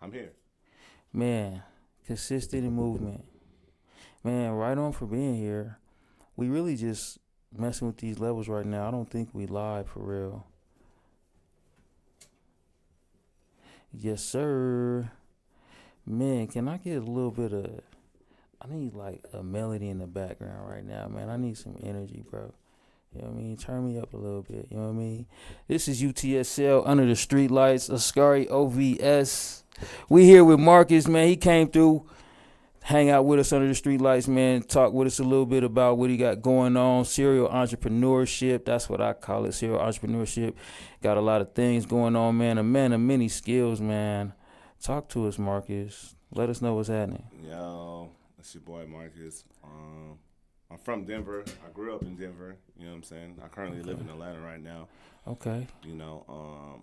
I'm here. Man, consistent in movement. Man, right on for being here. We really just messing with these levels right now. I don't think we live for real. Yes, sir. Man, can I get a little bit of? I need like a melody in the background right now, man. I need some energy, bro. You know what I mean? Turn me up a little bit. You know what I mean? This is UTSL Under the Street Lights, Ascari OVS. We here with Marcus, man. He came through, hang out with us under the street lights, man. Talk with us a little bit about what he got going on. Serial entrepreneurship. That's what I call it. Serial entrepreneurship. Got a lot of things going on, man. A man of many skills, man. Talk to us, Marcus. Let us know what's happening. Yo, it's your boy Marcus. I'm from Denver. I grew up in Denver. You know what I'm saying? I currently live in Atlanta right now. Okay. You know,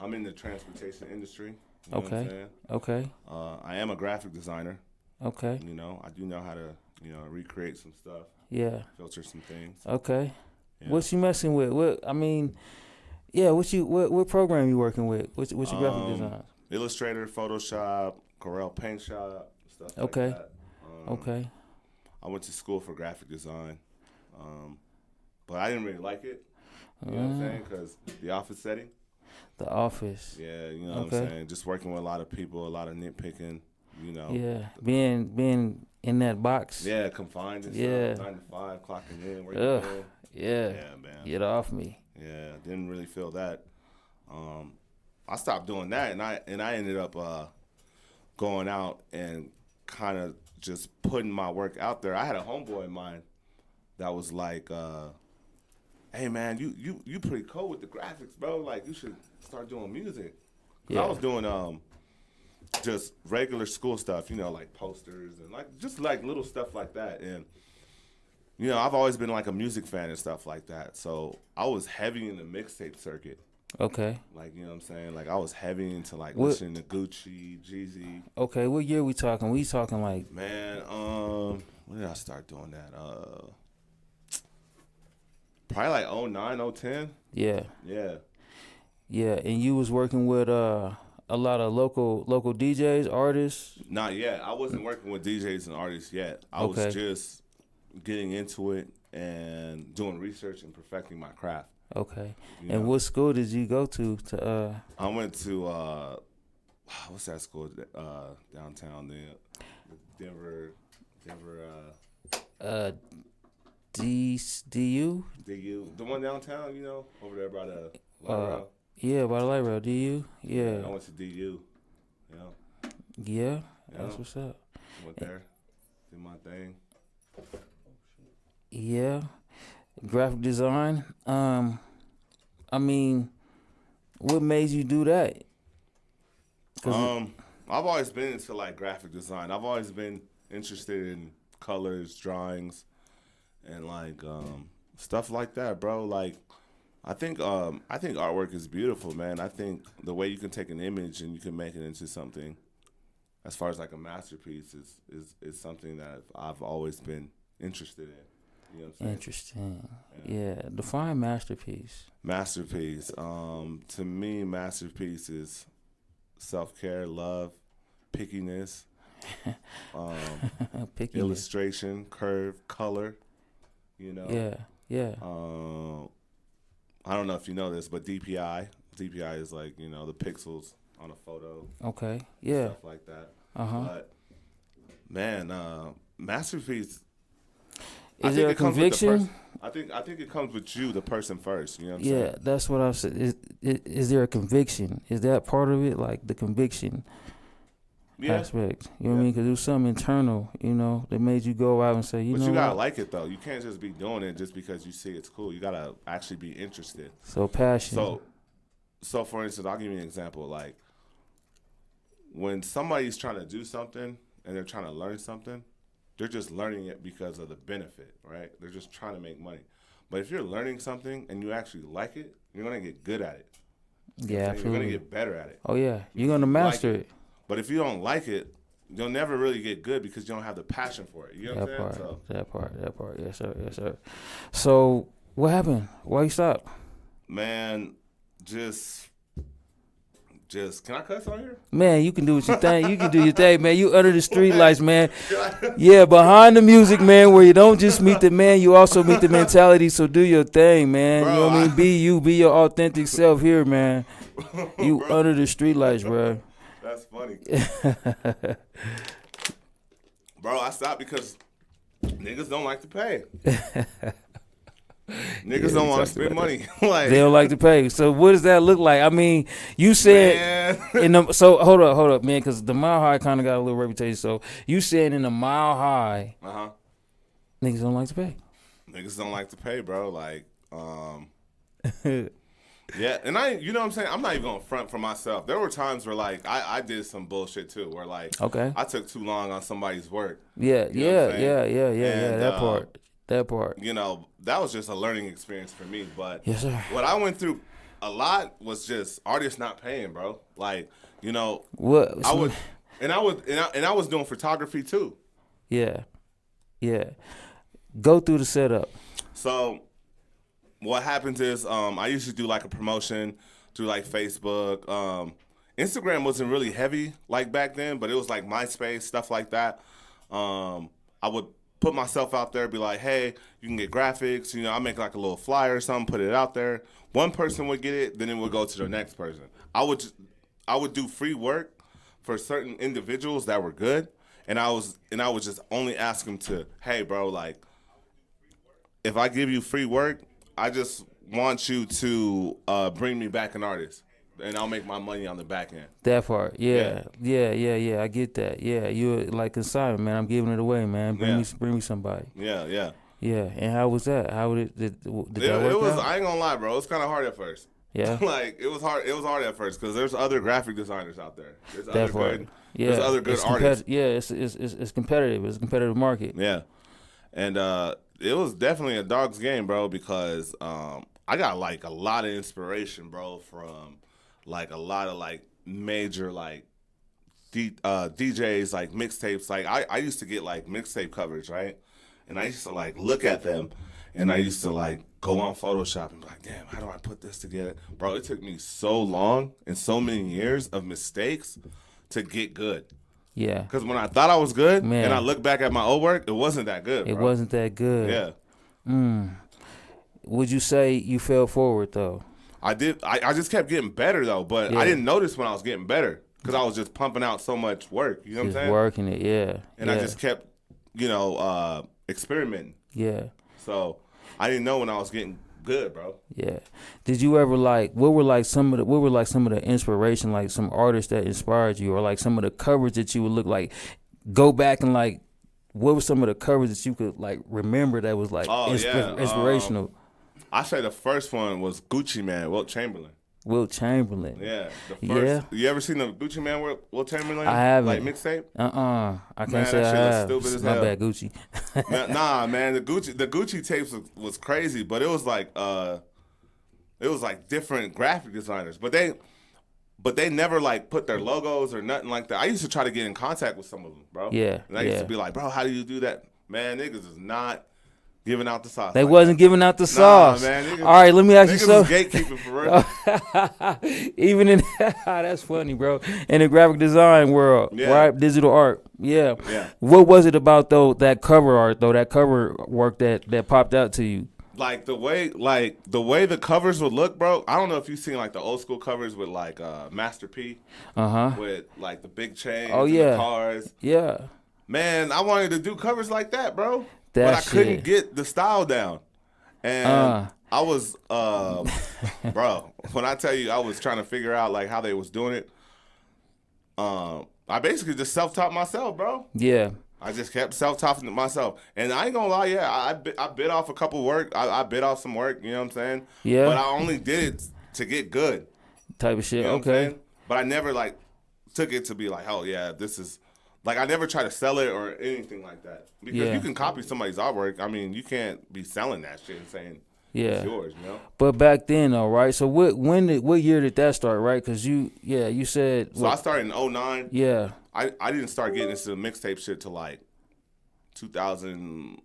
I'm in the transportation industry. You know what I'm Okay. saying? Okay. I am a graphic designer. Okay. You know, I do know how to, recreate some stuff, Yeah. filter some things. Okay. Yeah. What you messing with? What program you working with? What's your graphic design? Illustrator, Photoshop, Corel Paint Shop, stuff Okay. like that. Okay. I went to school for graphic design, but I didn't really like it. You know what I'm saying? Because the office setting. The office. Yeah, you know what I'm saying? Just working with a lot of people, a lot of nitpicking, you know. Yeah. Being in that box. Yeah, confined and Yeah. stuff. 9 to 5, clocking in, working Ugh. in. Yeah. Yeah, man. Get off me. Yeah, didn't really feel that. I stopped doing that, and I ended up going out and kind of just putting my work out there. I had a homeboy of mine that was like, "Hey man, you pretty cool with the graphics, bro. Like you should start doing music." Yeah. I was doing just regular school stuff, like posters and like just like little stuff like that. And I've always been like a music fan and stuff like that. So I was heavy in the mixtape circuit. Okay. Like, you know what I'm saying? Like, I was heavy into, like, What- listening to Gucci, Jeezy. Okay. What year we talking? We talking like Man, when did I start doing that? Probably like 09, 010. yeah. Yeah. Yeah. And you was working with a lot of local DJs, artists. Not yet. I wasn't working with DJs and artists yet. I Okay. was just getting into it and doing research and perfecting my craft. Okay. You And know? what school did you go to? I went to, what's that school downtown there? Denver, DU? DU. The one downtown, over there by the light rail. Yeah, by the light rail. DU? I Yeah. went to DU. Yeah. Yeah. That's what's up. Went there, did my thing. Yeah. Graphic design. I mean, what made you do that? I've always been into like graphic design. I've always been interested in colors, drawings, and like stuff like that, bro. Like, I think artwork is beautiful, man. I think the way you can take an image and you can make it into something, as far as like a masterpiece, is something that I've always been interested in. You know what I'm saying? Interesting. Yeah. Define masterpiece. Masterpiece. To me, masterpiece is self-care, love, pickiness, Picky. illustration, curve, color. Yeah. Yeah. I don't know if you know this, but DPI is like the pixels on a photo, Okay. Yeah. stuff like that. Uh-huh. But man, masterpiece. Is there a it comes with the conviction? person. I think it comes with you, the person first. You know what I'm Yeah, saying? that's what I said. Is there a conviction? Is that part of it, like the conviction Yeah. aspect? You know what I mean? Because it was something internal, that made you go out and say, But know you gotta what? like it though. You can't just be doing it just because you see it's cool. You gotta actually be interested. So passion. So for instance, I'll give you an example. Like when somebody's trying to do something and they're trying to learn something, they're just learning it because of the benefit, right? They're just trying to make money. But if you're learning something and you actually like it, you're gonna get good at it. yeah, You're gonna absolutely. get better at it. Oh yeah, you're gonna master Like it. But if you don't like it, you'll never really get good because you don't have the passion for it. You know what That I'm part. saying? So, That part. Yes sir. Yes sir. So what happened? Why you stop? man, just just, can I cuss on here? Man, you can do what you think. You can do your thing, man. You under the street lights, man. Yeah, behind the music, man, where you don't just meet the man, you also meet the mentality. So do your thing, man. Bro, you know what I mean? Be you. Be your authentic self here, man. You Bro, under the street lights, bro. that's funny. Bro, I stopped because niggas don't like to pay. Niggas don't want to spend money. Like, They don't like to pay. So what does that look like? I mean, you said man. in the so hold up, man, because the Mile High kind of got a little reputation. So you said in the Mile High, Uh-huh. niggas don't like to pay. Niggas don't like to pay, bro. Like, yeah, and you know what I'm saying? I'm not even going to front for myself. There were times where, like, I did some bullshit, too, where, like, Okay. I took too long on somebody's work. Yeah, You know what I'm yeah. And, That part. You know, that was just a learning experience for me. But Yes, sir. what I went through a lot was just artists not paying, bro. Like, you know, What? I was doing photography, too. Yeah. Go through the setup. So what happens is I used to do like a promotion through like Facebook. Instagram wasn't really heavy like back then, but it was like MySpace, stuff like that. I would put myself out there, be like, hey, you can get graphics. You know, I make like a little flyer or something, put it out there. One person would get it, then it would go to the next person. I would do free work for certain individuals that were good, and I would just only ask them to, hey, bro, like, if I give you free work, I just want you to bring me back an artist, and I'll make my money on the back end. That part. Yeah. I get that. Yeah, you like consignment, man. I'm giving it away, man. Bring me somebody. Yeah. Yeah. And how was that? How did that work It was. out? I ain't gonna lie, bro. It was kind of hard at first. Yeah. Like it was hard. It was hard at first because there's other graphic designers out there. There's That other part. good. Yeah. There's other good It's artists. Yeah, it's competitive. It's a competitive market. Yeah, and it was definitely a dog's game, bro, because I got like a lot of inspiration, bro, from like a lot of like major like DJs, like mixtapes. Like I used to get like mixtape covers, right? And I used to like look at them, and I used to like go on Photoshop and be like, damn, how do I put this together? Bro, it took me so long and so many years of mistakes to get good. Yeah. Because when I thought I was good, Man. and I look back at my old work, it wasn't that good, It bro. wasn't that good. Yeah. Would you say you fell forward though? I did. I just kept getting better, though. But Yeah. I didn't notice when I was getting better because I was just pumping out so much work. You know what I'm Just saying? working it, yeah. And yeah. I just kept, experimenting. Yeah. So I didn't know when I was getting good, bro. Yeah. Did you ever what were some of the inspiration, like some artists that inspired you, or like some of the covers that you would look like, go back and like, what were some of the covers that you could like remember that was like inspirational? I say the first one was Gucci Man, Wilt Chamberlain. Wilt Chamberlain. Yeah. The Yeah. first. You ever seen the Gucci Man Wilt Chamberlain? I haven't. Like mixtape? I can't Man, say that I shit was have. stupid as My hell. bad, Gucci. Nah, man, the Gucci tapes was crazy, but it was like different graphic designers, but they never like put their logos or nothing like that. I used to try to get in contact with some of them, bro. Yeah, and I used yeah. to be like, bro, how do you do that? Man, niggas is not giving out the sauce. They like wasn't giving out the that. sauce. Nah, man. Niggas, All right, let me ask you niggas something. is gatekeeping for real. Even in that's funny, bro. In the graphic design world, Yeah. right? Digital art, yeah. Yeah. What was it about though that cover art though, that cover work that popped out to you? Like the way the covers would look, bro. I don't know if you've seen like the old school covers with like Master P with like the big chains Oh, and yeah. the cars. Yeah, Man, I wanted to do covers like that, bro. That but I couldn't shit. get the style down. And I was bro, when I tell you I was trying to figure out like how they was doing it, I basically just self-taught myself, bro. yeah, I just kept self-talking to myself. And I ain't gonna lie, yeah, I bit off a couple work. I bit off some work, you know what I'm saying? Yeah. But I only did it to get good. type of shit. You know what I'm Okay, saying? But I never like took it to be like, oh yeah, this is like I never try to sell it or anything like that. Because Yeah. you can copy somebody's artwork. I mean, you can't be selling that shit and saying yeah. it's yours, you know? But back then though, right? So what year did that start, right? Because you said So I started in 2009. yeah. I didn't start getting into the mixtape shit till like 2000,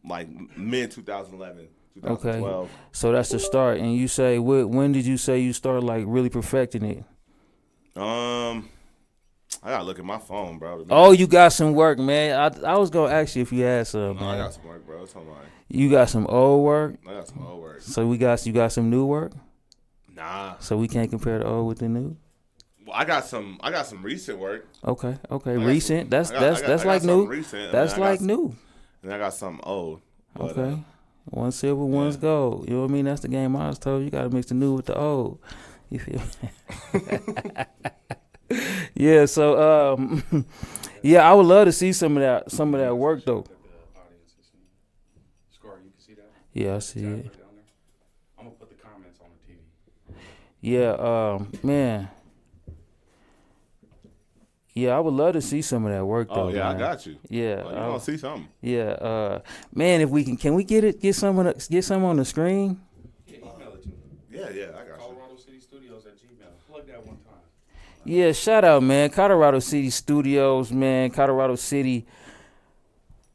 like mid 2011, 2012. Okay. So that's the start. And you say when did you say you started like really perfecting it? I gotta look at my phone, bro. Oh, you got some work, man. I was gonna ask you if you had some, No, I man. got some work, bro. It's on mine. You got some old work, I got some old work. so you got some new work. Nah. So we can't compare the old with the new. Well, I got some recent work. Okay, got recent. some- I got That's like some new. recent, and That's then I got like some- new. And I got something old. But, Okay. One silver, one's yeah. gold. You know what I mean? That's the game I was told. You got to mix the new with the old. You feel me? Yeah, so yeah, I would love to see some of that work though. Scar, you can see that? Yeah, I see Tab it. right down there. I'm gonna put the comments on the TV. Yeah, man. Yeah, I would love to see some of that work though. Oh yeah, man. I got you. Yeah, Oh, you gonna see something? yeah. Man, if we can we get some on the screen? Yeah, email it to me. Yeah, I got you. Colorado City Studios at Gmail. Plug that one time. Yeah, shout out, man. Colorado City Studios, man. Colorado City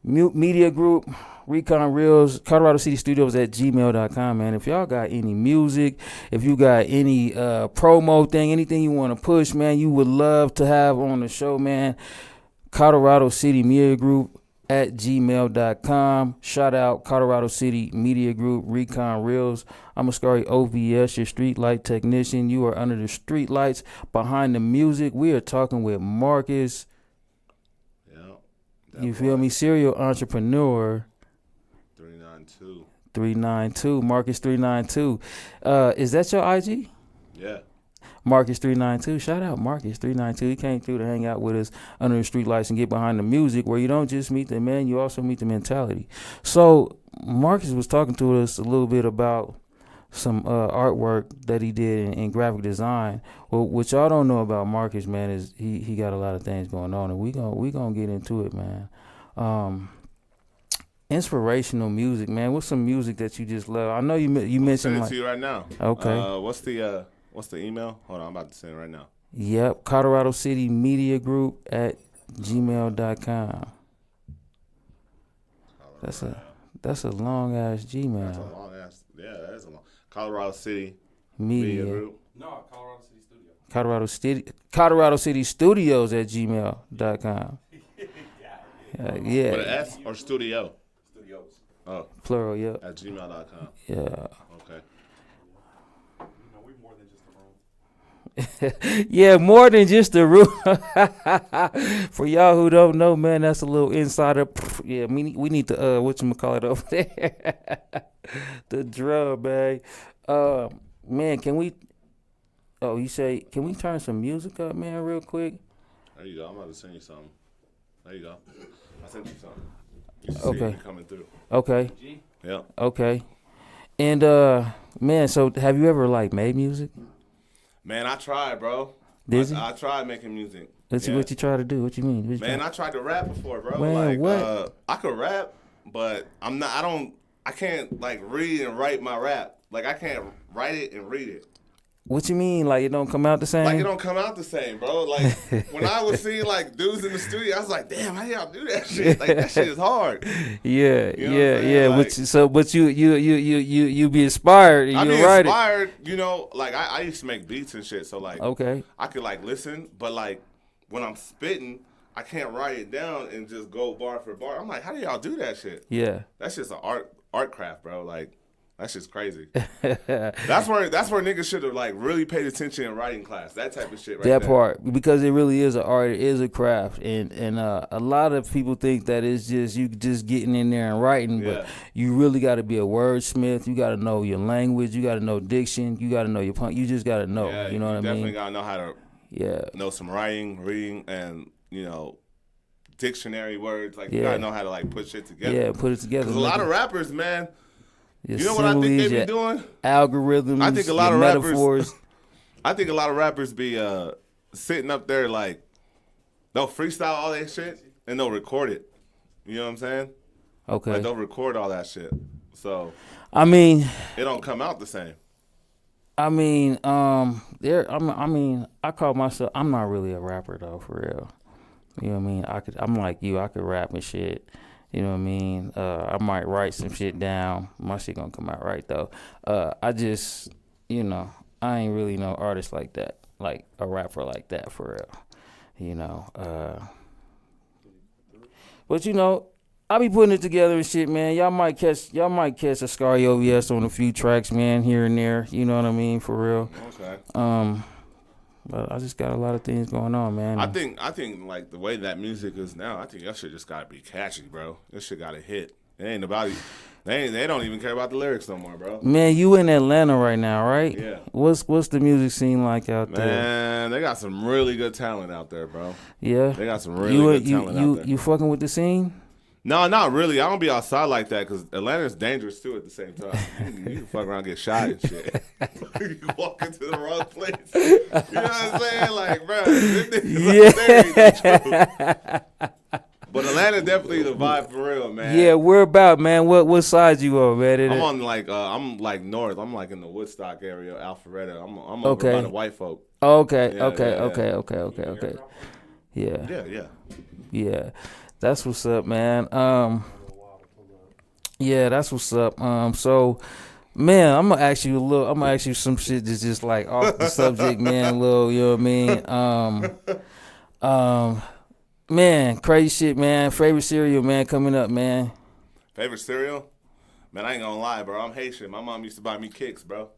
Media Group, Recon Reels, Colorado City Studios at gmail.com, man. If y'all got any music, if you got any promo thing, anything you want to push, man, you would love to have on the show, man. Colorado City Media Group at gmail.com. Shout out Colorado City Media Group, Recon Reels. I'm Askari OVS, your street light technician. You are under the street lights behind the music. We are talking with Marcus. Yeah. You feel me? Serial entrepreneur 392. 392. Marcus 392. Is that your IG? Yeah. Marcus 392. Shout out Marcus 392. He came through to hang out with us under the street lights and get behind the music, where you don't just meet the man, you also meet the mentality. So Marcus was talking to us a little bit about some artwork that he did in graphic design. Well, what y'all don't know about Marcus, man, is he got a lot of things going on, and we gonna get into it, man. Inspirational music, man. What's some music that you just love? I know you mentioned Send it like to you right now. Okay. What's the email? Hold on, I'm about to send it right now. Yep, Colorado City Media Group at gmail.com. That's a long ass Gmail. That's a long ass. Yeah, that is a long. Colorado City Media. Group. No, Colorado City Studio. Colorado City Studios at gmail.com. Yeah. With an S or studio? Studios. Oh, Plural, yep. at gmail.com. Yeah. Okay. You know, we more than just a room. Yeah, more than just a room. For y'all who don't know, man, that's a little insider. Yeah, we need to whatchamacallit over there. The drum, man. Man, can we can we turn some music up, man, real quick? There you go. I'm about to send you something. There you go. I sent you something. You should see Okay. it coming through. Okay. G? Yeah. Okay. And man, so have you ever like made music? Man, I tried, bro. Did you? I tried making music. Let's see Yeah. what you try to do. What you mean? What you Man, try- I tried to rap before, bro. Man, like, what? I could rap, but I can't like read and write my rap. Like I can't write it and read it. What you mean? Like it don't come out the same? Like it don't come out the same, bro. Like when I was seeing like dudes in the studio, I was like, damn, how y'all do that shit? Like that shit is hard. Yeah, You know what I'm yeah, saying? yeah. Like- But you be inspired. I You be write inspired, you know, like I used to make beats and shit, so like it. Okay. I could like listen, but like when I'm spitting, I can't write it down and just go bar for bar. I'm like, how do y'all do that shit? Yeah. That's just an art craft, bro. Like that's just crazy. that's where niggas should have like really paid attention in writing class. That type of shit right That there. part, because it really is an art, it is a craft, and a lot of people think that it's just you just getting in there and writing, Yeah. but you really got to be a wordsmith. You got to know your language, you got to know diction, you got to know your punk. You just got to know. Yeah, you know what I definitely mean? gotta know how to Yeah. know some writing, reading, and you know, dictionary words. Like you Yeah. gotta know how to like put shit together. Yeah. Put it together. Cause a lot of rappers, man, your you know what I think they similes, be your doing? algorithms. I think a lot your of rappers- metaphors. I think a lot of rappers be sitting up there like they'll freestyle all that shit and they'll record it. You know what I'm saying? Okay. Like they'll record all that shit, so I mean, it don't come out the same. I call myself. I'm not really a rapper though, for real. You know what I mean? I'm like you. I could rap and shit. You know what I mean? I might write some shit down. My shit gonna come out right though. I just, I ain't really no artist like that. like a rapper like that for real. You know. But you know, I be putting it together and shit, man. Y'all might catch a Scary OVS on a few tracks, man, here and there. You know what I mean, for real. Okay. But I just got a lot of things going on, man. I think like the way that music is now, I think that shit just gotta be catchy, bro. This shit gotta hit. It ain't about it. They don't even care about the lyrics no more, bro. Man, you in Atlanta right now, right? Yeah. What's the music scene like out there? Man, they got some really good talent out there, bro. Yeah. They got some really good talent out there. You fucking with the scene? No, not really. I don't be outside like that because Atlanta's dangerous too at the same time. You can fuck around and get shot and shit. You walk into the wrong place. You know what I'm saying? Like, bro, this nigga's like, true. But Atlanta definitely the vibe for real, man. Yeah, where about, man? What side you on, man? I'm on I'm like north. I'm like in the Woodstock area, Alpharetta. I'm over by the white folk. Okay, Yeah, okay. Yeah. Yeah. That's what's up, man. Yeah, that's what's up. So, man, I'm gonna ask you some shit that's just like off the subject, man. Little, you know what I mean? Man, crazy shit, man. Favorite cereal, man, coming up, man. Favorite cereal? Man, I ain't gonna lie, bro. I'm Haitian. My mom used to buy me Kicks, bro.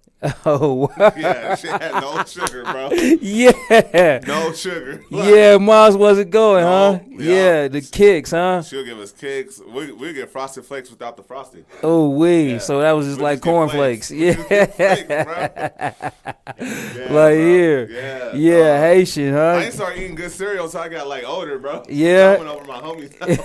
Oh, Yeah, shit had no sugar, bro. yeah. No sugar. Yeah, Mars wasn't going, No, huh? yeah. Yeah, the Kicks, huh? She'll give us Kicks. We get Frosted Flakes without the frosting. Oh, Yeah. So that was just We like just get cornflakes. flakes. We just get flakes, bro. Yeah, Like bro. here. Yeah, Haitian, I huh? ain't started eating good cereal until I got like older, bro. Yeah. I went over my homies' house.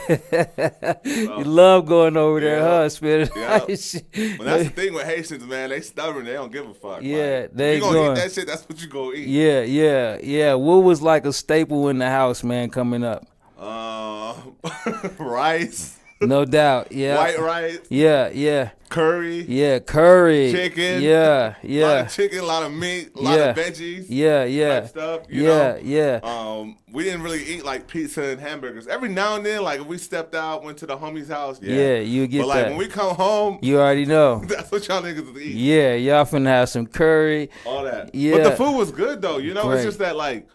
You love going over there, Yeah. huh? Spit Yeah. it. But that's the thing with Haitians, man. They stubborn. They don't give a fuck. Yeah, like, they you gonna going. eat that shit. That's what you gonna eat. Yeah. What was like a staple in the house, man, coming up? Rice, No doubt. Yeah. white rice, Yeah. curry, Yeah, curry. Chicken. Yeah. a lot of chicken, a lot of meat, a lot of veggies. Yeah. Type stuff. You know? We didn't really eat like pizza and hamburgers. Every now and then, like if we stepped out, went to the homie's house, Yeah, you get But like that. when we come home, You already know. that's what y'all niggas eat. Yeah, y'all finna have some curry. All that. Yeah. But the food was good though. You know, Great. it's just that like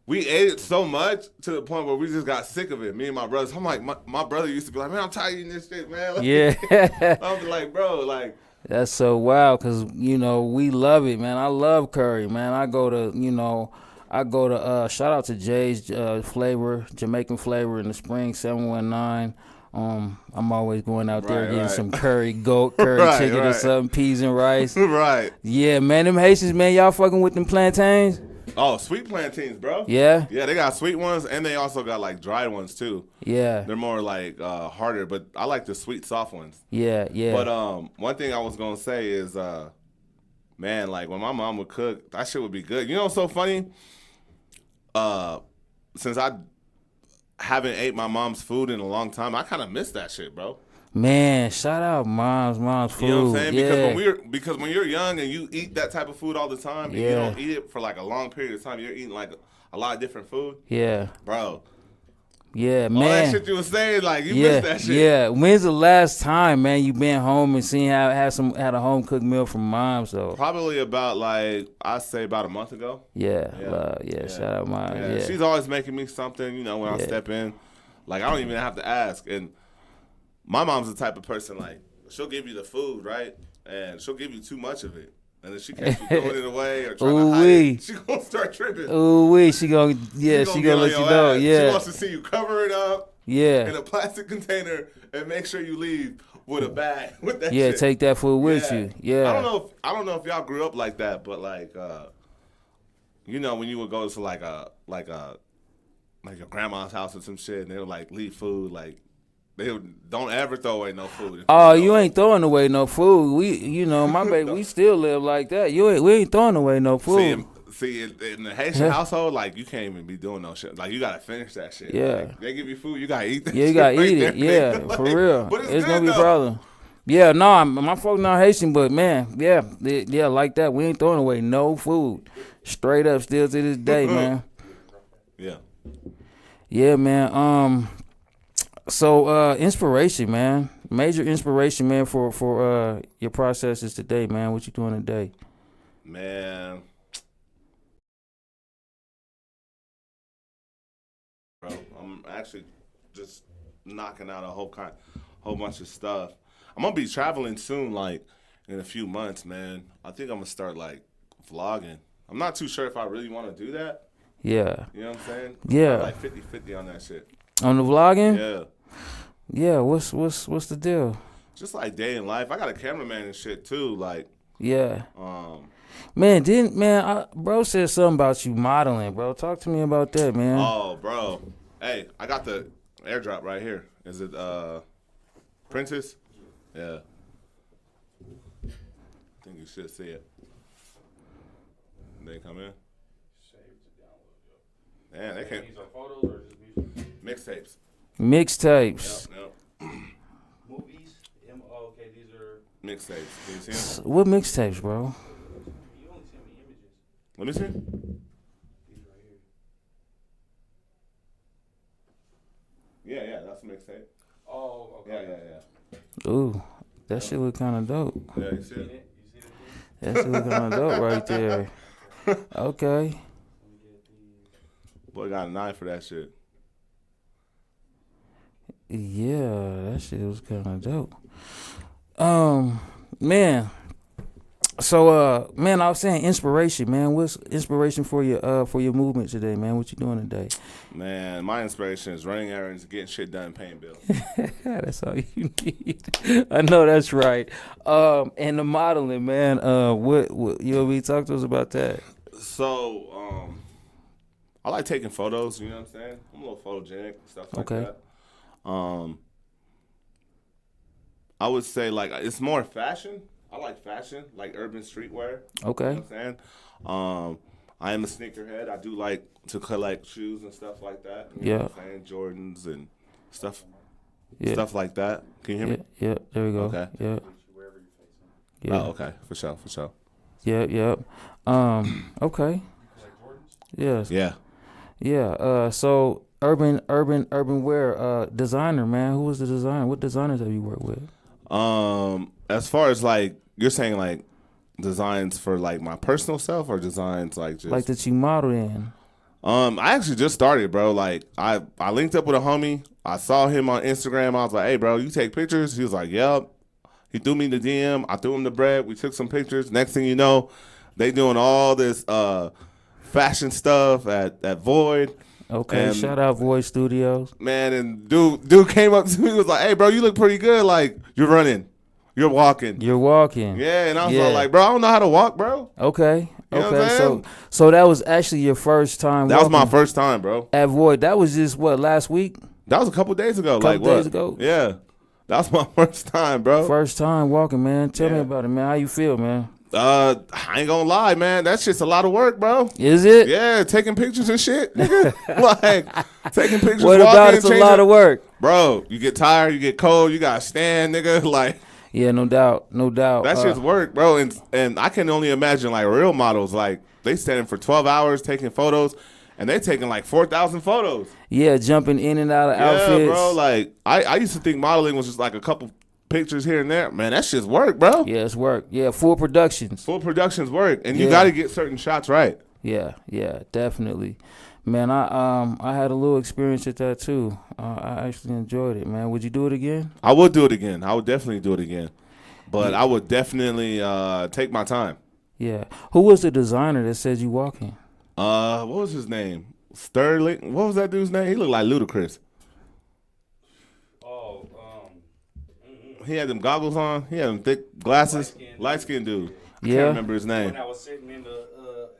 we ate it so much to the point where we just got sick of it. Me and my brothers. I'm like, my brother used to be like, man, I'm tired of eating this shit, man. Like, Yeah. I'm like, bro, like. That's so wild because, you know, we love it, man. I love curry, man. I go to shout out to Jay's flavor, Jamaican flavor in the spring, 719. I'm always going out there getting some curry goat, curry chicken or something, peas and rice. Right. Yeah, man, them Haitians, man, y'all fucking with them plantains? Oh, sweet plantains, bro. Yeah? Yeah, they got sweet ones, and they also got like dry ones too. Yeah. They're more like harder, but I like the sweet soft ones. Yeah. But one thing I was gonna say is, man, like when my mom would cook, that shit would be good. You know what's so funny? Since I haven't ate my mom's food in a long time, I kind of miss that shit, bro. Man, shout out mom's food. You know what I'm saying? Yeah. Because when you're young and you eat that type of food all the time, and you Yeah. don't eat it for like a long period of time, you're eating like a lot of different food, Yeah. bro. Yeah, All man. that shit you was saying, like you miss that shit. Yeah. When's the last time, man, you been home and seen had a home cooked meal from mom's though? Probably about like I'd say about a month ago. Yeah. Yeah. Shout out mom. Yeah. She's always making me something, you know, when I Yeah. step in. Like I don't even have to ask. And my mom's the type of person like she'll give you the food, right? And she'll give you too much of it. And then she catch you throwing it away or trying to hide Ooh-wee. it. She gonna start tripping. Ooh wee, she gonna let on you know. your ass. She Yeah. wants to see you cover it up in Yeah. a plastic container and make sure you leave with a bag with that Yeah, shit. take that food with you. Yeah. I don't know if y'all grew up like that, but like you know, when you would go to like your grandma's house or some shit and they would like leave food, like they don't ever throw away no food. Oh, you ain't throwing away no food. My baby, we still live like that. We ain't throwing away no food. See, in the Haitian household, like you can't even be doing no shit. Like you gotta finish that shit. Yeah. Like, they give you food, you gotta eat that. Yeah, you shit gotta right eat there, it. Yeah, nigga. for Like, real. But it's It's good, gonna be a though. problem. Yeah, no, my folks not Haitian, but man, yeah, like that. We ain't throwing away no food. Straight up, still to this day, man. Yeah. Yeah, man. So inspiration, man. Major inspiration, man, for your processes today, man. What you doing today? Man, bro. I'm actually just knocking out a whole bunch of stuff. I'm gonna be traveling soon, like in a few months, man. I think I'm gonna start like vlogging. I'm not too sure if I really want to do that. Yeah. You know what I'm saying? Yeah. I'm like 50-50 on that shit. On the vlogging? Yeah. Yeah. What's the deal? Just like day in life. I got a cameraman and shit too. Like, Yeah. Man, bro said something about you modeling, bro. Talk to me about that, man. oh, bro. Hey, I got the airdrop right here. Is it Princess? Yeah. I think you should see it. They come in. Man, they can These are photos or just music? mixtapes. Mixtapes. Yep. Movies. Okay, these are. Mixtapes. Can you see them? What mixtapes, bro? You only sent me images. Let me see. These right here. Yeah, that's a mixtape. Oh, okay. Yeah. Ooh, that shit look kind of dope. Yeah, you see You it? see it? You see it? That shit look kind of dope right there. Okay. Let me get these. Boy got a knife for that shit. Yeah, that shit was kind of dope. Man. So, man, I was saying inspiration, man. What's inspiration for your movement today, man? What you doing today? Man, my inspiration is running errands, getting shit done, paying bills. That's all you need. I know that's right. And the modeling, man. What you know? We talk to us about that. So, I like taking photos. You know what I'm saying? I'm a little photogenic, stuff like Okay. that. I would say like it's more fashion. I like fashion, like urban streetwear. Okay. You know what I'm saying? I am a sneakerhead. I do like to collect shoes and stuff like that. You know what I'm saying? Jordans and stuff. Yeah. Stuff like that. Can you hear me? Yeah. There we go. Okay. Yeah. Wherever you're facing. Yeah. Oh, okay. For sure. Yep. Okay. Like Jordans? Yes. Yeah. Yeah. So urban wear designer, man. Who was the designer? What designers have you worked with? As far as like you're saying like designs for like my personal self or designs like just Like that you modeled in. I actually just started, bro. Like I linked up with a homie. I saw him on Instagram. I was like, "Hey, bro, you take pictures?" He was like, "Yep." He threw me the DM. I threw him the bread. We took some pictures. Next thing you know, they doing all this fashion stuff at Void. Okay. And- Shout out Void Studios. Man, and dude came up to me and was like, "Hey, bro, you look pretty good. Like you're running, you're walking." You're walking. Yeah, and I was Yeah. all like, "Bro, I don't know how to walk, bro." Okay. You know what I'm Okay. saying? So that was actually your first time. That was my walking first time, bro. at Void. That was just what, last week? That was a couple days ago. Couple like what? days ago? Yeah, that was my first time, bro. First time walking, man. Tell me Yeah. about it, man. How you feel, man? I ain't gonna lie, man. That's just a lot of work, bro. Is it? Yeah, taking pictures and shit. nigga. Like taking pictures. What walking, about it's a lot of work? Bro, you get tired, you get cold, you gotta stand, nigga. Like Yeah, no doubt. that shit's work, bro. And I can only imagine like real models, like they standing for 12 hours taking photos, and they taking like 4,000 photos. Yeah, jumping in and out of outfits. Yeah, bro. Like I used to think modeling was just like a couple pictures here and there. Man, that shit's work, bro. Yeah, it's work. Yeah, full productions. Full productions work, and you Yeah. got to get certain shots right. Yeah, definitely. Man, I had a little experience at that too. I actually enjoyed it, man. Would you do it again? I would do it again. I would definitely do it again, but I would definitely take my time. Yeah. Who was the designer that said you walking? What was his name? Sterling. What was that dude's name? He looked like Ludacris. Oh, He had them goggles on. He had them thick glasses. Light-skinned Light skinned dude. I Yeah. can't remember his when name. I was sitting in the.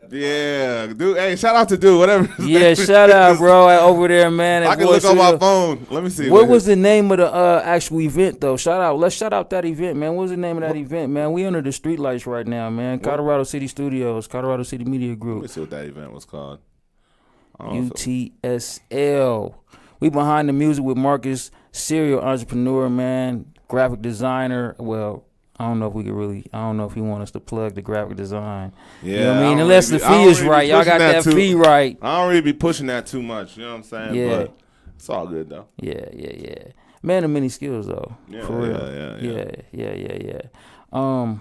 Yeah, dude. Hey, shout out to dude. Whatever. his Yeah, name is. shout out, bro, over there, man. at I can Voice look on my Studio. phone. Let me see. What was the name of the actual event though? Shout out. Let's shout out that event, man. What was the name of that event, man? We under the streetlights right now, man. Colorado City Studios, Colorado City Media Let me Group, see what that event was called. I don't know if it- UTSL. We behind the music with Marcus, serial entrepreneur, man, graphic designer. Well, I don't know if we could really. I don't know if he want us to plug the graphic design. Yeah, You know what I mean? don't Unless really the be- I fee don't is really be right, y'all pushing got that too- fee right. I don't really be pushing that too much. You know what I'm saying? Yeah. But it's all good though. Yeah. Man of many skills though. Yeah, For real. yeah. Yeah.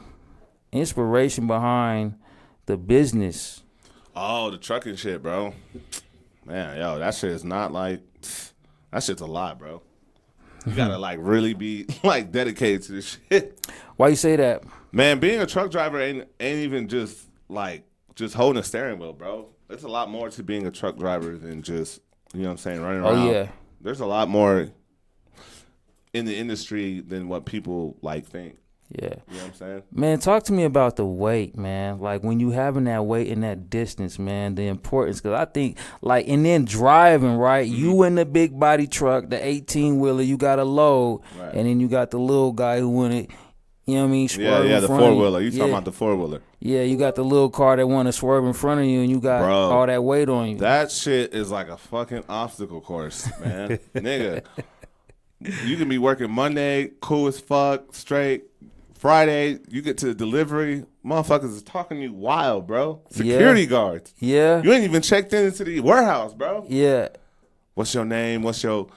Inspiration behind the business. Oh, the trucking shit, bro. Man, yo, that shit is not like that shit's a lot, bro. You gotta like really be like dedicated to this shit. Why you say that? Man, being a truck driver ain't even just like just holding a steering wheel, bro. There's a lot more to being a truck driver than just, you know what I'm saying, running around. Oh yeah. There's a lot more in the industry than what people like think. Yeah. You know what I'm saying? Man, talk to me about the weight, man. Like when you having that weight and that distance, man, the importance. Because I think, like, and then driving, right? Mm-hmm. You in the big body truck, the 18-wheeler, you got a load. Right. And then you got the little guy who want it, you know what I mean? Yeah, swerve in the front of you. four-wheeler. You talking Yeah. about the four-wheeler. Yeah, you got the little car that want to swerve in front of you, and you got Bro, all that weight on you. That shit is like a fucking obstacle course, man. Nigga, you can be working Monday, cool as fuck, straight. Friday, you get to the delivery, motherfuckers is talking to you wild, bro. Security guards. Yeah. You ain't even checked into the warehouse, bro. Yeah. What's your name? What's your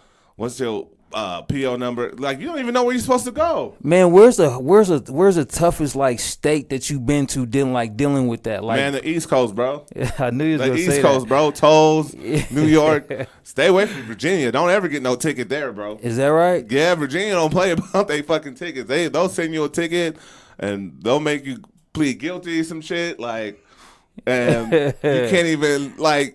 PO number? Like, you don't even know where you're supposed to go. Man, where's the toughest like state that you've been to dealing with that? Like, Man, the East Coast, bro. I knew you was The gonna East say Coast, that. bro. Tolls, New York. Stay away from Virginia. Don't ever get no ticket there, bro. Is that right? Yeah, Virginia don't play about they fucking tickets. They'll send you a ticket and they'll make you plead guilty some shit like, and you can't even like.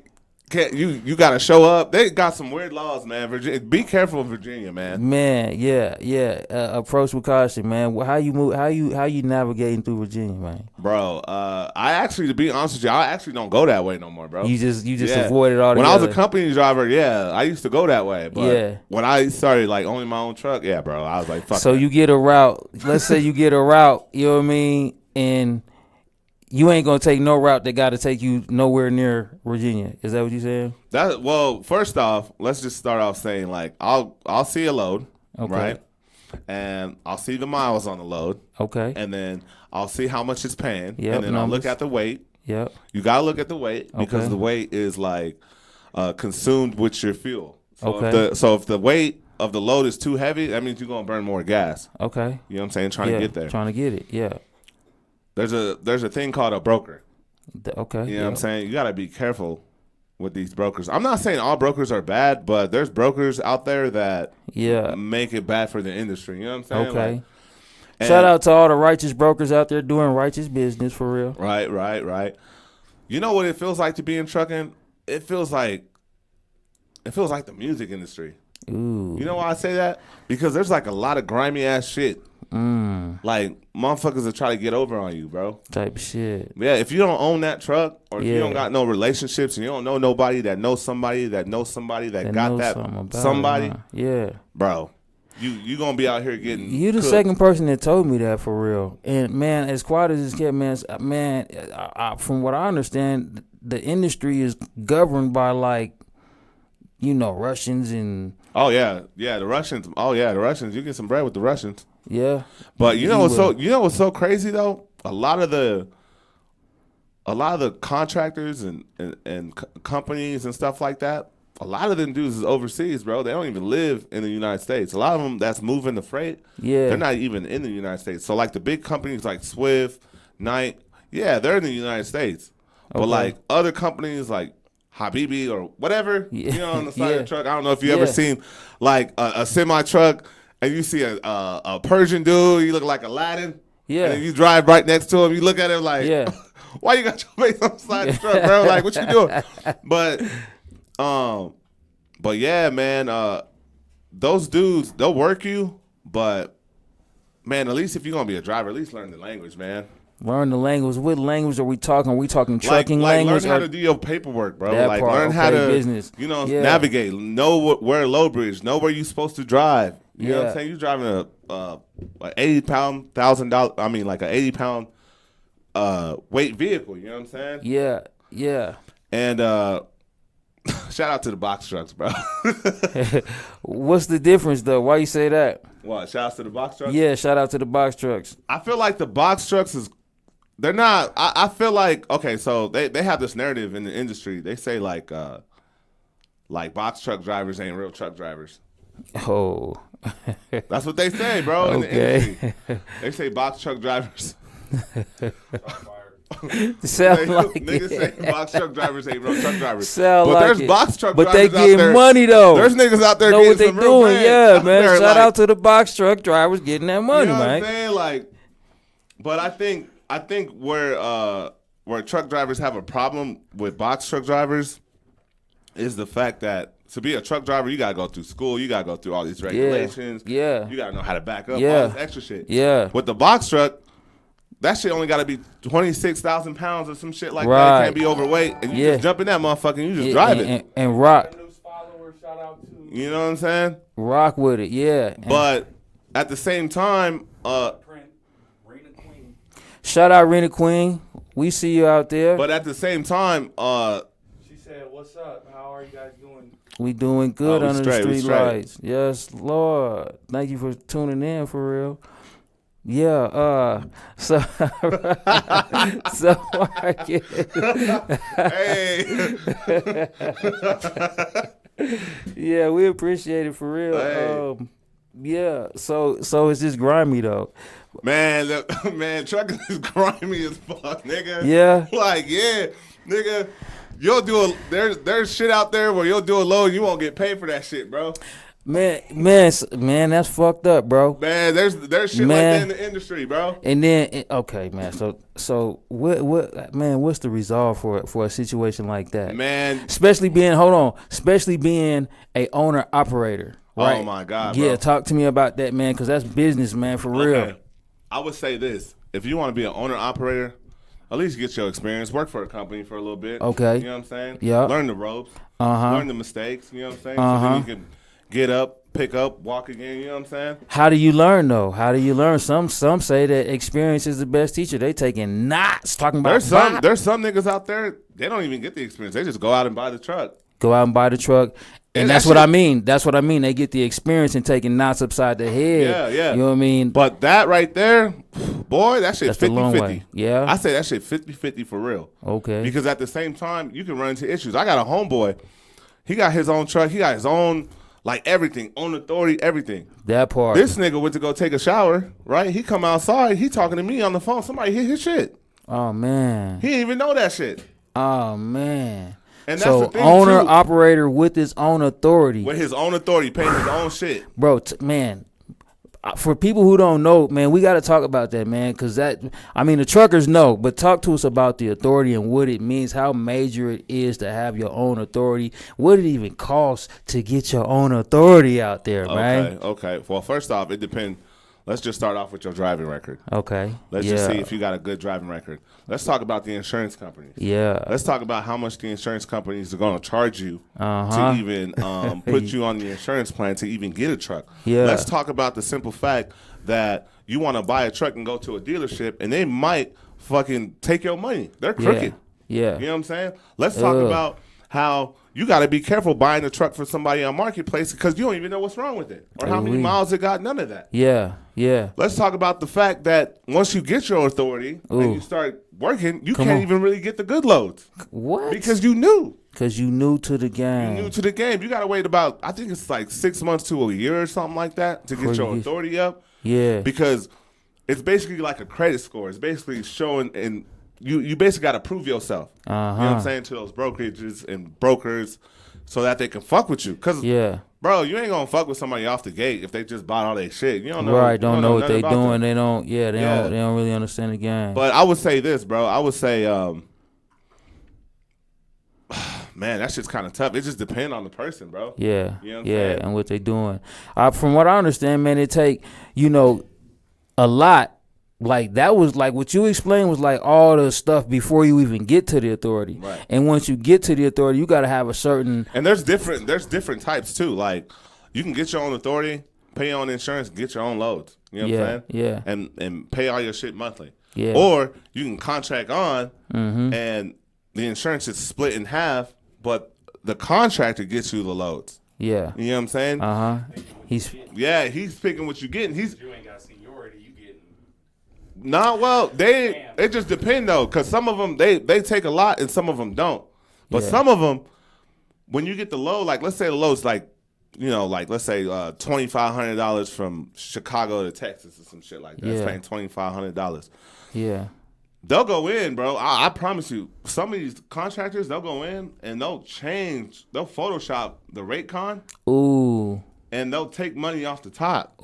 You got to show up. They got some weird laws, man. Virginia, be careful in Virginia, man. Man, yeah. Approach with caution, man. How you move? How you navigating through Virginia, man? Bro, I actually, to be honest with you, I actually don't go that way no more, bro. You just Yeah. avoid it all. When I was a company driver, yeah, I used to go that way. But Yeah. when I started like owning my own truck, yeah, bro, I was like, fuck. So that. you get a route. Let's say you get a route. You know what I mean? And you ain't gonna take no route that got to take you nowhere near Virginia. Is that what you saying? Well, first off, let's just start off saying like I'll see a load, Okay. right? And I'll see the miles on the load, Okay. and then I'll see how much it's paying, Yep, and then I'll look numbers. at the weight. Yep. You gotta look at the weight because Okay. the weight is like consumed with your fuel. So Okay. if the weight of the load is too heavy, that means you're gonna burn more gas. Okay. You know what I'm saying? Trying Yeah, to get there. Trying to get it. Yeah. There's a thing called a broker. Okay. You know what I'm saying? You gotta be careful with these brokers. I'm not saying all brokers are bad, but there's brokers out there that Yeah. make it bad for the industry. You know what I'm saying? Okay. Like, and- Shout out to all the righteous brokers out there doing righteous business for real. Right. You know what it feels like to be in trucking? It feels like the music industry. Ooh. You know why I say that? Because there's like a lot of grimy ass shit. Like motherfuckers will try to get over on you, bro. Type shit. Yeah, if you don't own that truck, or if you Yeah. don't got no relationships, and you don't know nobody that knows somebody that knows somebody that got knows that something about it, somebody, huh? Yeah. bro, you gonna be out here getting. You the cooked. second person that told me that for real. And man, as quiet as it's kept, man, from what I understand, the industry is governed by like, Russians and Oh yeah, the Russians. Oh yeah, the Russians. You get some bread with the Russians. yeah. But you know what's will. what's so crazy though? A lot of the contractors and companies and stuff like that, a lot of them dudes is overseas, bro. They don't even live in the United States. A lot of them that's moving the freight, Yeah. they're not even in the United States. So like the big companies like Swift, Knight, yeah, they're in the United States. But Okay. like other companies like Habibi or whatever, Yeah. on the side of Yeah. the truck. I don't know if you ever Yeah. seen like a semi truck and you see a Persian dude, you look like Aladdin. Yeah. And then you drive right next to him, you look at him like, Yeah. why you got your face on the side of the truck, bro? Like, what you doing? But yeah, man, those dudes, they'll work you, but man, at least if you're gonna be a driver, at least learn the language, man. Learn the language. What language are we talking? Are we talking trucking language? Learn how or- to do your paperwork, bro. That Like part, learn how okay, to business. Yeah. navigate. Know where low bridge. Know where you're supposed to drive. You know what Yeah. I'm saying? You're driving a 80-pound $1,000. I mean, like a 80-pound weight vehicle. You know what I'm saying? Yeah. And shout out to the box trucks, bro. What's the difference though? Why you say that? What? Shout out to the box trucks. Yeah, shout out to the box trucks. I feel like the box trucks they're not. I feel like, okay, so they have this narrative in the industry. They say like box truck drivers ain't real truck drivers. Oh. That's what they say, bro. In the Okay. industry, they say box truck drivers. Sound like Niggas it. say box truck drivers ain't real truck drivers. Sound But like there's it. box truck But they drivers out getting there. money though. There's niggas out there know getting what they some real doing? bread Yeah, out man. there, Shout like, out to the box truck drivers getting that money, you know man. what I'm saying? Like, but I think where truck drivers have a problem with box truck drivers is the fact that to be a truck driver, you gotta go through school, you gotta go through all these regulations. Yeah. You gotta know how to back up, Yeah. all this extra shit. Yeah. With the box truck, that shit only gotta be 26,000 pounds or some shit like that. Right. It can't be overweight. And you Yeah. just jump in that motherfucker and you just Yeah, drive it. and rock News follower, shout out to You know what I'm saying? rock with it, yeah. And But at the same time, Print, Rena Queen. shout out Rena Queen. We see you out there. but at the same time, She said, "What's up? How are you guys doing?" We doing good we under straight, the we street straight. lights. Yes, Lord. Thank you for tuning in for real. Yeah, so so hey, yeah, we appreciate it for real. Hey. Yeah, so it's just grimy though. man, man, trucking is grimy as fuck, nigga. Yeah. Like, yeah, nigga. You'll do there's shit out there where you'll do a load and you won't get paid for that shit, bro. Man, that's fucked up, bro. Man, there's shit like that in the industry, bro. And then okay, man. So what man? What's the resolve for a situation like that? Man, Especially being a owner operator. Right? Oh my God, Yeah, bro. talk to me about that, man, because that's business, man, for real. Okay. I would say this: if you want to be an owner operator, at least get your experience. Work for a company for a little bit. Okay. You know what I'm saying? Yeah. Learn the ropes. Uh-huh. Learn the mistakes. You know what I'm saying? So then you can get up, pick up, walk again. You know what I'm saying? How do you learn though? How do you learn? Some say that experience is the best teacher. They taking knots talking about There's some niggas out there. They don't even get the experience. They just go out and buy the truck. go out and buy the truck. And And that's that what shit- I mean. That's what I mean. They get the experience and taking knots upside the head. Yeah, yeah. You know what I mean? But that right there, boy, that shit That's the long 50-50. way. Yeah. I say that shit 50-50 for real. Okay. Because at the same time, you can run into issues. I got a homeboy. He got his own truck. He got his own, like, everything, own authority, everything. That part. This nigga went to go take a shower, right? He come outside. He talking to me on the phone. Somebody hit his shit. Oh man. He didn't even know that shit. Oh man. And that's So the thing, owner too. operator with his own authority, With his own authority, paying his own shit. bro. Man, for people who don't know, man, we got to talk about that, man, because the truckers know, but talk to us about the authority and what it means, how major it is to have your own authority, what it even costs to get your own authority out there, man. Okay. Well, first off, it depends. Let's just start off with your driving record. Okay. Let's yeah. just see if you got a good driving record. Let's talk about the insurance companies. Yeah. Let's talk about how much the insurance companies are going to charge you Uh-huh. to even put you on the insurance plan to even get a truck. Yeah. Let's talk about the simple fact that you want to buy a truck and go to a dealership and they might fucking take your money. They're crooked. Yeah. You know what I'm saying? Let's talk Ugh. about how you got to be careful buying a truck for somebody on Marketplace because you don't even know what's wrong with it or how many Ooh-wee. miles it got, none of that. Yeah. Yeah. Let's talk about the fact that once you get your authority Ooh. and you start working, you Come can't on. even really get the good loads What? because you knew. Because you new to the game. New to the game. You got to wait about, I think it's like 6 months to a year or something like that to get Before your you get- authority up Yeah. because it's basically like a credit score. It's basically showing and you basically got to prove yourself. You know what I'm saying? To those brokerages and brokers so that they can fuck with you. Because, Yeah. bro, you ain't going to fuck with somebody off the gate if they just bought all their shit. You don't know. Right. you Don't know what nothing they about doing. them. They don't. Yeah. They Yeah. don't. They don't really understand the game. But I would say this, bro. I would say, man, that shit's kind of tough. It just depends on the person, bro. Yeah, You know what I'm yeah, saying? and what they doing. From what I understand, man, it take a lot. Like that was like what you explained was like all the stuff before you even get to the authority. Right. And once you get to the authority, you got to have a certain. And there's different types too. Like you can get your own authority, pay your own insurance, get your own loads. You know what I'm saying? Yeah. And pay all your shit monthly. Yeah. Or you can contract on, and the insurance is split in half, but the contractor gets you the loads. Yeah. You know what I'm saying? He's. Yeah, he's picking what you're getting. He's You ain't got seniority. You getting Nah, well, it just depend though, because some of them they take a lot and some of them don't. But Yeah. some of them, when you get the load, like let's say the load's like, like let's say $2,500 from Chicago to Texas or some shit like that. It's Yeah. paying $2,500. Yeah. they'll go in, bro. I promise you, some of these contractors, they'll go in and they'll Photoshop the rate con, Ooh. and they'll take money off the top.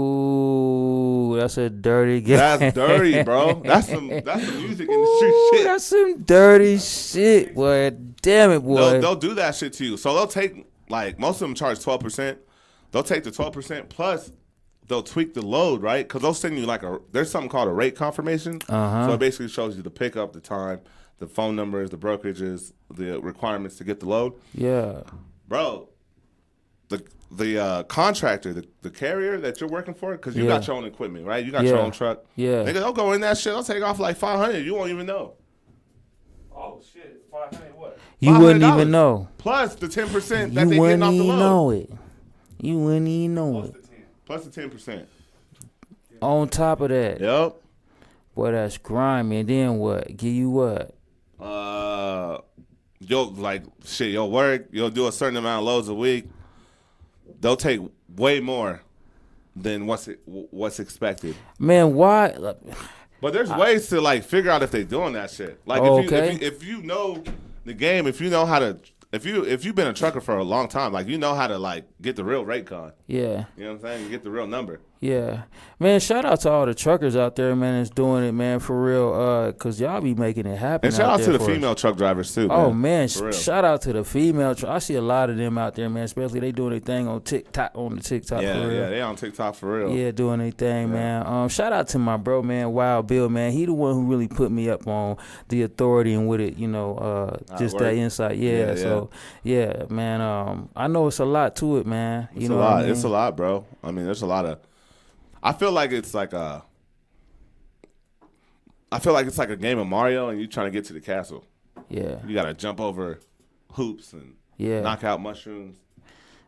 Ooh, that's a dirty game. That's dirty, bro. That's some music industry shit. That's some dirty shit, boy. Damn it, boy. They'll do that shit to you. So they'll take, like, most of them charge 12%. They'll take the 12% plus they'll tweak the load, right? Because they'll send you there's something called a rate confirmation. Uh-huh. So it basically shows you the pickup, the time, the phone numbers, the brokerages, the requirements to get the load. Yeah. Bro, the contractor, the carrier that you're working for, because you got your own equipment, right? You got your own truck. Yeah. Nigga, they'll go in that shit. They'll take off like $500. You won't even know. Oh shit, 500 what? You wouldn't $500. even know. Plus the 10% that You they getting wouldn't off the even load. know it. You wouldn't even know Plus it. the 10. Plus the 10%. On top of that, Yep. boy, that's grimy. And then what? Give you what? You'll work, you'll do a certain amount of loads a week. They'll take way more than what's expected. Man, why? But there's ways to like figure out if they're doing that shit. Like if you know the game, if you know how to, if you've been a trucker for a long time, like you know how to like get the real rate con. Yeah. You know what I'm saying? You get the real number. Yeah, man. Shout out to all the truckers out there, man. That's doing it, man, for real. Cause y'all be making it happen. And shout out there to the for us. female truck drivers too. Oh man, For real. shout out to the female. I see a lot of them out there, man. Especially they doing their thing on TikTok. On the TikTok, Yeah, for real. yeah, they on TikTok for real. Yeah, doing their thing, man. Shout out to my bro, man, Wild Bill, man. He the one who really put me up on the authority and with it, you know, just that insight. Yeah, Yeah, so yeah, man. I know it's a lot to it, man. It's a lot. It's a lot, bro. I mean, there's a lot of. I feel like it's like a game of Mario, and you trying to get to the castle. Yeah, You gotta jump over hoops and knock out mushrooms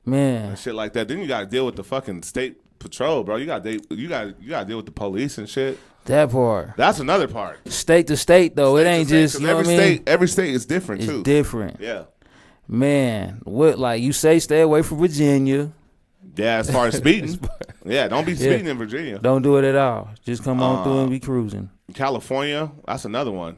man. and shit like that. Then you gotta deal with the fucking state patrol, bro. You gotta deal with the police and shit. That part. That's another part. State to state, though. It ain't just, 'Cause you know what I mean? every state is different It's too. different. Yeah. Man, what, like you say, stay away from Virginia. Yeah, as far as speeding. Yeah, don't be speeding in Virginia. Don't do it at all. Just come on through and be cruising. California, that's another one.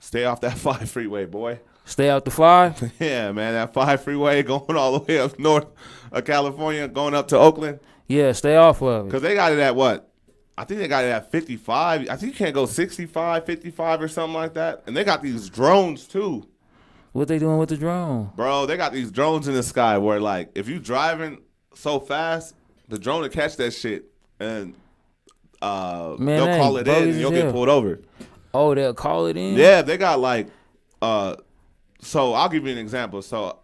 Stay off that 5 freeway, boy. Stay out the 5. Yeah, man, that 5 freeway going all the way up north of California, going up to Oakland. Yeah, stay off of it. Because they got it at what? I think they got it at 55. I think you can't go 65, 55 or something like that. And they got these drones too. What they doing with the drone? Bro, they got these drones in the sky where, like, if you driving so fast, the drone will catch that shit and they'll call it in and you'll get pulled over. Oh, they'll call it in? Yeah, they got like, so I'll give you an example. So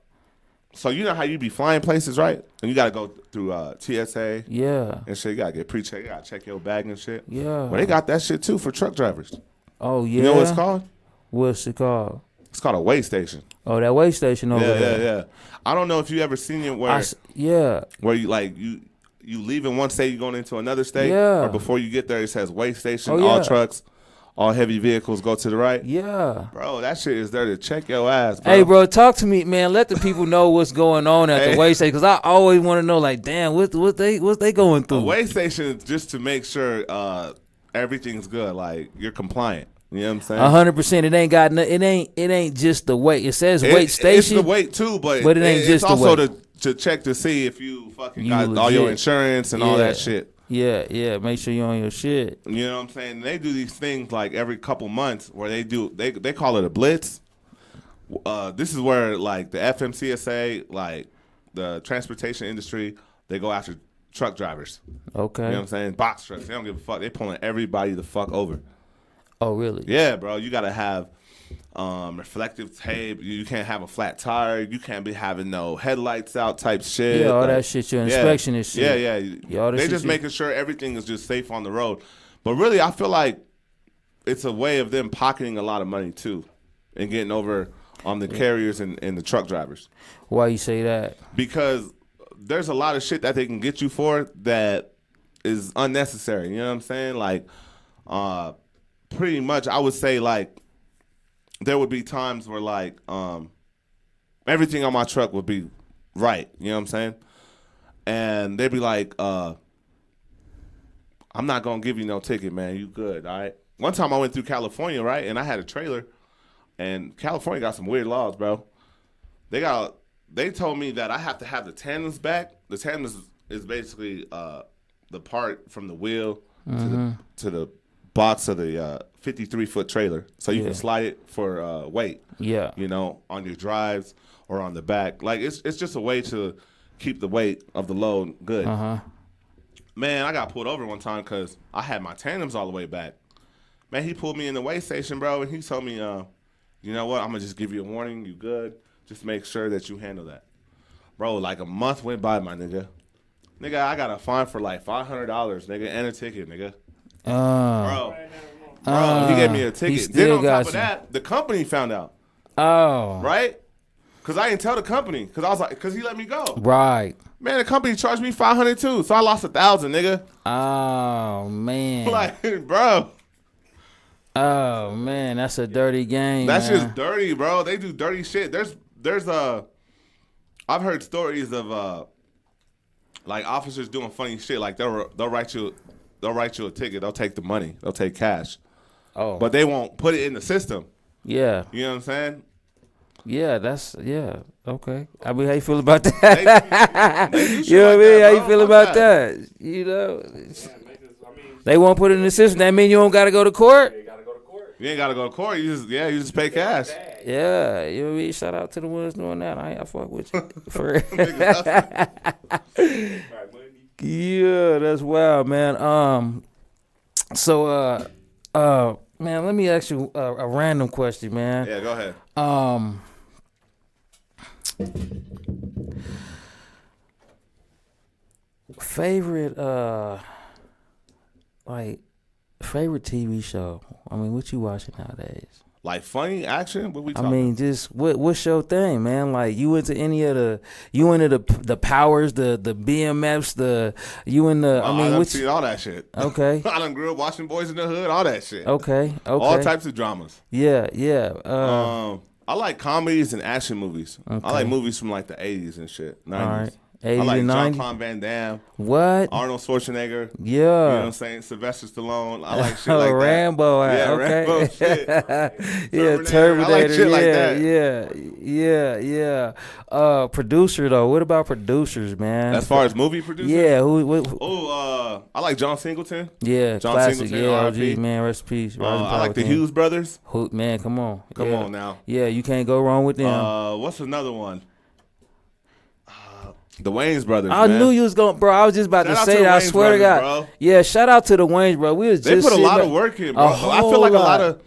you know how you be flying places, right? And you got to go through TSA Yeah. and shit. You got to get pre-checked. You got to check your bag and shit. Yeah. Well, they got that shit too for truck drivers. Oh, yeah. You know what it's called? What's it called? It's called a weigh station. Oh, that weigh station over there. Yeah. I don't know if you ever seen it where where you like you leaving one state, you going into another state, or before you get there, it says weigh station. All trucks, all heavy vehicles go to the right. Yeah. Bro, that shit is there to check your ass, bro. Hey, bro, talk to me, man. Let the people know what's going on at the weigh station, because I always want to know, like, damn, what they going through? A weigh station is just to make sure everything's good, like you're compliant. You know what I'm saying? 100%. It ain't got it ain't just the weight. It says weight station. It's the weight too, but it ain't just it's the also weight. to check to see if you fucking You got all legit. your insurance and all that shit. Yeah. Make sure you're on your shit. You know what I'm saying? They do these things like every couple months where they call it a blitz. This is where like the FMCSA, like the transportation industry, they go after truck drivers. Okay. You know what I'm saying? Box trucks. They don't give a fuck. They pulling everybody the fuck over. Oh, really? Yeah, bro. You gotta have reflective tape. You can't have a flat tire. You can't be having no headlights out type shit. Yeah, all like, that shit. Your inspection and shit. Yeah. all that They shit just you- making sure everything is just safe on the road. But really, I feel like it's a way of them pocketing a lot of money too, and getting over on the carriers and the truck drivers. Why you say that? Because there's a lot of shit that they can get you for that is unnecessary. You know what I'm saying? Like, pretty much, I would say like there would be times where like everything on my truck would be right. You know what I'm saying? And they'd be like, I'm not gonna give you no ticket, man. You good, all right? one time I went through California, right, and I had a trailer, and California got some weird laws, bro. They told me that I have to have the tandems back. The tandems is basically the part from the wheel to the box of the 53-foot trailer, so you can slide it for weight. Yeah. You know, on your drives or on the back. Like it's just a way to keep the weight of the load good. Man, I got pulled over one time because I had my tandems all the way back. Man, he pulled me in the weigh station, bro, and he told me, you know what, I'm going to just give you a warning. You good? Just make sure that you handle that. Bro, like a month went by, my nigga. Nigga, I got a fine for like $500, nigga, and a ticket, nigga. Bro, he gave me a ticket. Then on top of that, the company found out. Oh. Right? Because I didn't tell the company. Because I was like, because he let me go. Right. Man, the company charged me $500 too, so I lost $1,000, nigga. Oh, man. Like, bro. Oh, man, that's a dirty game. That's man. just dirty, bro. They do dirty shit. There's I've heard stories of like officers doing funny shit. Like they'll write you a ticket. They'll take the money. They'll take cash. Oh. But they won't put it in the system. Yeah. You know what I'm saying? Yeah, okay. I mean, how you feel about that? You know what I mean? How you feel about that? You know? They won't put it in the system. That mean you don't got to go to court? You ain't got to go to court. You just pay cash. Yeah, you know what I mean? Shout out to the ones doing that. I fuck with you. For yeah, that's wild, man. So, man, let me ask you a random question, man. Yeah, go ahead. Favorite favorite TV show. I mean, what you watching nowadays? Like funny action? What we I talking? mean, just what's your thing, man? Like you into any of the powers, the BMFs, I done seen all that shit. Okay. I done grew up watching Boys in the Hood, all that shit. Okay. All types of dramas. Yeah. I like comedies and action movies. Okay. I like movies from like the 80s and shit, 90s. All right. 80s I like and 90s. Jean-Claude Van Damme, What? Arnold Schwarzenegger. Yeah. You know what I'm saying? Sylvester Stallone. I like shit like that. Rambo. Yeah, Okay. Rambo shit. Yeah, Terminator. I like shit like that. Yeah. Producer though. What about producers, man? As far as movie producers? Yeah. I like John Singleton. Yeah, John classic. Singleton, Yeah, R.I.P. OG, man. Rest in peace. I like the Hughes brothers. Man, come on. Come Yeah. on now. Yeah, you can't go wrong with them. What's another one? The Wayans brothers. I man. knew you was going, bro. I was just about Shout to out say to the that. I Wayans swear to God. brothers, bro. Yeah, shout out to the Wayans, bro. We was They just put a lot sitting of work in, a bro. I feel like whole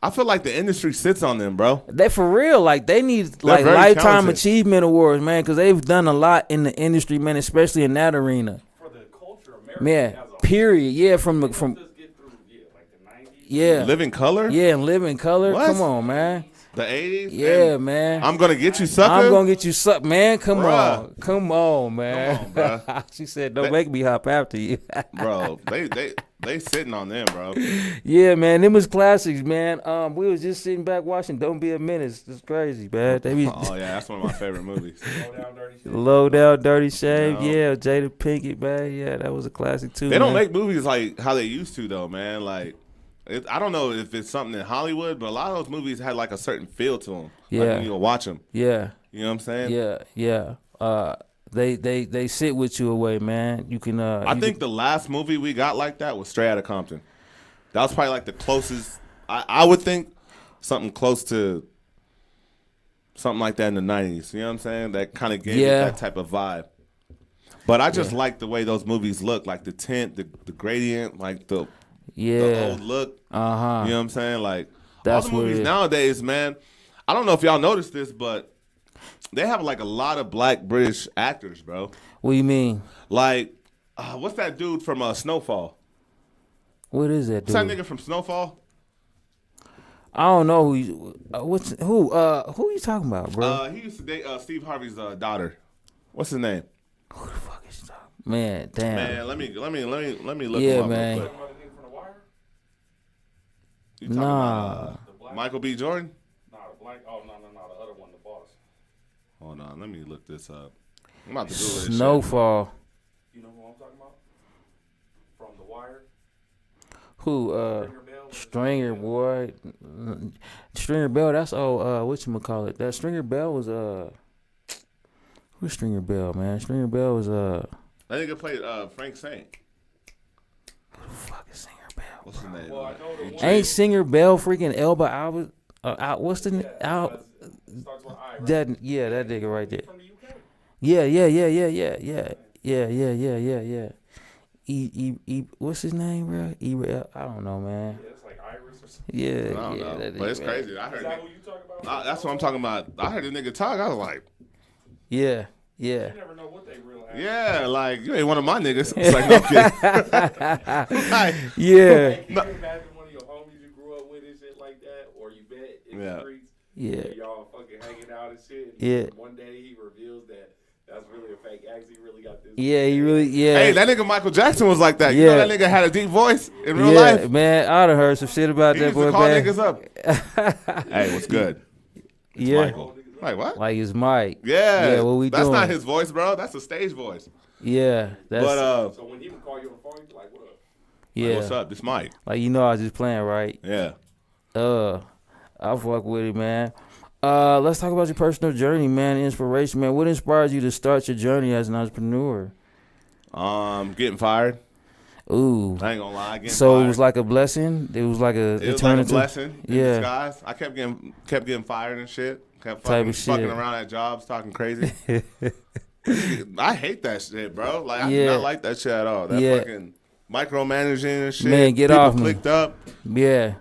I feel like the industry sits on them, bro. They for real, like they need They're like very lifetime talented. achievement awards, man, because they've done a lot in the industry, man, especially in that arena. For the culture, America Man, as a period. Yeah, from just get through, like the 90s. yeah, Living Color? yeah, and Living Color. What? Come on, man. The 80s? Yeah, And man. I'm gonna get you, sucker. I'm gonna get you sucked, man. Come Bruh. on, come on, man. Come on, bruh. She said, "Don't make me hop after you." Bro, they sitting on them, bro. Yeah, man, them was classics, man. We was just sitting back watching "Don't Be a Menace." It's crazy, man. They be Oh yeah, that's one of my favorite movies. Low down, dirty shit. Low Down, Dirty Shave. No. Yeah, Jada Pinkett, man. Yeah, that was a classic too. They don't man. make movies like how they used to, though, man. Like, I don't know if it's something in Hollywood, but a lot of those movies had like a certain feel to them. Yeah. Like when you watch them. Yeah, You know what I'm saying? yeah. They sit with you away, man. You can. I think the last movie we got like that was Straight Outta Compton. That was probably like the closest. I would think something close to something like that in the 90s. You know what I'm saying? That kind of gave it Yeah. that type of vibe. But I just like the way those movies look, like the tint, the gradient, like the old look. You know what I'm saying? Like That's all the what it movies is. nowadays, man. I don't know if y'all noticed this, but they have like a lot of black British actors, bro. What do you mean? Like, what's that dude from Snowfall? What is that, What's that dude? nigga from Snowfall? I don't know who you talking about, bro? He used to date Steve Harvey's daughter. What's his name? Who the fuck is you talking? Man, damn. Man, let me look Yeah, him up man. real quick. Talking about the nigga from The Wire? You talking Nah. about The black? Michael B. Jordan? Nah, the black. Oh, no, the other one, the boss. Hold on, let me look this up. I'm about to Google this shit. Snowfall. You know who I'm talking about? From The Wire? Who? Stringer, boy. Stringer Bell. That's whatchamacallit. That Stringer Bell was who's Stringer Bell, man? Stringer Bell was That nigga played Frank Saint. who the fuck is Singer Bell? What's his name? Well, I know the one. Ain't Singer Bell freaking Elba Albert? What's the out? Starts with I, right? That nigga right there. From the UK. Yeah. What's his name, bro? I don't know, man. Yeah, it's like Iris or something. Yeah, I don't know. that But it's nigga, crazy. I Is heard that who you talking about? that's what I'm talking about. I heard the nigga talk. I was like, Yeah. You never know what they real have. yeah, like you ain't one of my niggas. It's like no kid. Like, Yeah. Hey, can you imagine one of your homies you grew up with and shit like that, or you bet in Yeah. the streets, Yeah. and y'all fucking hanging out and shit. And Yeah. One day he reveals that that's really a fake act. He really got this. Yeah, he really, yeah. hey, that nigga Michael Jackson was like that. You Yeah. know that nigga had a deep voice in real yeah, life. man, I done heard some shit about He that used to boy, call man. niggas up. Hey, what's good? It's Yeah, Michael. Like what? like it's Mike. Yeah. Yeah, what we That's doing? not his voice, bro. That's a stage voice. Yeah, that's But So when he would call you on the phone, you'd be like, "What up?" yeah. what's up? This Mike. Like I was just playing, right? Yeah. I fuck with it, man. Let's talk about your personal journey, man. Inspiration, man. What inspires you to start your journey as an entrepreneur? Getting fired. Ooh. I ain't gonna lie. Getting So fired. it was like a blessing. It was like a It was like a eternity. blessing in Yeah. disguise. I kept getting fired and shit. Kept Type fucking, of shit. fucking around at jobs, talking crazy. I hate that shit, bro. Like I do Yeah. not like that shit at all. That Yeah. fucking micromanaging and shit. Man, get People off me. clicked up. Yeah.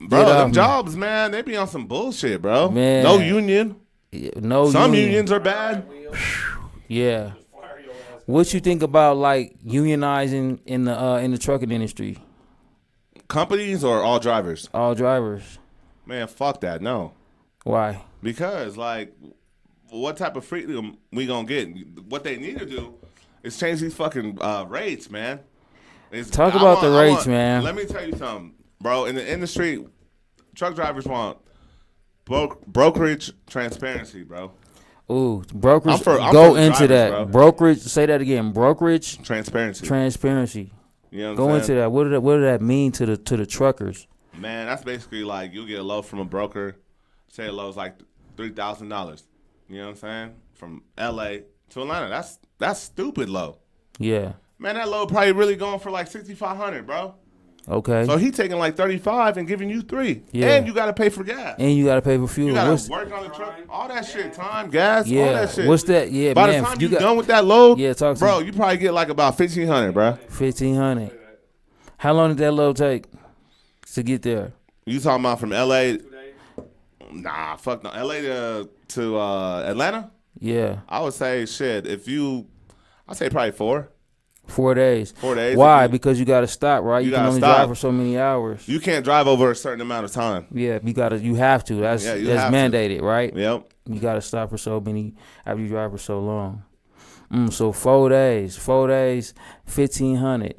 Bro, Get off them me. jobs, man, they be on some bullshit, bro. Man. No union. No. Some union. unions are bad. Yeah. Fire your ass. What you think about like unionizing in the trucking industry? Companies or all drivers? All drivers. Man, fuck that. No. Why? Because, like, what type of freedom we gonna get? What they need to do is change these fucking rates, man. Talk about the rates, man. Let me tell you something, bro. In the industry, truck drivers want brokerage transparency, bro. Ooh, brokerage. I'm for go the into drivers, that. bro. Brokerage. Say that again. Brokerage Transparency. transparency. You know what Go I'm into saying? that. What did that mean to the truckers? Man, that's basically like you get a load from a broker. Say a load's like $3,000. You know what I'm saying? From LA to Atlanta. That's stupid low. Yeah. Man, that load probably really going for like $6,500, bro. Okay. So he taking like 35 and giving you 3. Yeah. And you got to pay for gas. and you gotta pay for fuel. You got What's- to work on the truck. All that shit. Time, gas, all yeah. that shit. What's that? Yeah, By man. the time you you got done with that load, Yeah, talk to bro, me. you probably get like about $1,500, bro. 1,500. How long did that load take to get there? You talking about from LA? 2 days. Nah, fuck no. LA to Atlanta? Yeah, I would say shit. I'd say probably 4. 4 days. 4 days. Why? If Because you gotta stop, right? You You can gotta only stop. drive for so many hours. You can't drive over a certain amount of time. Yeah, you have to. That's Yeah, you have to. mandated, right? Yep. You gotta stop for so many after you drive for so long. So 4 days. 4 days, 1,500.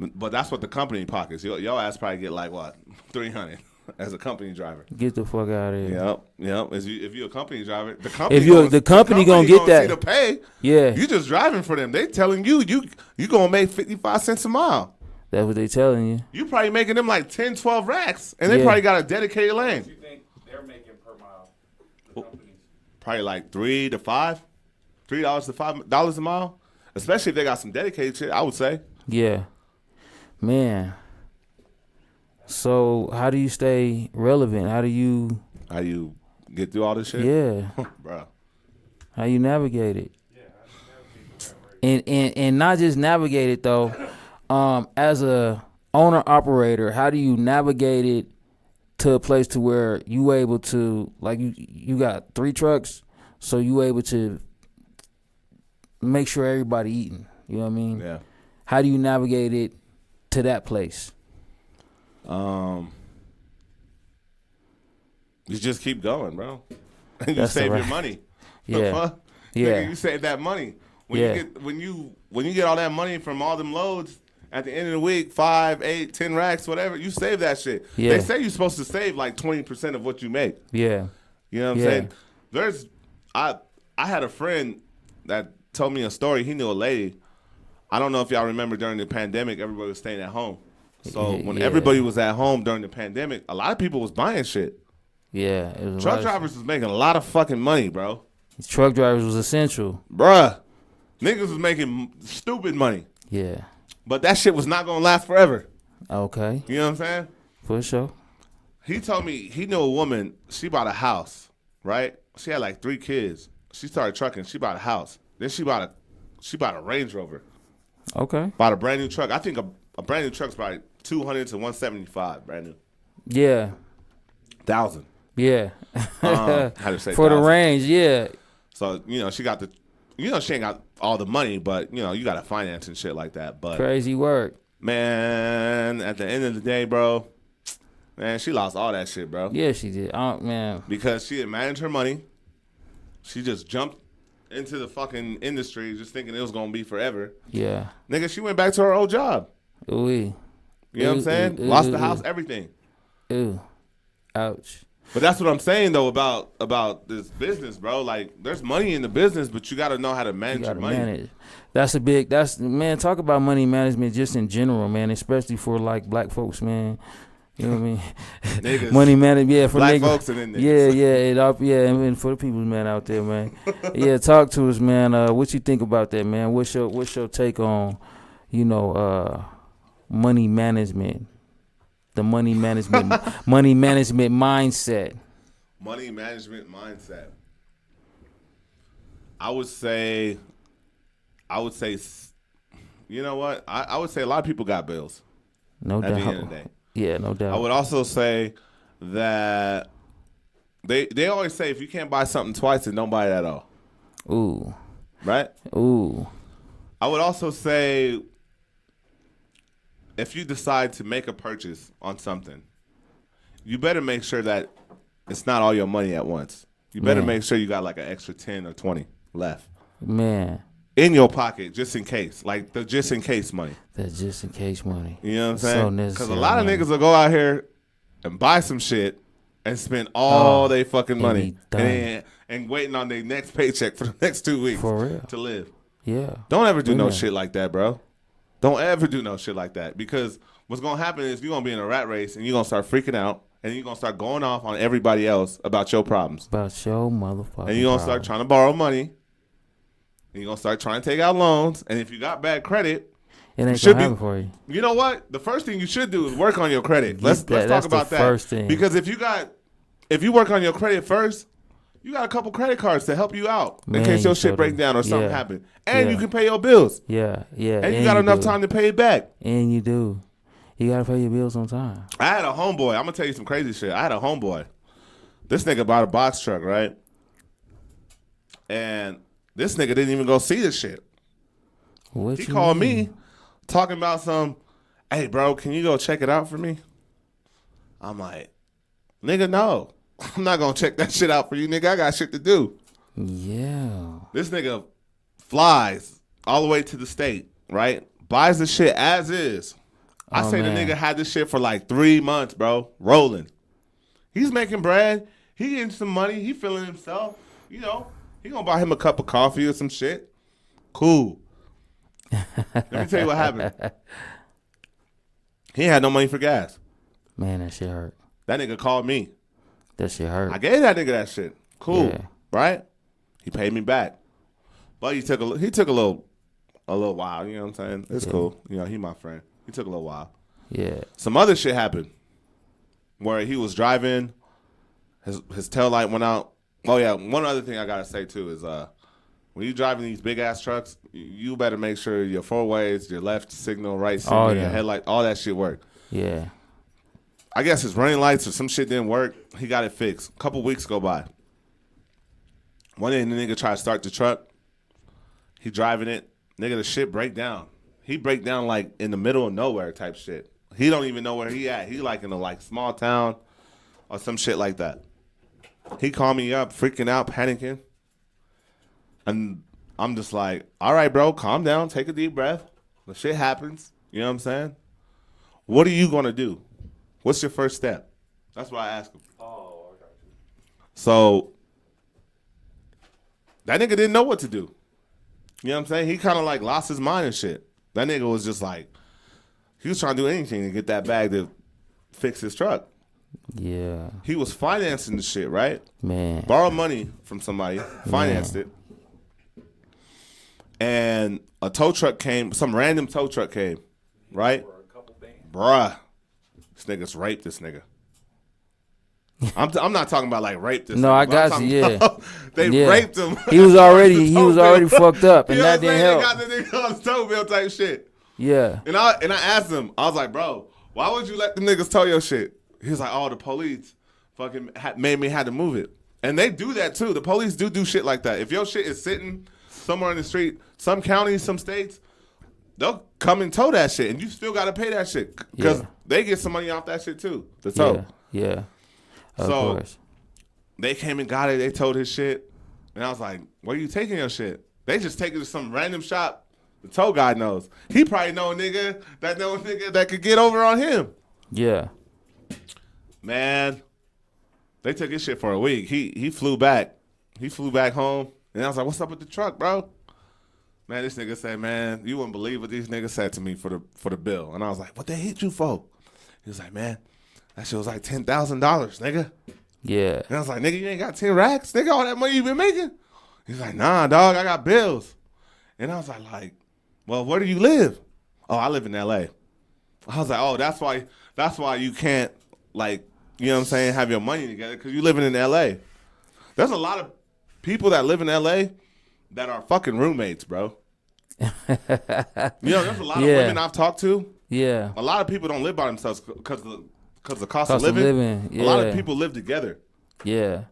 But that's what the company pockets. Your ass probably get like what, 300 as a company driver. Get the fuck out of here. Yep. If you're a company driver, the company If you're- the company gonna get that. See the pay. Yeah, You just driving for them. They telling you gonna make 55 cents a mile. that's what they telling you. You probably making them like 10, 12 racks, and they Yeah. probably got a dedicated lane. What you think they're making per mile? The companies. Probably like $3 to $5 to $5 a mile, especially if they got some dedicated shit. I would say. Yeah, man. So how do you stay relevant? How do you? How you get through all this shit? Yeah, Bro. how you navigate it? Yeah, I think that would be right. And not just navigate it though. As a owner operator, how do you navigate it to a place to where you able to, like, you got 3 trucks, so you able to make sure everybody eating. You know what I mean? Yeah. How do you navigate it to that place? You just keep going, bro. And you That's save the your right- money. Yeah. Fuck? Yeah. Nigga, you save that money. When Yeah. you get all that money from all them loads at the end of the week, 5, 8, 10 racks, whatever, you save that shit. Yeah. They say you're supposed to save like 20% of what you make. Yeah. You know what I'm Yeah. saying? I had a friend that told me a story. He knew a lady. I don't know if y'all remember during the pandemic, everybody was staying at home. So when Yeah. everybody was at home during the pandemic, a lot of people was buying shit. Yeah, it was a lot Truck of drivers was making a lot of fucking money, bro. shit. Truck drivers was essential. Bruh. Niggas was making stupid money. Yeah. But that shit was not gonna last forever. Okay. You know what I'm saying? For sure. He told me he knew a woman, she bought a house, right? She had like 3 kids. She started trucking, she bought a house. Then she bought a Range Rover. Okay. Bought a brand new truck. I think a brand new truck's probably 200 to 175 brand new. Yeah. 1,000. Yeah. How to say For the 1,000. range, yeah. So, she got she ain't got all the money, but, you got to finance and shit like that. But, Crazy work. man, at the end of the day, bro, man, she lost all that shit, bro. Yeah, she did. Man. Because she didn't manage her money. She just jumped into the fucking industry just thinking it was going to be forever. Yeah. Nigga, she went back to her old job. Ooh. You know what I'm saying? Ooh, Lost ooh, the house, ooh. everything. Ooh. Ouch. But that's what I'm saying, though, about this business, bro. Like, there's money in the business, but you got to know how to manage You your gotta money. manage. Man, talk about money management just in general, man, especially for like black folks, man. You know what I mean? Niggas. Money management, yeah, for Black niggas. folks and then niggas. And for the people, man, out there, man. Yeah, talk to us, man. What you think about that, man? What's your take on, money management? The money management money management mindset. Money management mindset. I would say, you know what? I would say a lot of people got bills No at doubt. the end of the day. Yeah, no doubt. I would also say that they always say if you can't buy something twice, then don't buy it at all. Ooh. Right? Ooh. I would also say if you decide to make a purchase on something, you better make sure that it's not all your money at once. You better Man. make sure you got like an extra 10 or 20 left Man. in your pocket just in case. Like the just in case money. That's just in case money. You know what I'm So saying? necessary, Because a lot of man. niggas will go out here and buy some shit and spend all their fucking and money be done. and waiting on their next paycheck for the next 2 weeks For real. to live. Yeah. Don't ever do no Yeah. shit like that, bro. Don't ever do no shit like that because what's going to happen is you're going to be in a rat race and you're going to start freaking out and you're going to start going off on everybody else about your problems. About your motherfucking And you're going to start trying to borrow money. And you're going to start trying to take out loans. And if you got bad credit, It ain't should gonna be- happen for you. you know what? The first thing you should do is work on your credit. Get Let's that. talk That's the about that. first thing. Because if you work on your credit first, you got a couple credit cards to help you out in Man, case you your shit sure break do. down or something Yeah. happen. And you Yeah. can pay your bills. Yeah, yeah. And you got enough do. time to pay it back. And you do. You gotta pay your bills on time. I had a homeboy. I'm gonna tell you some crazy shit. I had a homeboy. This nigga bought a box truck, right? And this nigga didn't even go see the shit. What He you called mean? me talking about some, hey, bro, can you go check it out for me? I'm like, nigga, no. I'm not gonna check that shit out for you, nigga. I got shit to do. Yeah. This nigga flies all the way to the state, right? Buys the shit as is. I Oh, say man. the nigga had this shit for like 3 months, bro, rolling. He's making bread. He getting some money. He feeling himself. You know, he gonna buy him a cup of coffee or some shit. Cool. Let me tell you what happened. He had no money for gas. Man, that shit hurt. That nigga called me. That shit hurt. I gave that nigga that shit. Cool, Yeah. right? He paid me back, but he took a little while. You know what I'm saying? It's cool. You know, he my friend. He took a little while. Yeah. Some other shit happened where he was driving, his tail light went out. Oh yeah, one other thing I gotta say too is when you driving these big ass trucks, you better make sure your 4 ways, your left signal, right signal, your yeah. headlight, all that shit work. Yeah. I guess his running lights or some shit didn't work. He got it fixed. A couple weeks go by. One day the nigga tried to start the truck. He driving it. Nigga, the shit break down. He break down like in the middle of nowhere type shit. He don't even know where he at. He like in a like small town or some shit like that. He called me up, freaking out, panicking. And I'm just like, all right, bro, calm down. Take a deep breath. The shit happens. You know what I'm saying? What are you going to do? What's your first step? That's what I asked him. Oh, I got you. So that nigga didn't know what to do. You know what I'm saying? He kind of like lost his mind and shit. That nigga was just like, He was trying to do anything to get that bag to fix his truck. Yeah, He was financing the shit, right? man. Borrowed money from somebody, financed it, and a tow truck came. Some random tow truck came, right? For a couple bands. Bruh, this nigga's raped this nigga. I'm not talking about like rape this. No, nigga, I but I'm got you, talking yeah. about they Yeah. raped him. He was already The tow bill. fucked up, and You know that what I'm didn't saying? help. They got the nigga on the tow bill type shit. Yeah, And I asked him, I was like, bro, why would you let them niggas tow your shit? He was like, oh, the police fucking made me had to move it. And they do that too. The police do shit like that. If your shit is sitting somewhere in the street, some counties, some states, they'll come and tow that shit, and you still got to pay that shit because Yeah. they get some money off that shit too. The tow. yeah. Of So- course. They came and got it. They towed his shit, and I was like, where you taking your shit? They just take it to some random shop. The tow guy knows. He probably know a nigga that could get over on him. Yeah, Man, they took his shit for a week. He flew back. He flew back home. And I was like, what's up with the truck, bro? Man, this nigga said, man, you wouldn't believe what these niggas said to me for the bill. And I was like, what they hit you for? He was like, man, that shit was like $10,000, nigga. yeah. And I was like, nigga, you ain't got 10 racks? Nigga, all that money you been making? He's like, nah, dog, I got bills. And I was like, well, where do you live? Oh, I live in L.A. I was like, oh, that's why you can't, like, you know what I'm saying, have your money together, because you living in L.A. There's a lot of people that live in L.A. that are fucking roommates, bro. You know, there's a lot of Yeah. women I've talked to. Yeah. A lot of people don't live by themselves because the cost of Cost of living. living, A lot of yeah. people live together, Yeah.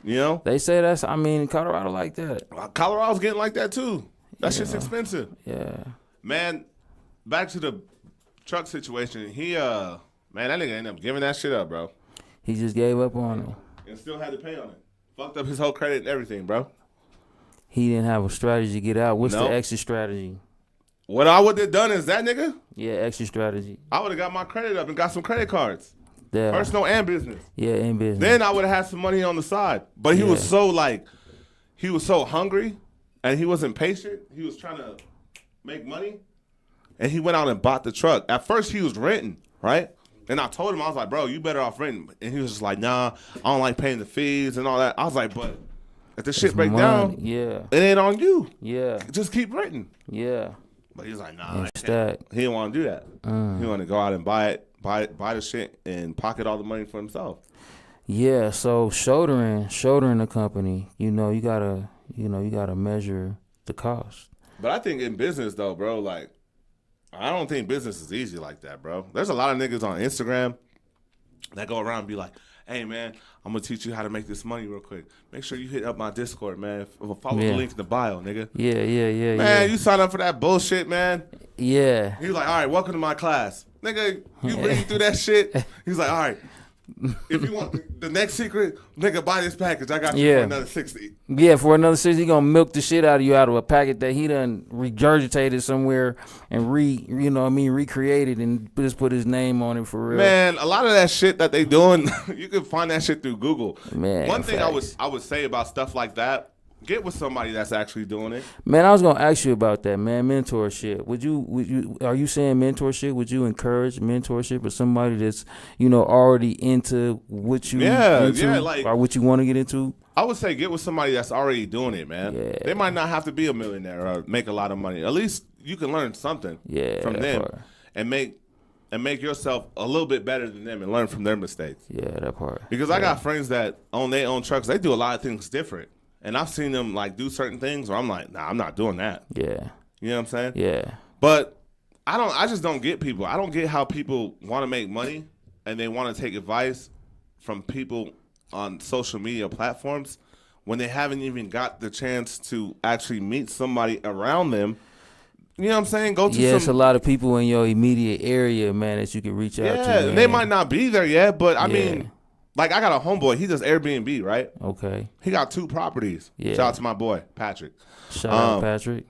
you know? They say that's, I mean, Colorado like that. Colorado's getting like that too. That shit's expensive. Yeah. Man, back to the truck situation. He man, that nigga ended up giving that shit up, bro. He just gave up on it. And still had to pay on it. Fucked up his whole credit and everything, bro. He didn't have a strategy to get out. What's Nope. the exit strategy? What I would have done is that nigga, Yeah, exit strategy. I would have got my credit up and got some credit cards. Yeah. Personal and business. Yeah, in business. Then I would have had some money on the side. But he was Yeah. so like, he was so hungry and he wasn't patient. He was trying to make money. And he went out and bought the truck. At first he was renting, right? And I told him, I was like, bro, you better off renting. And he was just like, nah, I don't like paying the fees and all that. I was like, but if the shit It's break money. down, Yeah. it ain't on you. Yeah. Just keep renting. Yeah. But he was like, nah, I It's can't. that. He didn't want to do that. He wanted to go out and buy the shit and pocket all the money for himself. Yeah, so shouldering the company, you gotta measure the cost. But I think in business though, bro, like I don't think business is easy like that, bro. There's a lot of niggas on Instagram that go around and be like, hey man, I'm gonna teach you how to make this money real quick. Make sure you hit up my Discord, man. Follow the Yeah. link in the bio, nigga. Yeah. Man, you sign up for that bullshit, man. Yeah. He's like, all right, welcome to my class. Nigga, you read through that shit. He's like, all right, if you want the next secret, nigga, buy this package. I got you Yeah. for another 60. Yeah, for another 6, he gonna milk the shit out of you out of a packet that he done regurgitated somewhere and recreated and just put his name on it for real. Man, a lot of that shit that they doing, you can find that shit through Google. Man, One thing facts. I would say about stuff like that, get with somebody that's actually doing it. Man, I was gonna ask you about that, man. Mentorship. Are you saying mentorship? Would you encourage mentorship with somebody that's, already into what you into, like- or what you want to get into? I would say get with somebody that's already doing it, man. Yeah. They might not have to be a millionaire or make a lot of money. At least you can learn something Yeah, from that them part. and make yourself a little bit better than them and learn from their mistakes. Yeah, that part. Because I got friends that own their own trucks. They do a lot of things different. And I've seen them like do certain things where I'm like, nah, I'm not doing that. Yeah, You know what I'm saying? yeah, But I just don't get people. I don't get how people want to make money and they want to take advice from people on social media platforms when they haven't even got the chance to actually meet somebody around them. You know what I'm saying? Go to yeah. It's a some lot of people in your immediate area, man, that you can reach out to. yeah, and they man. might not be there yet, but I Yeah. mean, like I got a homeboy. He does Airbnb, right? Okay. He got 2 properties. Yeah. Shout out to my boy Patrick. Shout out Patrick.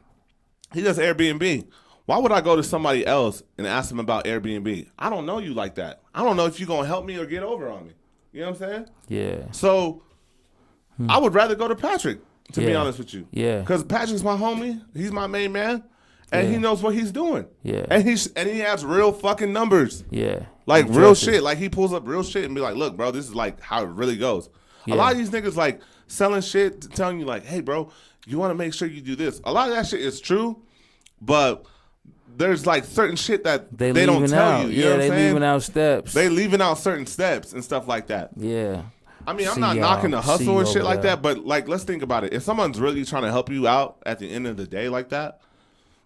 He does Airbnb. Why would I go to somebody else and ask them about Airbnb? I don't know you like that. I don't know if you're going to help me or get over on me. You know what I'm saying? Yeah, So I would rather go to Patrick, to be Yeah. honest with you. yeah, Because Patrick's my homie. He's my main man. and he Yeah. knows what he's doing. Yeah. And he has real fucking numbers. Yeah. Like real Exactly. shit. Like he pulls up real shit and be like, look, bro, this is like how it really goes. Yeah. A lot of these niggas like selling shit, telling you like, hey, bro, you want to make sure you do this. A lot of that shit is true, but there's like certain shit that they don't leaving tell out. you. You Yeah, know what they I'm saying? leaving out steps. They leaving out certain steps and stuff like that. Yeah. I mean, I'm See not y'all. knocking the See hustle you and shit over like there. that, but like, let's think about it. If someone's really trying to help you out at the end of the day like that,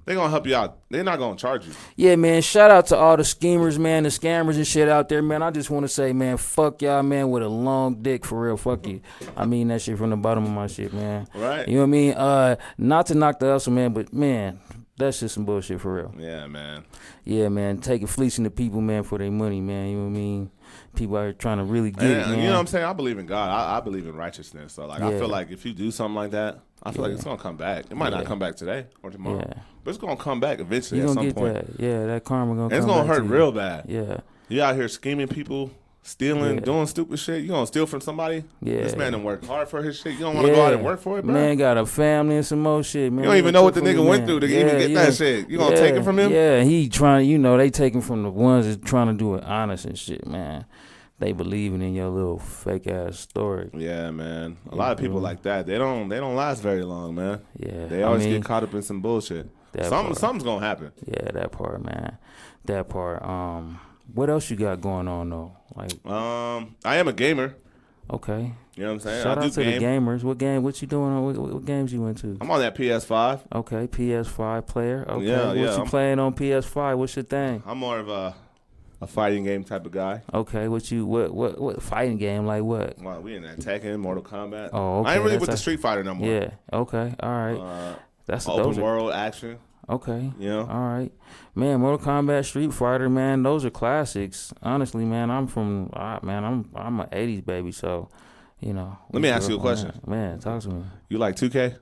they're gonna help you out. They're not gonna charge you. Yeah, man. Shout out to all the schemers, man, the scammers and shit out there, man. I just want to say, man, fuck y'all, man, with a long dick for real. Fuck you. I mean that shit from the bottom of my shit, man. Right. You know what I mean? Not to knock the hustle, man, but man, that's just some bullshit for real. Yeah, man. Yeah, man. Taking fleecing the people, man, for their money, man. You know what I mean? People out here trying to really get it, And, man. you know what I'm saying? I believe in God. I believe in righteousness. So like, I Yeah. feel like if you do something like that, I feel like it's gonna come back. It might not Yeah. come back today or tomorrow, Yeah. but it's gonna come back eventually You at gonna some get point. that? Yeah, that karma gonna. And it's come gonna back hurt to you. real bad. Yeah, You out here scheming people, stealing, Yeah. doing stupid shit. You gonna steal from somebody? Yeah. This man done work hard for his shit. You don't want to go out and work for it, bro. Man got a family and some more shit, man. You don't even know what the Took from nigga went man. through to even get that shit. You gonna take it from him? Yeah, he trying. You know, they taking from the ones that's trying to do it honest and shit, man. They believing in your little fake ass story. Yeah, man. A lot of people like that. They don't last very long, man. Yeah, They I always mean, get caught up in some bullshit. that part. Something's gonna happen. Yeah, that part, man. That part. What else you got going on though? Like, I am a gamer. okay. You know what I'm saying? Shout I out do to game. the gamers. What game? What you doing on? What games you went to? I'm on that PS5. Okay, PS5 player. Okay, Yeah, what yeah, you I'm- playing on PS5? What's your thing? I'm more of a fighting game type of guy. Okay, what fighting game? Like what? Well, we in that Tekken, Mortal Kombat. Oh, okay. I ain't really that's with the a- Street Fighter no more. Yeah. Okay. All right. That's Open those are, world action. okay. You know. All right, man. Mortal Kombat, Street Fighter, man. Those are classics. Honestly, man. I'm I'm an '80s baby, so you know. Let me ask you a question. Man, talk to me. You like 2K?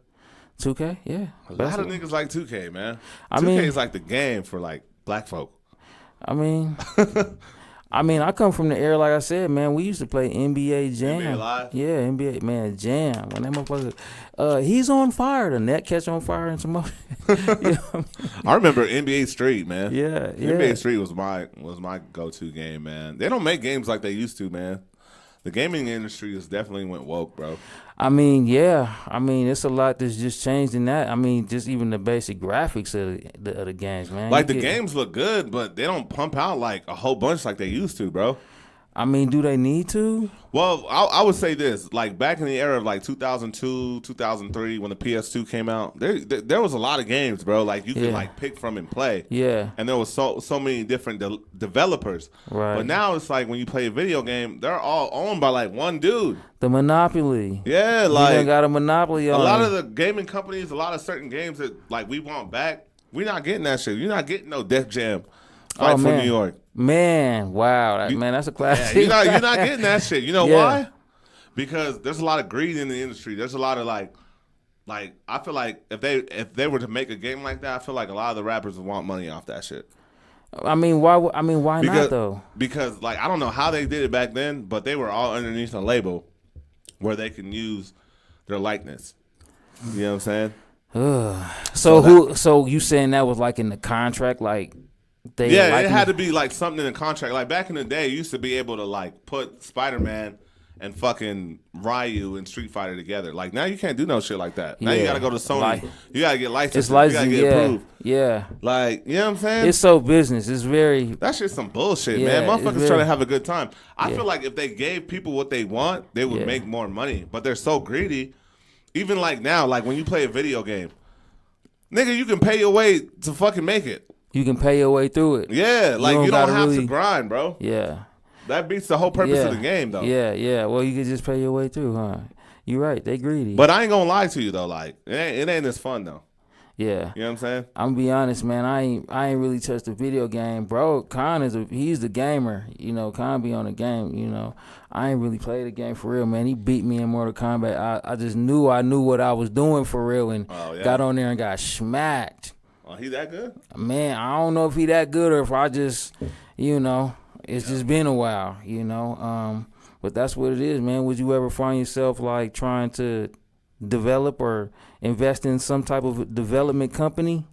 2K, yeah. A lot That's of what- niggas like 2K, man. I 2K mean- is like the game for like black folk. I mean, I come from the era, like I said, man. We used to play NBA Jam. NBA Live? Yeah, NBA, man, Jam. When that motherfucker, he's on fire. The net catch on fire and some more. You know what I mean? I remember NBA Street, man. Yeah, yeah. NBA Street was my go-to game, man. They don't make games like they used to, man. The gaming industry has definitely went woke, bro. I mean, yeah. I mean, it's a lot that's just changed in that. I mean, just even the basic graphics of the games, man. Like You the get- games look good, but they don't pump out like a whole bunch like they used to, bro. I mean, do they need to? Well, I would say this: like back in the era of like 2002, 2003, when the PS2 came out, there was a lot of games, bro. Like you could Yeah. like pick from and play. Yeah. And there was so many different developers. Right. But now it's like when you play a video game, they're all owned by like one dude. The monopoly. Yeah, You done like got a monopoly a on lot it. of the gaming companies, a lot of certain games that like we want back, we're not getting that shit. You're not getting no Def Jam Fight Oh, for man. New York. Man, wow, man, that's a Yeah, classic. you're not getting that shit. You know Yeah. why? Because there's a lot of greed in the industry. There's a lot of like I feel like if they were to make a game like that, I feel like a lot of the rappers would want money off that shit. I mean, why Because, not though? Because like I don't know how they did it back then, but they were all underneath a label where they can use their likeness. You know what I'm saying? So you saying that was like in the contract, like they Yeah, like it had to be like something in the contract. Like back in the day, you used to be able to like put Spider-Man and fucking Ryu and Street Fighter together. Like now you can't do no shit like that. Now you Yeah. gotta go to Sony. Like- You gotta get licensed. It's You gotta licensed, get yeah, approved. yeah. Like, you know what I'm saying? It's so business. It's very That shit's some bullshit, Yeah, man. it's Motherfuckers very- trying to have a good time. I Yeah. feel like if they gave people what they want, they would Yeah. make more money. But they're so greedy. Even like now, like when you play a video game, nigga, you can pay your way to fucking make it. you can pay your way through it. Yeah, like you don't gotta have really- to grind, bro. Yeah. That beats the whole purpose Yeah. of the game, though. Yeah, yeah. Well, you can just pay your way through, huh? You're right. They greedy. But I ain't gonna lie to you though, like it ain't as fun though. yeah. You know what I'm saying? I'm gonna be honest, man. I ain't really touched the video game, bro. Khan he's the gamer. You know, Khan be on the game. You know, I ain't really played the game for real, man. He beat me in Mortal Kombat. I just knew what I was doing for real, and Oh, yeah? got on there and got smacked. Oh, he that good? Man, I don't know if he that good or if I just, you know, it's just been a while, you know. But that's what it is, man. Would you ever find yourself like trying to develop or invest in some type of development company?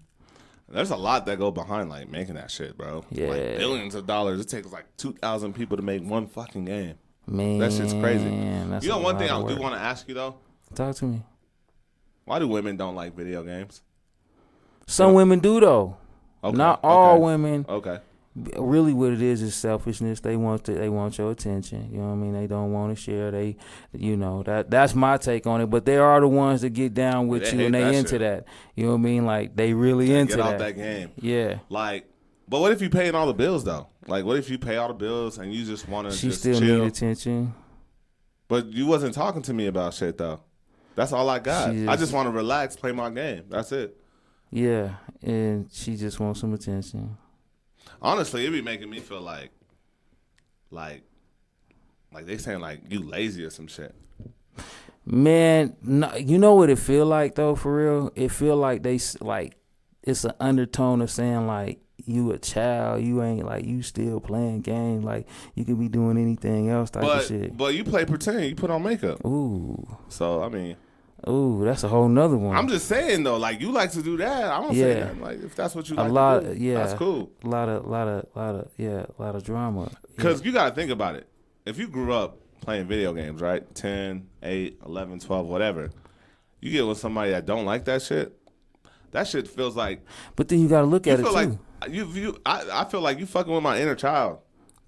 There's a lot that go behind like making that shit, bro. Yeah. Like billions of dollars. It takes like 2,000 people to make one fucking game. Man, That shit's crazy. That's You know, a one lot thing I of do work. want to ask you though. Talk to me. Why do women don't like video games? Some women do though. Okay, Not all okay, women. Okay. Really, what it is selfishness. They want your attention. You know what I mean? They don't want to share. They, that's my take on it. But they are the ones that get down with They you and hate they that into shit. that. You know what I mean? Like they really into Get that. off that game. Yeah. Like, but what if you paying all the bills though? Like, what if you pay all the bills and you just want to She just still chill? need attention. But you wasn't talking to me about shit though. That's all I got. She I is- just want to relax, play my game. That's it. Yeah, and she just wants some attention. Honestly, it be making me feel like they saying like you lazy or some shit. Man, no, you know what it feel like though, for real? It feel like like it's an undertone of saying like you a child, you ain't like you still playing games, like you could be doing anything else type of shit. But you play pretend, you put on makeup. Ooh, So I mean, that's a whole nother one. I'm just saying though, like you like to do that. I don't say Yeah. that. Like if that's what you A like lot- to do, yeah. that's cool. a lot of drama. Because you got to think about it. If you grew up playing video games, right? 10, 8, 11, 12, whatever. You get with somebody that don't like that shit feels like But then you got to look you at it feel too. like I feel like you fucking with my inner child.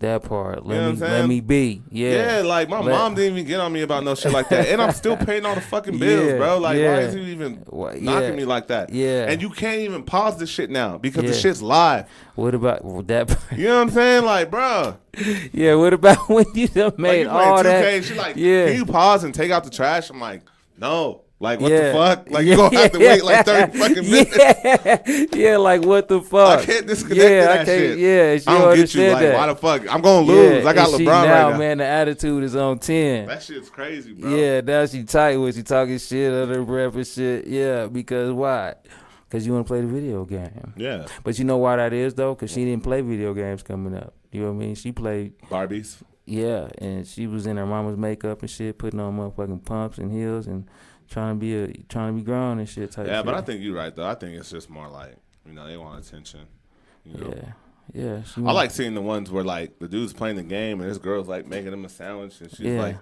That part, know what I'm let saying? me be. Yeah, like my mom didn't even get on me about no shit like that. And I'm still paying all the fucking bills, Yeah, bro. Like, yeah. why is you even Why- knocking yeah, me like that? yeah. And you can't even pause the shit now because the Yeah. shit's live. What about that part? You know what I'm saying? Like, bro. Yeah, what about when you done Like, made you playing all 2K, that? she like, Yeah. can you pause and take out the trash? I'm like, no. Like, what Yeah. the fuck? Like, you gonna have to wait like 30 fucking minutes. Yeah, like what the fuck? I can't disconnect to that I can't, shit. Yeah, she I don't get you. understand Like, that. why the fuck? I'm gonna lose. I got and LeBron she, right now. man, the attitude is on 10. That shit's crazy, bro. Yeah, now she tight when she talking shit under her breath and shit. Yeah, because why? Because you want to play the video game. Yeah. But you know why that is, though? Because she didn't play video games coming up. You know what I mean? She played, Barbies. yeah, and she was in her mama's makeup and shit, putting on motherfucking pumps and heels and trying to be grown and shit type Yeah, shit. but I think you're right, though. I think it's just more like, they want attention. You know? Yeah. She I like seeing the ones where, like, the dude's playing the game and this girl's, like, making him a sandwich and she's, Yeah. like,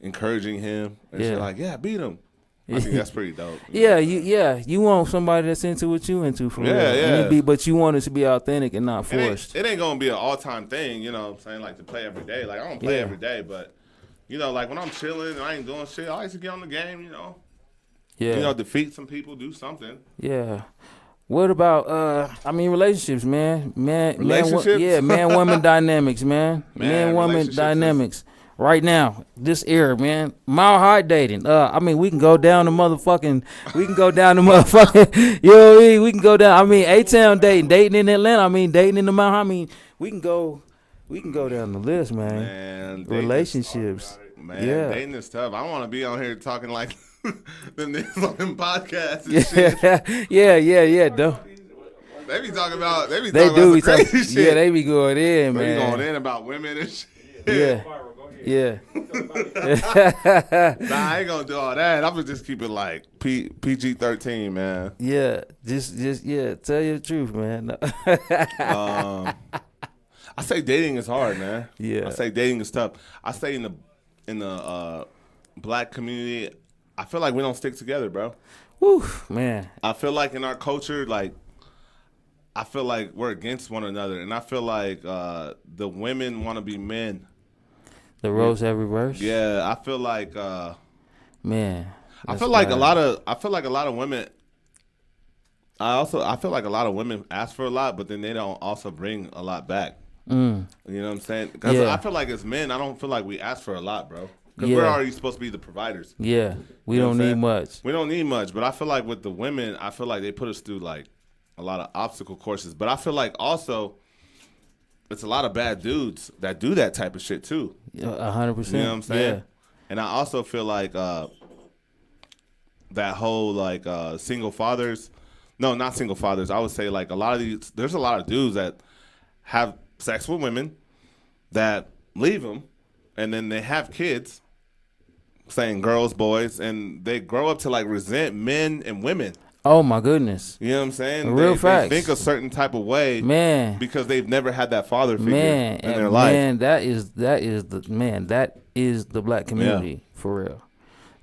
encouraging him. And she's Yeah. like, yeah, beat him. I think that's pretty dope. You want somebody that's into what you into for real. Yeah, And yeah. it be, but you want it to be authentic and not It ain't, forced. it ain't gonna be an all-time thing, you know what I'm saying? Like, to play every day. Like, I don't play Yeah. every day, but, like, when I'm chilling and I ain't doing shit, I like to get on the game, Yeah. defeat some people, do something. Yeah. What about relationships, man? Relationships? Man woman dynamics, man. Man, Woman relationships dynamics. Right now, this era, man. Mile high dating. We can go down to motherfucking you know what I mean? We can go down. A-Town dating in Atlanta. Dating in the Mile High. We can go down the list, man. Man, dating is- Relationships. Man, Yeah. dating is tough. I want to be on here talking like them niggas on them podcasts and shit. Yeah. Though. They be talking about They some do be crazy talking. shit. Yeah, they be going in, They be man. going in about women and shit. Yeah. Viral, go ahead. Yeah. Nah, I ain't gonna do all that. I'm gonna just keep it like PG-13, man. Yeah. Just tell you the truth, man. I say dating is hard, man. Yeah. I say dating is tough. I say in the black community, I feel like we don't stick together, bro. Whew, man. I feel like in our culture, like, I feel like we're against one another, and I feel like the women want to be men. The roles have reversed. Yeah, I feel like Man. I that's feel like bad. a lot of women. I feel like a lot of women ask for a lot, but then they don't also bring a lot back. You know what I'm saying? Because Yeah. I feel like as men, I don't feel like we ask for a lot, bro. Because Yeah. we're already supposed to be the providers. Yeah. We You know don't what I'm need saying? much. We don't need much, but I feel like with the women, I feel like they put us through like a lot of obstacle courses. But I feel like also it's a lot of bad dudes that do that type of shit too. 100%. You know what I'm saying? Yeah. And I also feel like that whole like single fathers. No, not single fathers. I would say like there's a lot of dudes that have sex with women that leave them, and then they have kids, saying girls, boys, and they grow up to like resent men and women. Oh my goodness, You know what I'm saying? Real They facts. think a certain type of way man. because they've never had that father figure Man, in their and life. man, that is the black community for real.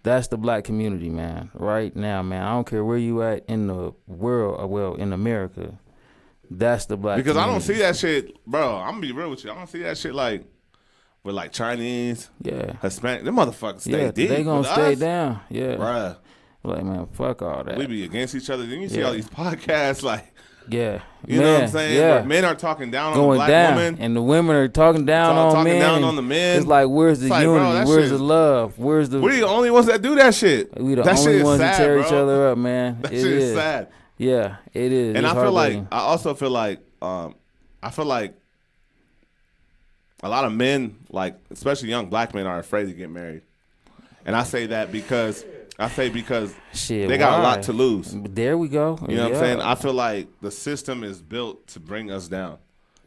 That's the black community, man. Right now, man. I don't care where you at in the world, or well, in America. That's the black Because I don't community. see that shit, bro. I'm gonna be real with you. I don't see that shit like with like Chinese, Yeah, Hispanic. Them motherfuckers stay yeah, deep. they gonna With stay us, down. Yeah, bruh. like man, fuck all that. We be against each other. Then you see Yeah. all these podcasts, like Yeah, you know what I'm saying? Yeah, Where men are talking down on the going black down, woman. and the women are talking down on talking men. down and on the men. It's like, where's the It's like, bro, unity? that Where's shit the is- love? Where's the? We the only ones that do that shit. We the that shit only is ones sad, that tear bro. each other up, man. That It shit is is. sad. Yeah, it is. And It's I feel like heartbreaking. I also feel like a lot of men, like especially young black men, are afraid to get married. And I say that because Shit, they got a why? lot to lose. There we go. You know what I'm saying? I feel like the system is built to bring us down.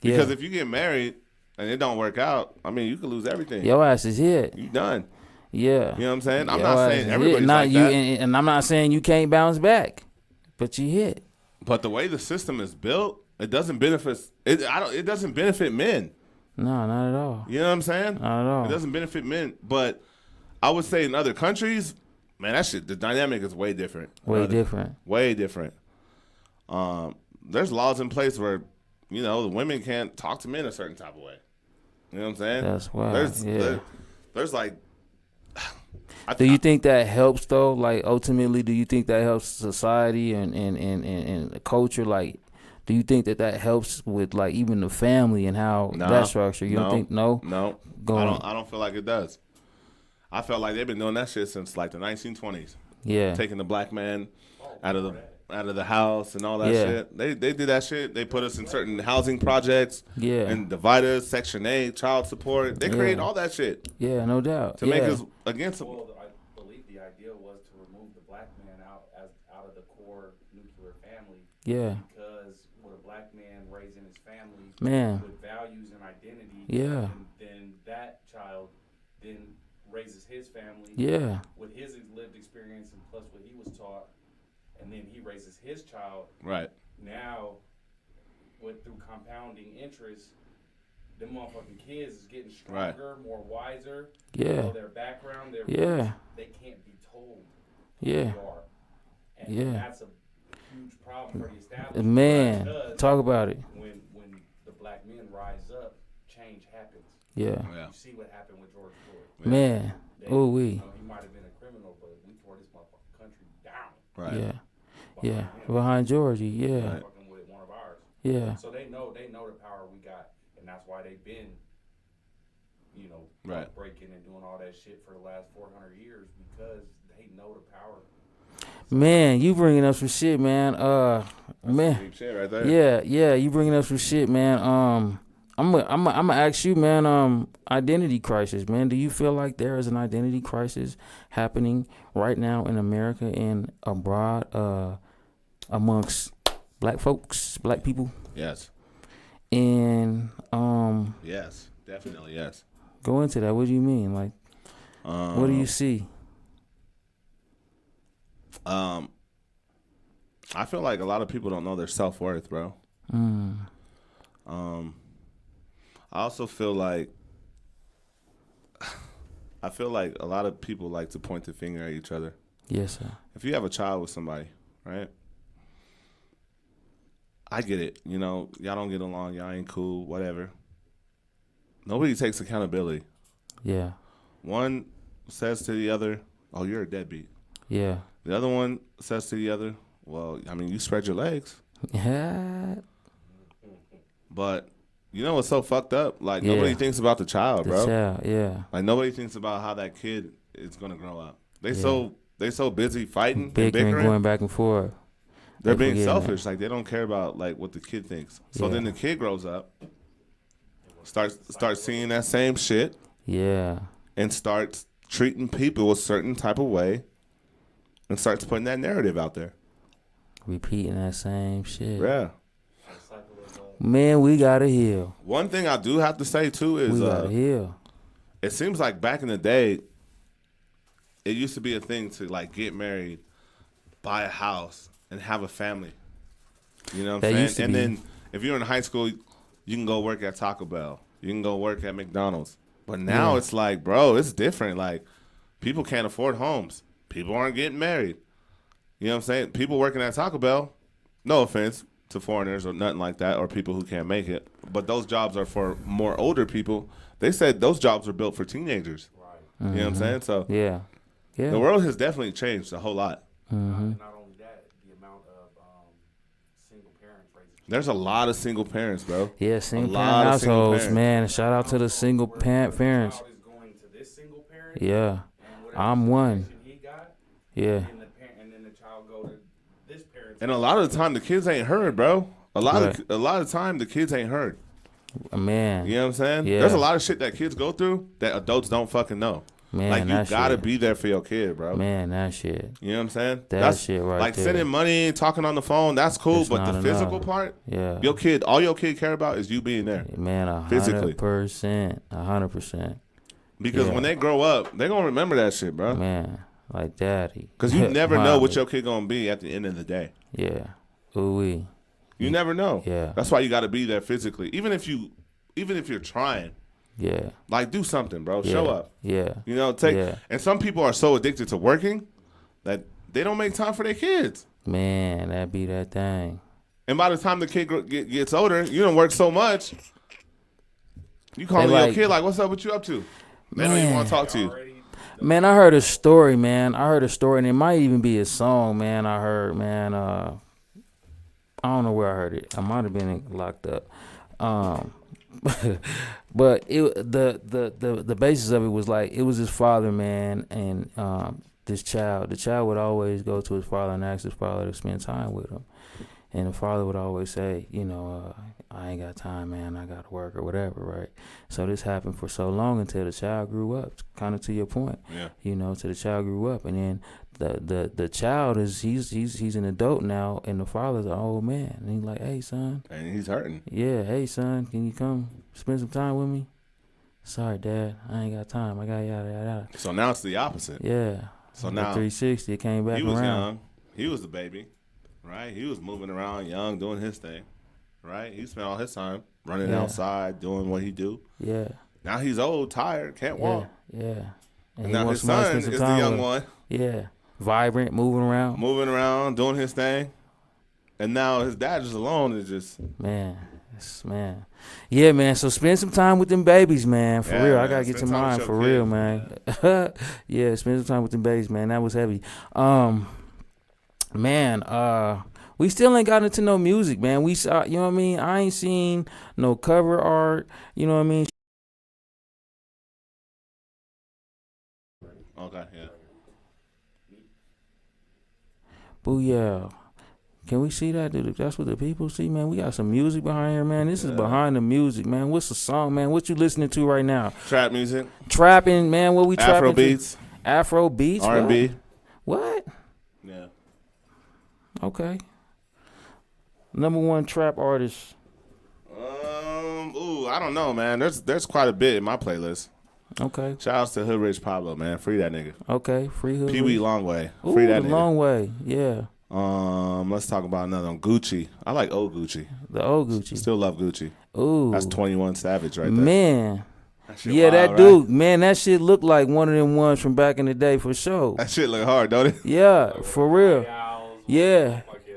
Because Yeah. if you get married and it don't work out, I mean, you could lose everything. Your ass is hit. You done. Yeah. You know what I'm saying? I'm Your not ass saying is hit. everybody's Not like you, that. and I'm not saying you can't bounce back, but you hit. But the way the system is built, it doesn't benefit. It doesn't benefit men. No, not at all. You know what I'm saying? Not at all. It doesn't benefit men. But I would say in other countries, man, that shit, the dynamic is way different. Way different. Way different. There's laws in place where, you know, the women can't talk to men a certain type of way. You know what I'm saying? That's wild. There's like. Do you think that helps though? Like ultimately, do you think that helps society and the culture? Like, do you think that helps with like even the family and how that structure? You don't think no? No. Go on. I don't feel like it does. I felt like they've been doing that shit since like the 1920s. Yeah. Taking the black man out of the house and all that shit. They did that shit. They put us in certain housing projects. Yeah. And divide us, Section 8, child support. They create all that shit Yeah, no doubt. to make us against them. Well, I believe the idea was to remove the black man out of the core nuclear family. Yeah. Because with a black man raising his family Man. with values and identity, Yeah. then that child then raises his family Yeah. with his lived experience and plus what he was taught, and then he raises his child. Right. Now, through compounding interest, them motherfucking kids is getting stronger, more wiser. Yeah. Know their background, their Yeah. roots, they can't be told who Yeah. they are. And Yeah. that's a huge problem for the establishment. Man, because talk about it. when the black men rise up, change happens. Yeah. Yeah. You see what happened with George Floyd. Man. Oh we. You know, he might have been a criminal, but we tore this motherfucking country down. Right. Yeah. behind Yeah. him. Behind Georgie. Yeah. Right. Fucking with one of ours. Yeah. So they know the power we got, and that's why they've been, Right. breaking and doing all that shit for the last 400 years because they know the power. Man, you bringing up some shit, man. Man. Deep shit right there. Yeah, you bringing up some shit, man. I'm gonna ask you, man. Identity crisis, man. Do you feel like there is an identity crisis happening right now in America and abroad, amongst black folks, black people? Yes. And Yes. Definitely yes. go into that. What do you mean? Like, what do you see? I feel like a lot of people don't know their self-worth, bro. I also feel like a lot of people like to point the finger at each other. Yes, sir. If you have a child with somebody, right? I get it. You know, y'all don't get along. Y'all ain't cool, whatever. Nobody takes accountability. Yeah. One says to the other, oh, you're a deadbeat. Yeah. The other one says to the other, well, I mean, you spread your legs. Yeah. But you know what's so fucked up? Like, Yeah. nobody thinks about the child, The bro. child. Yeah. Like, nobody thinks about how that kid is going to grow up. They so busy fighting and Bickering, bickering. going back and forth. They're They being forget selfish. Like, they don't care about, like, what the kid thinks. So Yeah. then the kid grows up, starts seeing that same shit, Yeah. and starts treating people a certain type of way, and starts putting that narrative out there. Repeating that same shit. Yeah. Man, we gotta heal. One thing I do have to say, too, We is gotta heal. it seems like back in the day, it used to be a thing to, like, get married, buy a house, and have a family. You know what That I'm used to saying? And be. then if you're in high school, you can go work at Taco Bell. You can go work at McDonald's. But now Yeah. it's like, bro, it's different. Like, people can't afford homes. People aren't getting married. You know what I'm saying? People working at Taco Bell, no offense to foreigners or nothing like that, or people who can't make it, but those jobs are for more older people. They said those jobs are built for teenagers. Right. You know what I'm saying? So Yeah. Yeah. the world has definitely changed a whole lot. Not only that, the amount of single parents raising children. There's a lot of single parents, bro. Yeah, single lot parent of single households, parents. man. Shout out to the single Where parents. the child is going to this single parent. Yeah. And whatever I'm one. situation he got, Yeah. and then the child go to this parent. And a lot of the time, the kids ain't heard, bro. A lot Right. of the time, the kids ain't heard. Man. You know what I'm saying? Yeah. There's a lot of shit that kids go through that adults don't fucking know. Man, Like, you that gotta shit. be there for your kid, bro. Man, that shit. You know what I'm saying? That shit right like there. sending money, talking on the phone, that's cool. It's But not the enough. physical part, Yeah. all your kid care about is you being there. Man, Physically. 100%. 100%. Because Yeah. when they grow up, they gonna remember that shit, bro. Man, like daddy. Because you never know what Mommy. your kid gonna be at the end of the day. Yeah. Ooh-wee. You never know. Yeah. That's why you got to be there physically. Even if you're trying, Yeah. like, do something, bro. Yeah. Show up. Yeah. You know, take. Yeah. And some people are so addicted to working that they don't make time for their kids. Man, that be that thing. And by the time the kid gets older, you don't work so much. You calling They your like- kid like, "What's up? What you up to?" They don't even Man. want to talk to you. Already, Man, I heard a story, man. And it might even be a song, man. I heard, man. I don't know where I heard it. I might have been locked up. But the basis of it was like it was his father, man, and this child. The child would always go to his father and ask his father to spend time with him, and the father would always say, I ain't got time, man. I got to work or whatever, right? So this happened for so long until the child grew up. Kind of to your point, Yeah. till the child grew up, and then the child he's an adult now, and the father's an old man, and he's like, hey son, And he's hurting. yeah, hey son, can you come spend some time with me? Sorry, Dad, I ain't got time. I got yada yada yada. So now it's the opposite. Yeah. So The now 360, it came back he was around. young. He was the baby, right? He was moving around young, doing his thing, right? He spent all his time running Yeah. outside, doing what he do. Yeah. Now he's old, tired, can't Yeah. walk. Yeah. And he now wants his somebody to son spend is some the time young with. one, Yeah. Vibrant, moving around. moving around, doing his thing. And now his dad just alone is just, Man. Man. Yeah, man. So spend some time with them babies, man. For Yeah, real. I man. gotta get to Spend time mine with for your real, kids. man. Yeah, spend some time with them babies, man. That was heavy. Man, we still ain't gotten into no music, man. We saw, you know what I mean? I ain't seen no cover art, you know what I mean? okay, yeah. Booyah. Can we see that? Dude? That's what the people see, man. We got some music behind here, man. This is behind the music, man. What's the song, man? What you listening to right now? Trap music, Trapping, man. What we trapping? Afro to? beats, Afro beats. R&B. What? Yeah. Okay. Number one trap artist. Ooh, I don't know, man. There's quite a bit in my playlist. Okay. Shout outs to Hood Rich Pablo, man. Free that nigga. Okay. Free Hood. Pee Wee Longway. Ooh, Free that the nigga. long way. Yeah. Let's talk about another one. Gucci. I like old Gucci. The old Gucci. Still love Gucci. Ooh. That's 21 Savage right there. Man. That Yeah, wild, that right? dude. Man, that shit looked like one of them ones from back in the day for sure. That shit look hard, don't it? Yeah, for real. Owls, Yeah. fucking,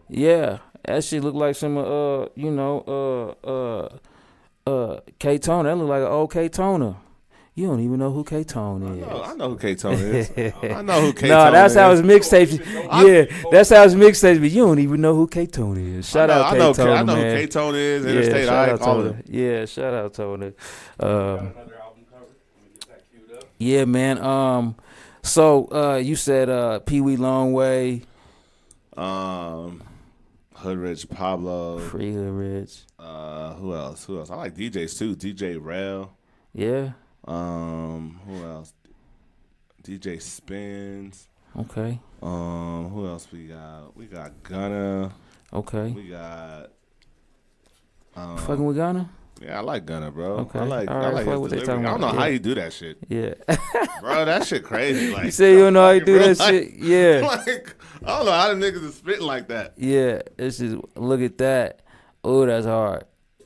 Yeah. That shit look like some K-Tone. That look like an old K-Toner. You don't even know who K-Tone is. I know who K-Tone is. I know who K-Tone No, that's is. how his mixtapes. Yeah, that's how his mixtapes. But you don't even know who K-Tone is. Shout out I know K-Tone, who man. K-Tone is. Yeah, Interstate shout I, out all of Tone. them. Yeah, shout out Tone. got another album cover. Let me get that queued up. Yeah, man. So you said Pee Wee Longway, Hood Rich Pablo. Free Hood Rich. Who else? I like DJs too. DJ Rel. Yeah. Who else? DJ Spins. Okay. Who else we got? We got Gunna. Okay. We got Fucking with Ghana. Yeah, I like Gunna, bro. Okay. I like All right, his fuck what they delivery. talking I don't know about. how Yeah. you do that shit, Yeah. bro. That shit crazy. Like You say you don't know how you do bro, that like- shit? Yeah. Like I don't know how the niggas is spitting like that. Yeah. It's just look at that. Oh, that's hard.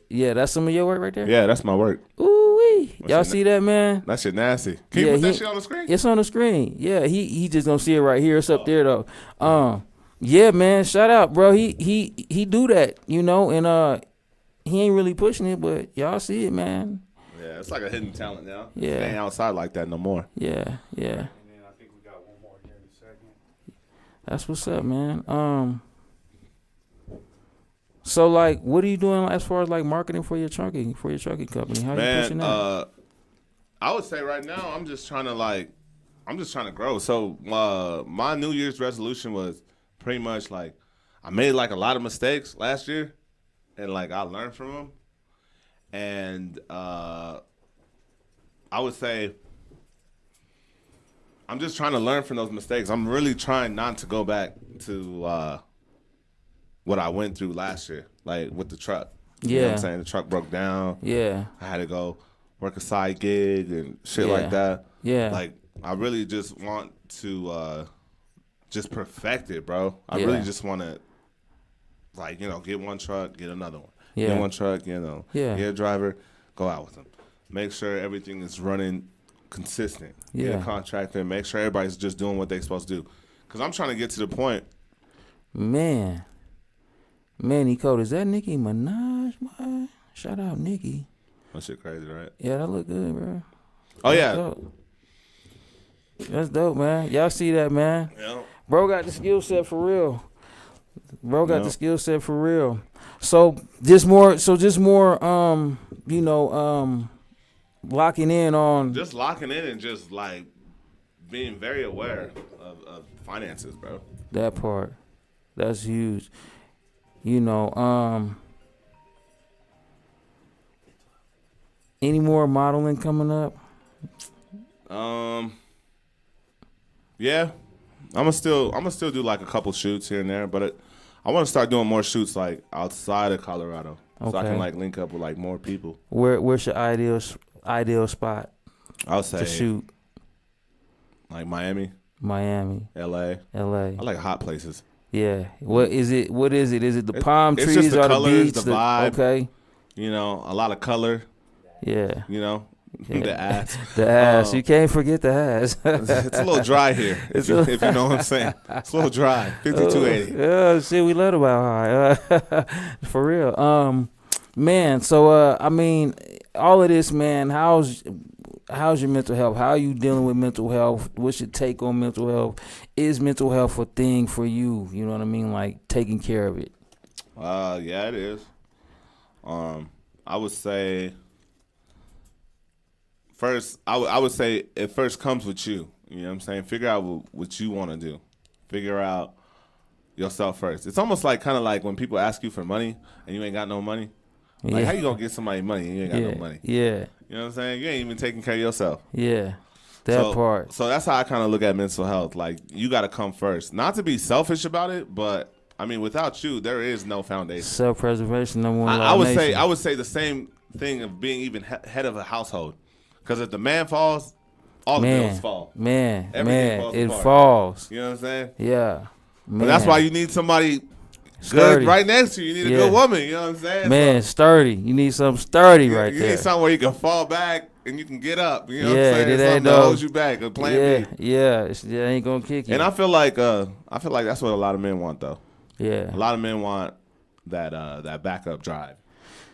Yeah, that's some of your work right there. Yeah, that's my work. Ooh wee. What's Y'all your see that, man? That shit nasty. Can you Yeah, put that he- shit on the screen? It's on the screen. Yeah, he just gonna see it right here. It's up there though. Yeah, man. Shout out, bro. He do that, you know, and he ain't really pushing it, but y'all see it, man. Yeah, it's like a hidden talent now. Yeah. It ain't outside like that no more. Yeah, yeah. And then I think we got one more here in a second. That's what's up, man. So like, what are you doing as far as like marketing for your trucking company? How you pushing Man, that? I would say right now I'm just trying to grow. So my New Year's resolution was pretty much like I made like a lot of mistakes last year, and like I learned from them. And I would say I'm just trying to learn from those mistakes. I'm really trying not to go back to what I went through last year, like with the truck. You know what I'm Yeah. saying? The truck broke down. Yeah, I had to go work a side gig and shit Yeah. like that. yeah, Like I really just want to just perfect it, bro. I Yeah. really just want to like, get one truck, get another one. Yeah. Get one truck, Yeah. get a driver, go out with them. Make sure everything is running consistent. Get Yeah. a contractor, make sure everybody's just doing what they're supposed to do. Cuz I'm trying to get to the point. man. Manny Code, is that Nicki Minaj, man? Shout out Nicki. That shit crazy, right? Yeah, that look good, bro. Oh yeah. Dope. That's dope, man. Y'all see that, man? Yeah. Bro got the skill set for real. Bro got Yeah. the skill set for real. So just more locking in on Just locking in and just like being very aware of finances, bro. that part. That's huge. Any more modeling coming up? Yeah, I'm gonna still do like a couple shoots here and there, but I want to start doing more shoots like outside of Colorado, so I Okay. can like link up with like more people. Where's your ideal spot I'll say to shoot? like Miami, Miami, LA. LA. I like hot places. Yeah. What is it? Is it the It- palm it's trees just the or colors, the beach? the vibe. Okay. A lot of color. Yeah. The ass. The ass. You can't forget the ass. It's a little dry here, if you know what I'm saying. It's a little dry. 5280. Oh shit, we love about high. For real. Man, so I mean, all of this, man, how's your mental health? How are you dealing with mental health? What's your take on mental health? Is mental health a thing for you? You know what I mean? Like taking care of it. Yeah, it is. I would say first, I would say it first comes with you. You know what I'm saying? Figure out what you want to do. Figure out yourself first. It's almost like kind of like when people ask you for money and you ain't got no money. Like, Yeah. how you gonna get somebody money and you ain't got Yeah. no money? Yeah. You know what I'm saying? You ain't even taking care of yourself. Yeah. That part. So that's how I kind of look at mental health. Like, you got to come first. Not to be selfish about it, but I mean, without you, there is no foundation. Self-preservation, number one. I law would of say nature. I would say the same thing of being even head of a household, because if the man falls, all the bills fall. Man, Everything falls it apart. falls. You know what I'm saying? Yeah. But that's why you need somebody Sturdy. good right next to you. You need a Yeah. good woman. You know what I'm saying? Man, sturdy. You need something sturdy So, right you there. need something where you can fall back and you can get up. You know Yeah, what I'm it saying? ain't Something that no- holds you back. A plan B. Yeah. It ain't gonna kick you. And I feel like that's what a lot of men want though. yeah. A lot of men want that backup drive.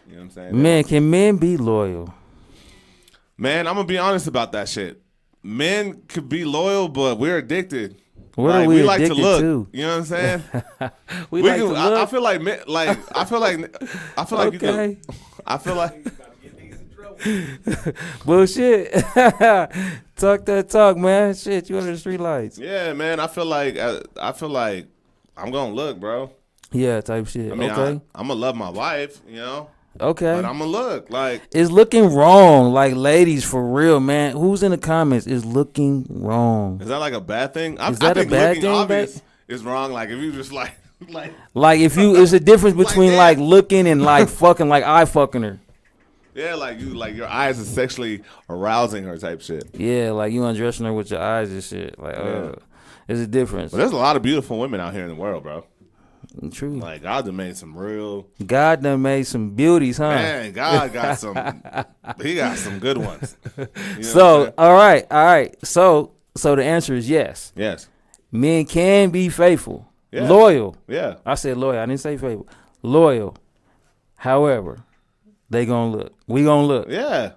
You know what I'm saying? Man, can men be loyal? Man, I'm gonna be honest about that shit. Men could be loyal, but we're addicted. What Like, are we like to addicted look. to? You know what I'm saying? We like can, to I look. feel like men, I feel like you can. Okay. I feel like About to get niggas in trouble. Bullshit. Talk that talk, man. Shit, you under the street lights. yeah, man. I feel like I'm gonna look, bro. Yeah, type shit. I mean, okay. I'm gonna love my wife, Okay. but I'm gonna look like. It's looking wrong. Like, ladies, for real, man. Who's in the comments is looking wrong. Is that like a bad thing? Is that I a think bad looking thing, obvious is wrong. Like if you just like. Like, if you, it's a difference between that. like looking and like fucking, like I fucking her. Yeah, like your eyes are sexually arousing her type shit. Yeah, like you undressing her with your eyes and shit. Like, there's a difference. But there's a lot of beautiful women out here in the world, bro. True. Like God done made some real. God done made some beauties, huh? Man, God got some. He got some good ones. You know what I'm So, saying? all right. So the answer is yes. Yes. Men can be faithful, Yeah. loyal. Yeah. I said loyal. I didn't say faithful. Loyal. However, they gonna look. We gonna look. Yeah.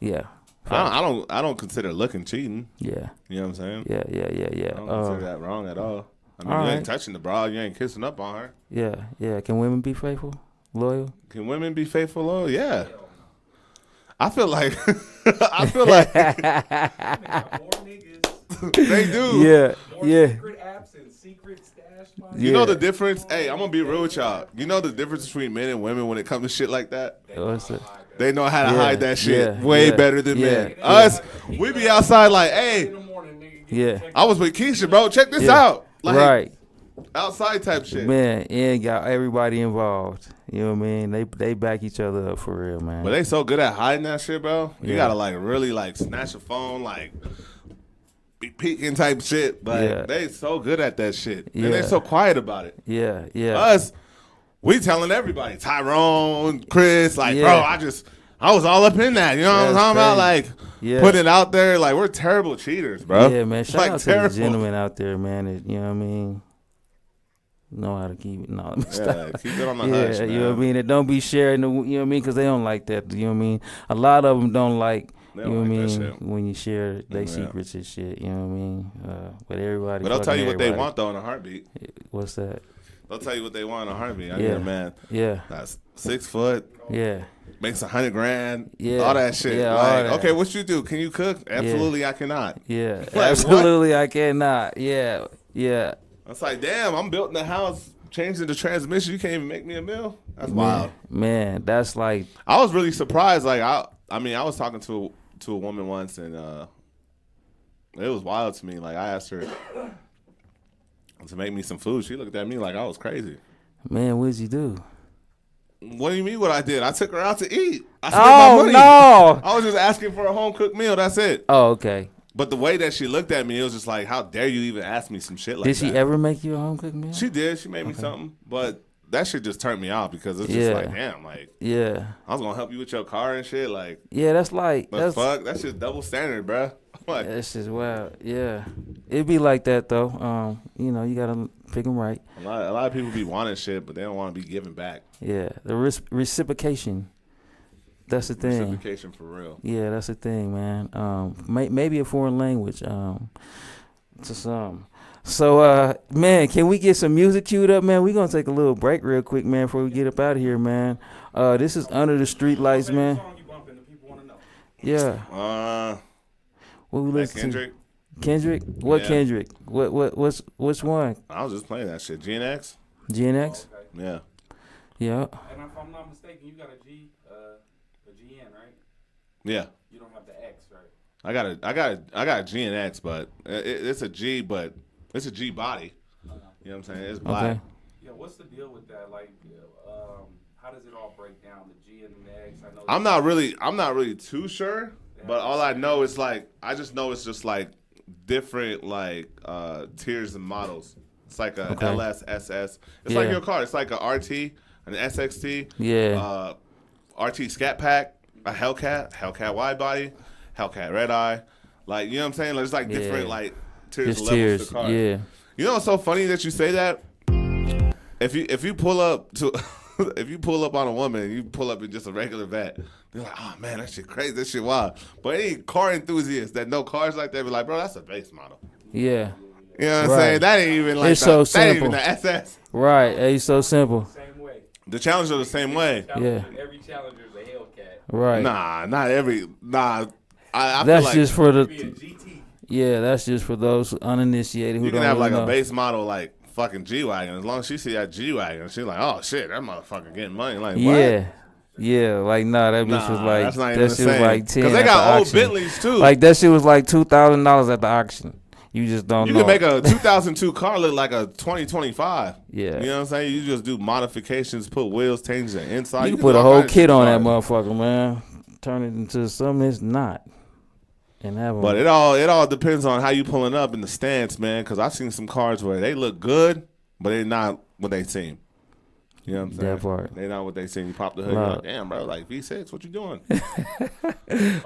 Yeah. I don't consider looking cheating. Yeah. You know what I'm saying? Yeah. I don't consider that wrong at all. I mean, all you right. ain't touching the bra. You ain't kissing up on her. Yeah. Can women be faithful, loyal? Can women be faithful? Oh, yeah. I feel like More niggas, they do. Yeah. more Yeah. secret apps and secret stash spots. You know Yeah. the difference? Hey, I'm gonna be real with y'all. You know the difference between men and women when it comes to shit like that? What's it? They know how to Yeah, hide that shit yeah, way yeah, better than yeah, men. yeah. Us, we be outside like, hey, In the morning, nigga, get Yeah. checked I was with Keisha, bro. Check this Yeah. out. Like, Right. outside type shit. Man, and got everybody involved. You know what I mean? They back each other up for real, man. But they so good at hiding that shit, bro. You Yeah. gotta like really like snatch a phone, like be peeking type shit. But Yeah. they so good at that shit. Yeah. And they so quiet about it. yeah. Us, we telling everybody, Tyrone, Chris, like, Yeah. bro, I was all up in that. You know what I'm That's talking about? Like, Yeah. putting it out there. Like, we're terrible cheaters, bro. Yeah, man. Shout Like, out to terrible. the gentlemen out there, man. That, you know what I mean? Know how to keep it. No, let me stop. Yeah, keep it on the Yeah, hush, man. you know what I mean? They don't be sharing the, you know what I mean? Because they don't like that. You know what I mean? A lot of them don't like, They you don't know what I like that mean? shit. When you share their Yeah. secrets and shit. You know what I mean? But everybody. But they'll tell you what they everybody. want, though, in a heartbeat. What's that? They'll tell you what they want in a heartbeat. I Yeah. hear, man, Yeah. that's 6 foot, Yeah. makes $100,000, Yeah. all that shit. Yeah, all like, that. okay, what you do? Can you cook? Absolutely, I cannot. Yeah. what? Absolutely, I cannot. Yeah. Yeah. It's like, damn, I'm building a house, changing the transmission. You can't even make me a meal. That's wild. Man, that's like, I was really surprised. Like, I mean, I was talking to a woman once, and it was wild to me. Like, I asked her to make me some food. She looked at me like I was crazy. man, what'd you do? What do you mean? What I did? I took her out to eat. I spent my Oh money. no! I was just asking for a home cooked meal. That's it. Oh, okay. But the way that she looked at me, it was just like, how dare you even ask me some shit like Did that? she ever make you a home cooked meal? She did. She made me something. But that shit just turned me off because it's just Yeah. like, damn, like, Yeah. I was going to help you with your car and shit. Like, Yeah, that's like the that's fuck? That's just double standard, bruh. Like, that's just wild. Yeah, it be like that though. You know, you gotta pick them right. a lot of people be wanting shit, but they don't want to be giving back. Yeah, the reciprocation. That's the thing. Reciprocation for real. Yeah, that's the thing, man. Maybe a foreign language. To some. So, man, can we get some music queued up, man? We're gonna take a little break real quick, man, before we get up out of here, man. This is Under the Street Lights, man. Song you bumping, the people want to know. Yeah. What we That listen Kendrick. to? Kendrick? What Yeah. Kendrick? Which one? I was just playing that shit. GNX? GNX? Okay. Yeah. Yeah. And if I'm not mistaken, you got a GN, right? Yeah. You don't have the X, right? I got a GNX, but it's a G, but it's a G body. You know what I'm saying? It's black. Okay. Yeah, what's the deal with that? Like, how does it all break down? The G and the X? I know. I'm not really too sure, but all I know is like I just know it's just like different like tiers and models. It's like a Okay. LS, SS. It's like Yeah. your car. It's like a RT, an SXT, Yeah. RT Scat Pack, a Hellcat wide body, Hellcat Red Eye. Like, you know what I'm saying? There's like different Yeah. like tiers Just and levels tears. to cars. Yeah. You know what's so funny that you say that? If you pull up to if you pull up on a woman, you pull up in just a regular vet, they're like, oh man, that shit crazy, that shit wild. But any car enthusiasts that know cars like that be like, bro, that's a base model. Yeah. You know what I'm Right. saying? That ain't even like It's so that ain't even simple. the SS. Right. It's so simple. Same way. The Challenger the same way. Every Challenger's a Hellcat. Right. Nah, not every I feel That's like just for Be a the. GT. Yeah, that's just for those uninitiated who you can don't have really like know. a base model like fucking G-Wagon. As long as she see that G-Wagon, she's like, oh shit, that motherfucker getting money. Like, what? Yeah. Yeah, like that bitch was Nah, like that's not even that the shit was same. like 10 Because they at got the old auction. Bentleys too. Like that shit was like $2,000 at the auction. You just don't You know. can make a 2002 car look like a 2025. Yeah. You know what I'm saying? You just do modifications, put wheels, change the inside. you can do put a all whole kinds of kit shit on to that cars. motherfucker, man. turn it into something it's not, and have 'em. But it all depends on how you pulling up in the stance, man. Because I've seen some cars where they look good, but they're not what they seem. You know what I'm saying? That part. They're not what they seem. You pop the hood, you're like, damn, bro, like V6, what you doing?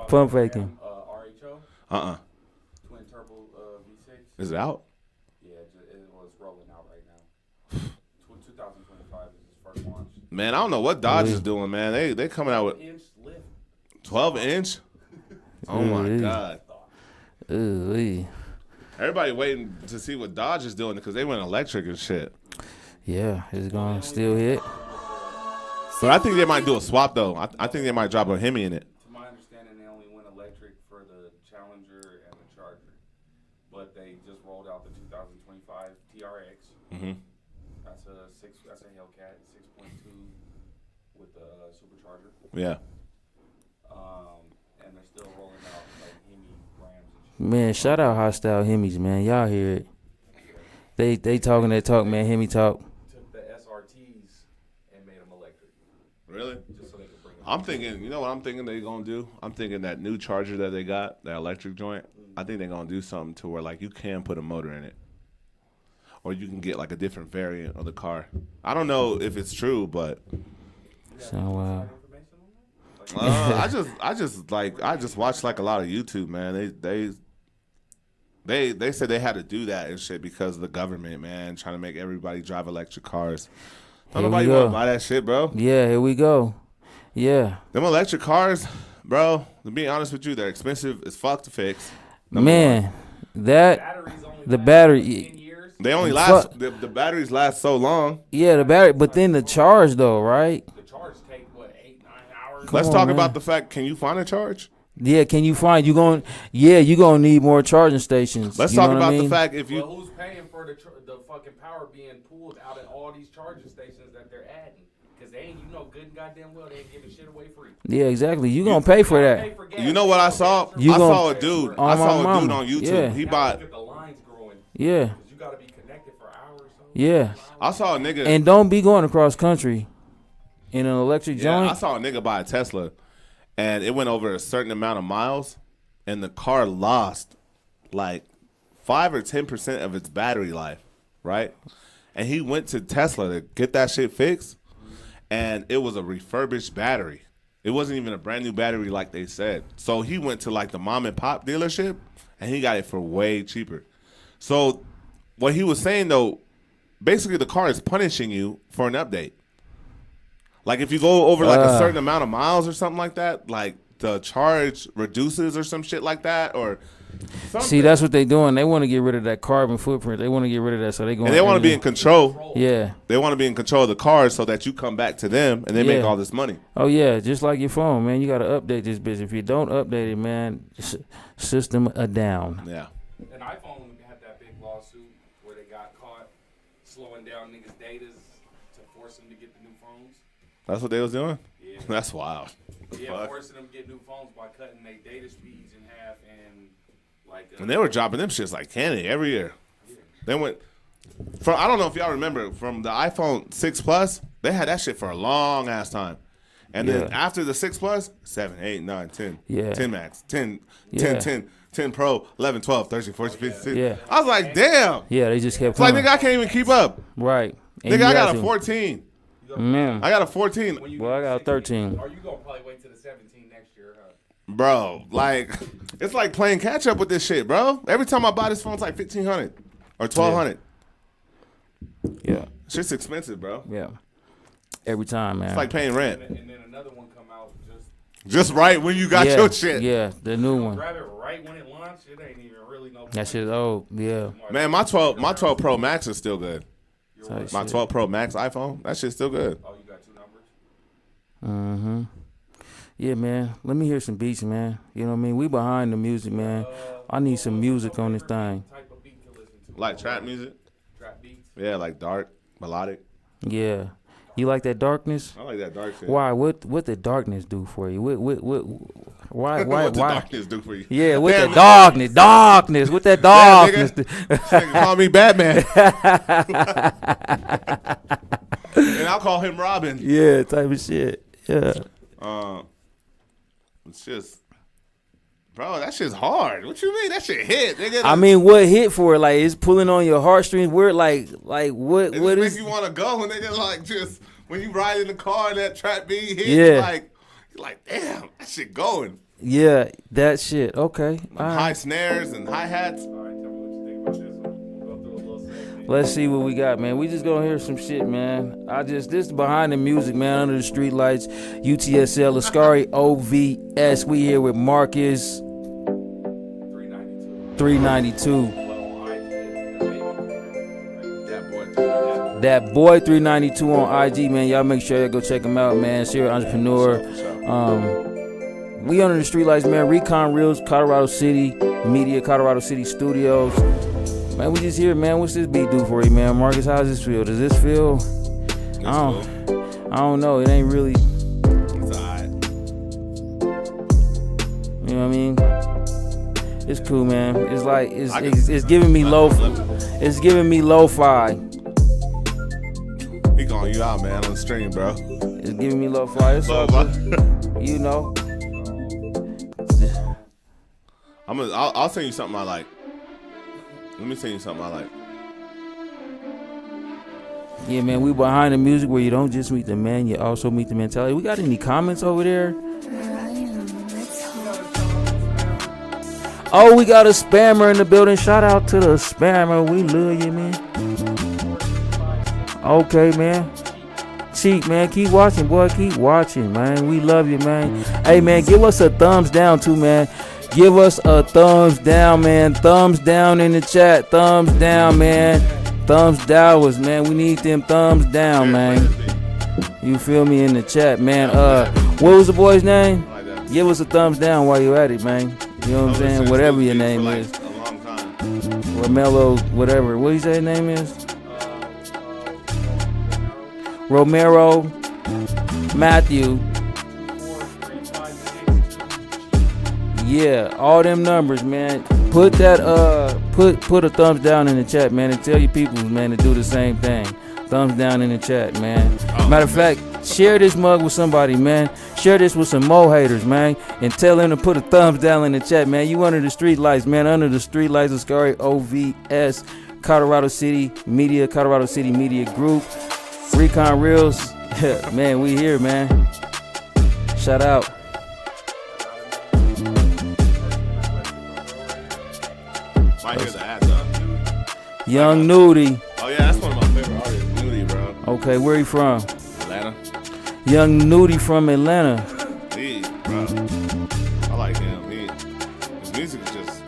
Pump faking. RHO, twin turbo V6. Is it out? Yeah, it was rolling out right now. 2025 is his first launch. Man, I don't know what Dodge is doing, man. They coming out with Inch lift. 12-inch. Oh my Ooh. God. Ooh, Everybody waiting to see what Dodge is doing because they went electric and shit. yeah, it's gonna still hit. But I think they might do a swap though. I think they might drop a Hemi in it. To my understanding, they only went electric for the Challenger and the Charger, but they just rolled out the 2025 TRX. Mm-hmm. That's a Hellcat 6.2 with the supercharger. Yeah. And they're still rolling out like Hemi Rams and shit. Man, shout out Hostile Hemis, man. Y'all hear it? They talking that talk, man. Hemi talk. Took the SRTs and made them electric, Really? just so they could bring them. I'm thinking, you know what I'm thinking they're going to do? I'm thinking that new Charger that they got, that electric joint, I think they're going to do something to where, like, you can put a motor in it. Or you can get, like, a different variant of the car. I don't know if it's true, but So Information on that? I just watched, like, a lot of YouTube, man. They said they had to do that and shit because of the government, man, trying to make everybody drive electric cars. Don't Here we nobody go. want to buy that shit, bro. yeah, here we go. Yeah, Them electric cars, bro, to be honest with you, they're expensive as fuck to fix. man, that Batteries only the last battery. 10 years. They only Fuck. last, the batteries last so long. Yeah, the battery, but then the charge though, right? The charge take what 8-9 hours. Come Let's on, talk man. about the fact, can you find a charge? Yeah, can you find you going? Yeah, you gonna need more charging stations. Let's You know talk what about I mean? the fact if you, Well, who's paying for the fucking power being pulled out of all these charging stations that they're adding? Because they ain't, good and goddamn well, they ain't giving shit away free. Yeah, exactly. You gonna pay for that? Pay for gas, you know what I saw? You I gonna- saw a dude. On I my saw a dude mama. on YouTube. Yeah. He Now bought. look at the lines growing. Yeah, Because you got to be connected for hours. So yeah. I saw a nigga. And don't be going across country in an electric Yeah, I joint. saw a nigga buy a Tesla, and it went over a certain amount of miles, and the car lost like 5 or 10% of its battery life, right? And he went to Tesla to get that shit fixed, and it was a refurbished battery. It wasn't even a brand new battery like they said. So he went to like the mom and pop dealership, and he got it for way cheaper. So what he was saying though, basically the car is punishing you for an update. Like if you go over like a certain amount of miles or something like that, like the charge reduces or some shit like that, or something. See, that's what they doing. They want to get rid of that carbon footprint. They want to get rid of that, so they going. And they want to be in control. Yeah. They want to be in control of the cars so that you come back to them and they make Yeah. all this money. Oh yeah, just like your phone, man. You got to update this bitch. If you don't update it, man, system down. Yeah. an iPhone had that big lawsuit where they got caught slowing down niggas' datas to force them to get the new phones. That's what they was doing? Yeah. That's wild. Yeah, Fuck. forcing them to get new phones by cutting their data speeds in half and like. And they were dropping them shits like candy every year. They went from, I don't know if y'all remember, from the iPhone 6 Plus, they had that shit for a long ass time. And then Yeah. after the 6 Plus, 7, 8, 9, 10, Yeah. 10 Max, 10, Yeah. 10, 10, 10 Pro, 11, 12, 13, 14, 15, 16. Yeah. I was like, damn. Yeah, they just kept It's like, coming. nigga, I can't even keep up. Right. And Nigga, you I got a to. 14. Man. I got a 14. When you Well, I get got a 16, 13. Or you gonna probably wait till the 17 next year, huh? Bro, like, it's like playing catch up with this shit, bro. Every time I buy this phone, it's like 1,500 or 1,200. Yeah. Shit's expensive, bro. Yeah. Every time, man. It's like paying rent. And then another one come out Just right when you got yeah, your shit. Yeah, the new one. grab it right when it launched. It ain't even really no. That shit old. Yeah. Man, my 12 Pro Max is still good. Type My shit. 12 Pro Max iPhone, that shit's still good. Oh, you got two numbers. Mm-hmm. Yeah, man. Let me hear some beats, man. You know what I mean? We behind the music, man. I need some music on this thing. Type of beat to listen to. Like trap music. Trap beats. Yeah, like dark, melodic. Yeah. You like that darkness? I like that dark shit. Why? What the darkness do for you? Why? what the darkness do for you? Yeah, what Damn, the darkness? What that darkness? nigga. This nigga call me Batman. And I'll call him Robin. Yeah, type of shit. Yeah. It's just, bro, that shit's hard. What you mean? That shit hit, nigga. I mean, what hit for it? Like, it's pulling on your heartstrings. Where, like what it is? Make you want to go, nigga. Like, just when you ride in the car, and that trap beat hit. Yeah. You're like, damn, that shit going. Yeah, that shit. Okay. All High right. snares and hi hats. All right, tell me what you think about this one. We'll go through a little segment. Let's see what we got, man. We just gonna hear some shit, man. This is behind the music, man. Under the street lights, UTSL, Ascari OVS. We here with Marcus 392. That boy 392 on IG, man. Y'all make sure you go check him out, man. Serial entrepreneur. We under the street lights, man. Recon Reels, Colorado City Media, Colorado City Studios. Man, we just here, man. What's this beat do for you, man? Marcus, how does this feel? Does this feel? I don't know. It ain't really. It's alright. You know what I mean? It's cool, man. It's like it's giving me low. It's giving me lo-fi. He calling you out, man, on the stream, bro. It's giving me lo-fi. It's all good. You know. I'll send you something I like. Let me send you something I like. Yeah, man. We behind the music where you don't just meet the man, you also meet the mentality. We got any comments over there? Oh, we got a spammer in the building. Shout out to the spammer. We love you, man. Okay, man. Cheat, man. Keep watching, boy. Keep watching, man. We love you, man. Hey, man, give us a thumbs down, too, man. Give us a thumbs down, man. Thumbs down in the chat. Thumbs down, man. Thumbs downwards, man. We need them thumbs down, man. You feel me in the chat, man. What was the boy's name? Give us a thumbs down while you're at it, man. You know what I'm saying? Whatever your name is. Romelo, whatever. What you say his name is? Romero, Matthew. Yeah, all them numbers, man. Put that put a thumbs down in the chat, man, and tell your people, man, to do the same thing. Thumbs down in the chat, man. Matter of fact, share this mug with somebody, man. Share this with some Mo haters, man, and tell them to put a thumbs down in the chat, man. You under the street lights, man. Under the street lights of Ascari OVS, Colorado City Media, Colorado City Media Group, Recon Reels. Man, we here, man. Shout out. Might hear the ads, huh? Young Nudie. Oh, yeah, that's one of my favorite artists, Nudie, bro. Okay, where you from? Atlanta. Young Nudie from Atlanta. He, bro. I like him. His music is just.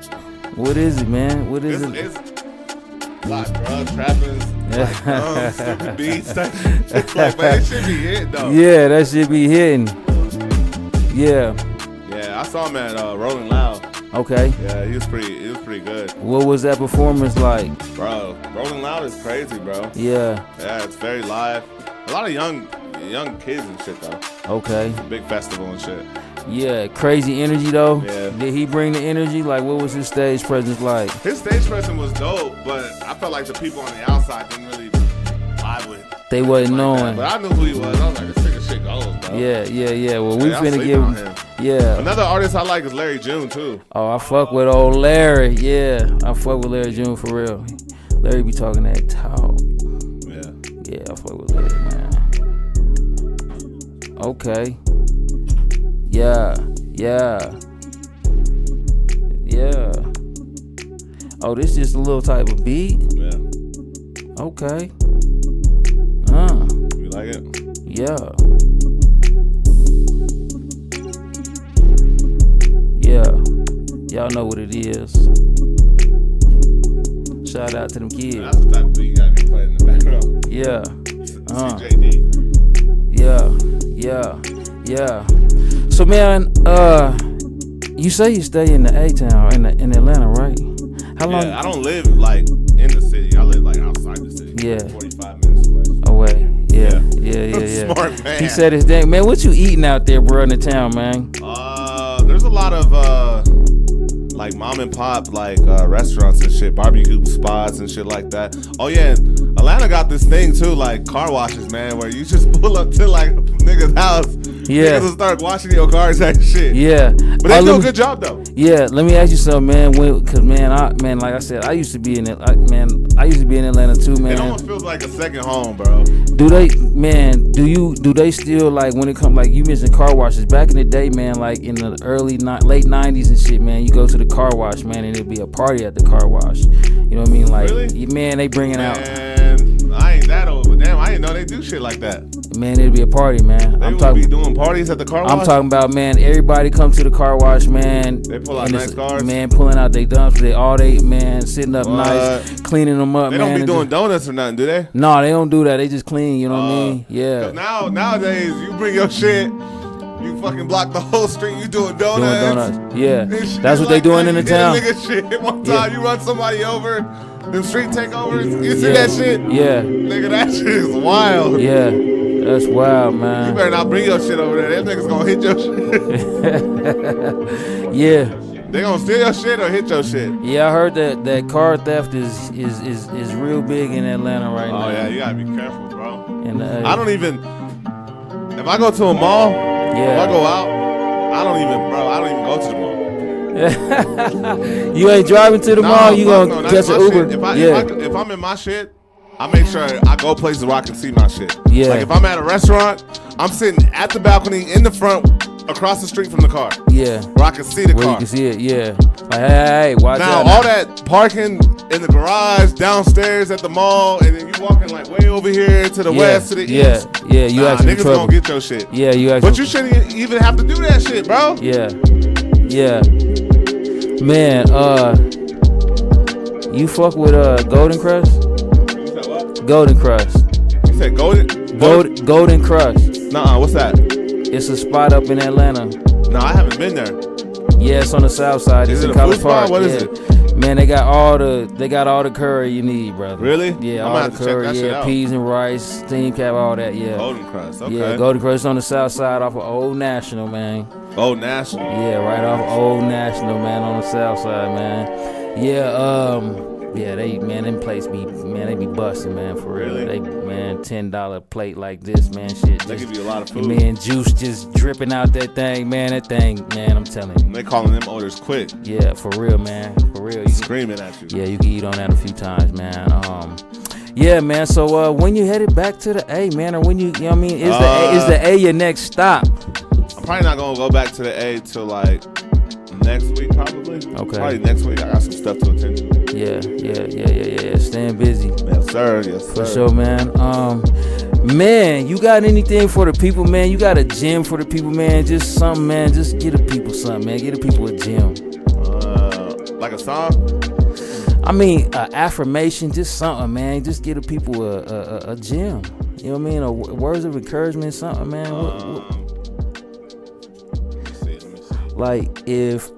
What is it, man? What is it? It's a lot, bro. Trappers, like, stupid beats. It's like, man, it should be hit, though. Yeah, that should be hitting. Yeah. Yeah, I saw him at Rolling Loud. Okay. Yeah, he was pretty good. What was that performance like? Bro, Rolling Loud is crazy, bro. Yeah. Yeah, it's very live. A lot of young kids and shit, though. Okay. Big festival and shit. Yeah, crazy energy though. Yeah. Did he bring the energy? Like, what was his stage presence like? His stage presence was dope, but I felt like the people on the outside didn't really vibe with. They wasn't like knowing. that. But I knew who he was. I was like, this nigga shit goes, bro. Yeah. Well, we I'm finna sleeping give on him. him. Yeah. Another artist I like is Larry June too. Oh, I fuck with old Larry. Yeah, I fuck with Larry June for real. Larry be talking that talk. Yeah, I fuck with Larry, man. Okay. Yeah. Oh, this just a little type of beat? Yeah. Okay. You like it? Yeah. Y'all know what it is. Shout out to them kids. That's the type of beat you gotta be playing in the background. Yeah. CJD. Yeah. So man, you say you stay in the A-Town in Atlanta, right? How long? Yeah, I don't live like in the city. I live like outside the city. Yeah. 45 minutes away. Away. Yeah. Smart man. He said his dang man. What you eating out there, bro, in the town, man? There's a lot of like mom and pop like restaurants and shit, barbecue spots and shit like that. Oh yeah, Atlanta got this thing too, like car washes, man, where you just pull up to like nigga's house. Yeah. Niggas will start washing your car type shit. Yeah. But they do a good job though. Yeah, let me ask you something, man. Cause man, like I said, I used to be in it. I used to be in Atlanta too, man. It almost feels like a second home, bro. Do they still, like, when it comes, like you mentioned car washes back in the day, man, like in the late 90s and shit, man, you go to the car wash, man, and it'd be a party at the car wash. You know what I mean? Like, really? Man, they bringing out. Man, I ain't that old, but damn, I didn't know they do shit like that. Man, it'd be a party, man. They be doing parties at the car wash? I'm talking about, man, everybody come to the car wash, man. They pull out nice cars? Man, pulling out their dumps. Man, sitting up nice, cleaning them up, they man. They don't be doing donuts or nothing, do they? No, they don't do that. They just clean, you know what I mean? Yeah. Nowadays, you bring your shit, you fucking block the whole street, you doing donuts. Yeah. That's what they doing in the town. Nigga shit. One time you run somebody over, them street takeovers, you see that shit? Yeah. Nigga, that shit is wild. Yeah. That's wild, man. You better not bring your shit over there. Them niggas gonna hit your shit. Yeah. They gonna steal your shit or hit your shit. Yeah, I heard that car theft is real big in Atlanta right now. Oh yeah, you gotta be careful, bro. And I don't even. If I go to a mall, if I go out, I don't even go to the mall. You ain't driving to the mall. You gonna catch an Uber? If I'm in my shit, I make sure I go places where I can see my shit. Yeah. Like if I'm at a restaurant, I'm sitting at the balcony in the front, across the street from the car. Yeah. Where I can see the car. You can see it. Yeah. Like, hey, watch out. Now all that parking in the garage, downstairs at the mall, and then you walking like way over here to the west, to the east. Yeah. You actually niggas gonna get your shit. Yeah, you actually. But you shouldn't even have to do that shit, bro. Yeah. Man, you fuck with Golden Crust? You said what? Golden Crust. You said Golden Crust. Nuh-uh, what's that? It's a spot up in Atlanta. No, I haven't been there. Yeah, it's on the south side. Is It's it in a College food spot? Park. What is it? Man, they got all the curry you need, brother. Really? Yeah, I'm all gonna the have to check curry, that shit out. peas and rice, steam cap, all that, yeah. Golden Crust, okay. Yeah, Golden Crust on the south side off of Old National, man. Old National. Yeah, right off Old National, man, on the south side, man. Yeah, them plates they be busting, man, for real. Really? They, man, $10 plate like this, man, shit. They give you a lot of food. Man, juice just dripping out that thing, man, I'm telling you. They calling them orders quick. Yeah, for real, man, for real. Screaming at you. Yeah, you can eat on that a few times, man. Yeah, man. So when you headed back to the A, man, or when you know what I mean, is the A your next stop? I'm probably not gonna go back to the A till like next week, probably. Okay. Probably next week. I got some stuff to attend to. Yeah. Staying busy. Yes, sir. Yes, sir. For sure, man. Man, you got anything for the people, man? You got a gym for the people, man? Just something, man. Just get the people something, man. Get the people a gym. Like a song? I mean, affirmation, just something, man. Just get the people a gym. You know what I mean? Or words of encouragement, something, man. Let me see. Like if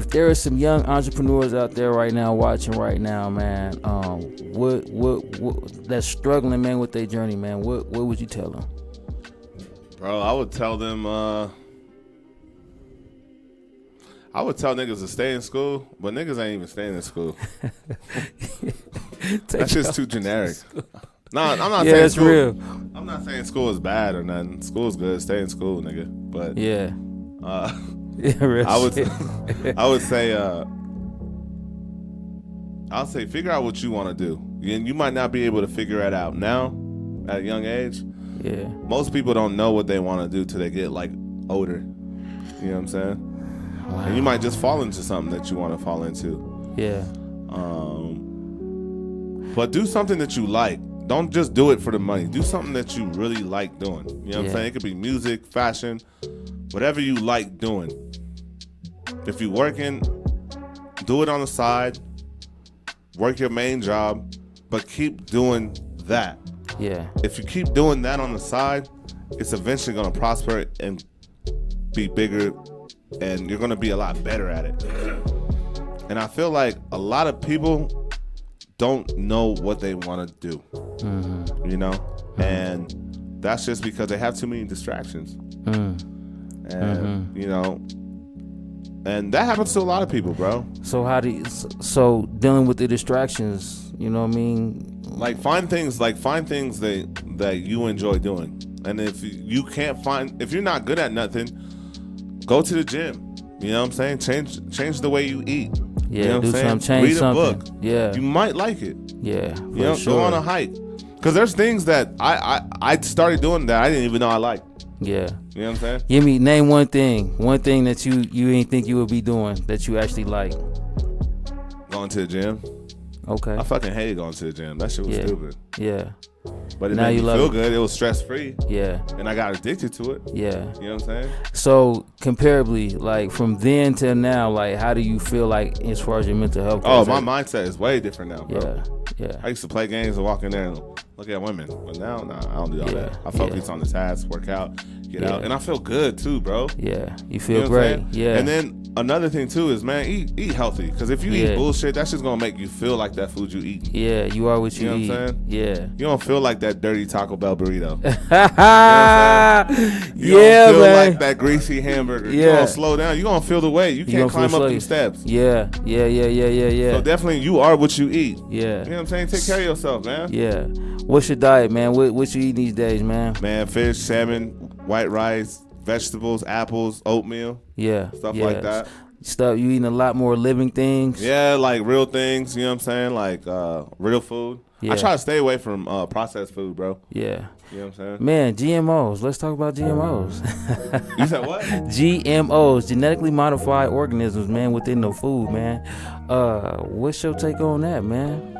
there are some young entrepreneurs out there right now watching right now, man, what that's struggling, man, with their journey, man, what would you tell them? Bro, I would tell them I would tell niggas to stay in school, but niggas ain't even staying in school. That's just too generic. No, I'm not saying it's school. real. I'm not saying school is bad or nothing. School's good. Stay in school, nigga. But Yeah. I would say I'll say figure out what you want to do. And you might not be able to figure it out now at a young age. Yeah. Most people don't know what they want to do till they get like older. You know what I'm saying? Wow. And you might just fall into something that you want to fall into. Yeah. But do something that you like. Don't just do it for the money. Do something that you really like doing. You know what I'm saying? It could be music, fashion, whatever you like doing. If you're working, do it on the side. Work your main job, but keep doing that. Yeah. If you keep doing that on the side, it's eventually going to prosper and be bigger, and you're going to be a lot better at it. And I feel like a lot of people don't know what they want to do, you know? And that's just because they have too many distractions. And, you know, and that happens to a lot of people, bro. So so dealing with the distractions, you know what I mean? Like find things that you enjoy doing. And if you're not good at nothing, go to the gym. You know what I'm saying? Change the way you eat. Yeah, you know do what I'm saying? something, change Read something. a book. Yeah. You might like it. Yeah, You know, sure. go on a hike. Because there's things that I started doing that I didn't even know I liked. Yeah. You know what I'm saying? Name one thing that you didn't think you would be doing that you actually like. Going to the gym. Okay. I fucking hated going to the gym. That shit was stupid. Yeah. But it Now made you me love feel it. good. It was stress free. Yeah. And I got addicted to it. Yeah. You know what I'm saying? So comparably, like from then till now, like how do you feel like as far as your mental health Oh, goes? my mindset is way different now, bro. Yeah. Yeah. I used to play games and walk in there and look at women. But now, nah, I don't do all Yeah, that. I focus on the task, work out, get Yeah. out. And I feel good too, bro. Yeah. You You feel know what I'm great. saying? Yeah. And then another thing too is, man, eat healthy. Because if you Yeah. eat bullshit, that's just going to make you feel like that food you eat. yeah, you are what you, You know eat. what I'm saying? Yeah. You don't feel like that dirty Taco Bell burrito. You Yeah, don't feel man. like that greasy hamburger. You Yeah. gonna slow down. You gonna feel the weight. You gonna can't climb feel up them slave. steps. Yeah. So definitely, you are what you eat. Yeah. You know what I'm saying? Take care of yourself, man. Yeah. What's your diet, man? What you eat these days, man? Man, fish, salmon, white rice, vegetables, apples, oatmeal, Yeah. stuff yeah. like that. Stuff you eating a lot more living things. Yeah, like real things. You know what I'm saying? Like real food. Yeah. I try to stay away from processed food, bro. Yeah. You know what I'm saying? Man, GMOs. Let's talk about GMOs. You said what? GMOs, genetically modified organisms, man, within the food, man. What's your take on that, man?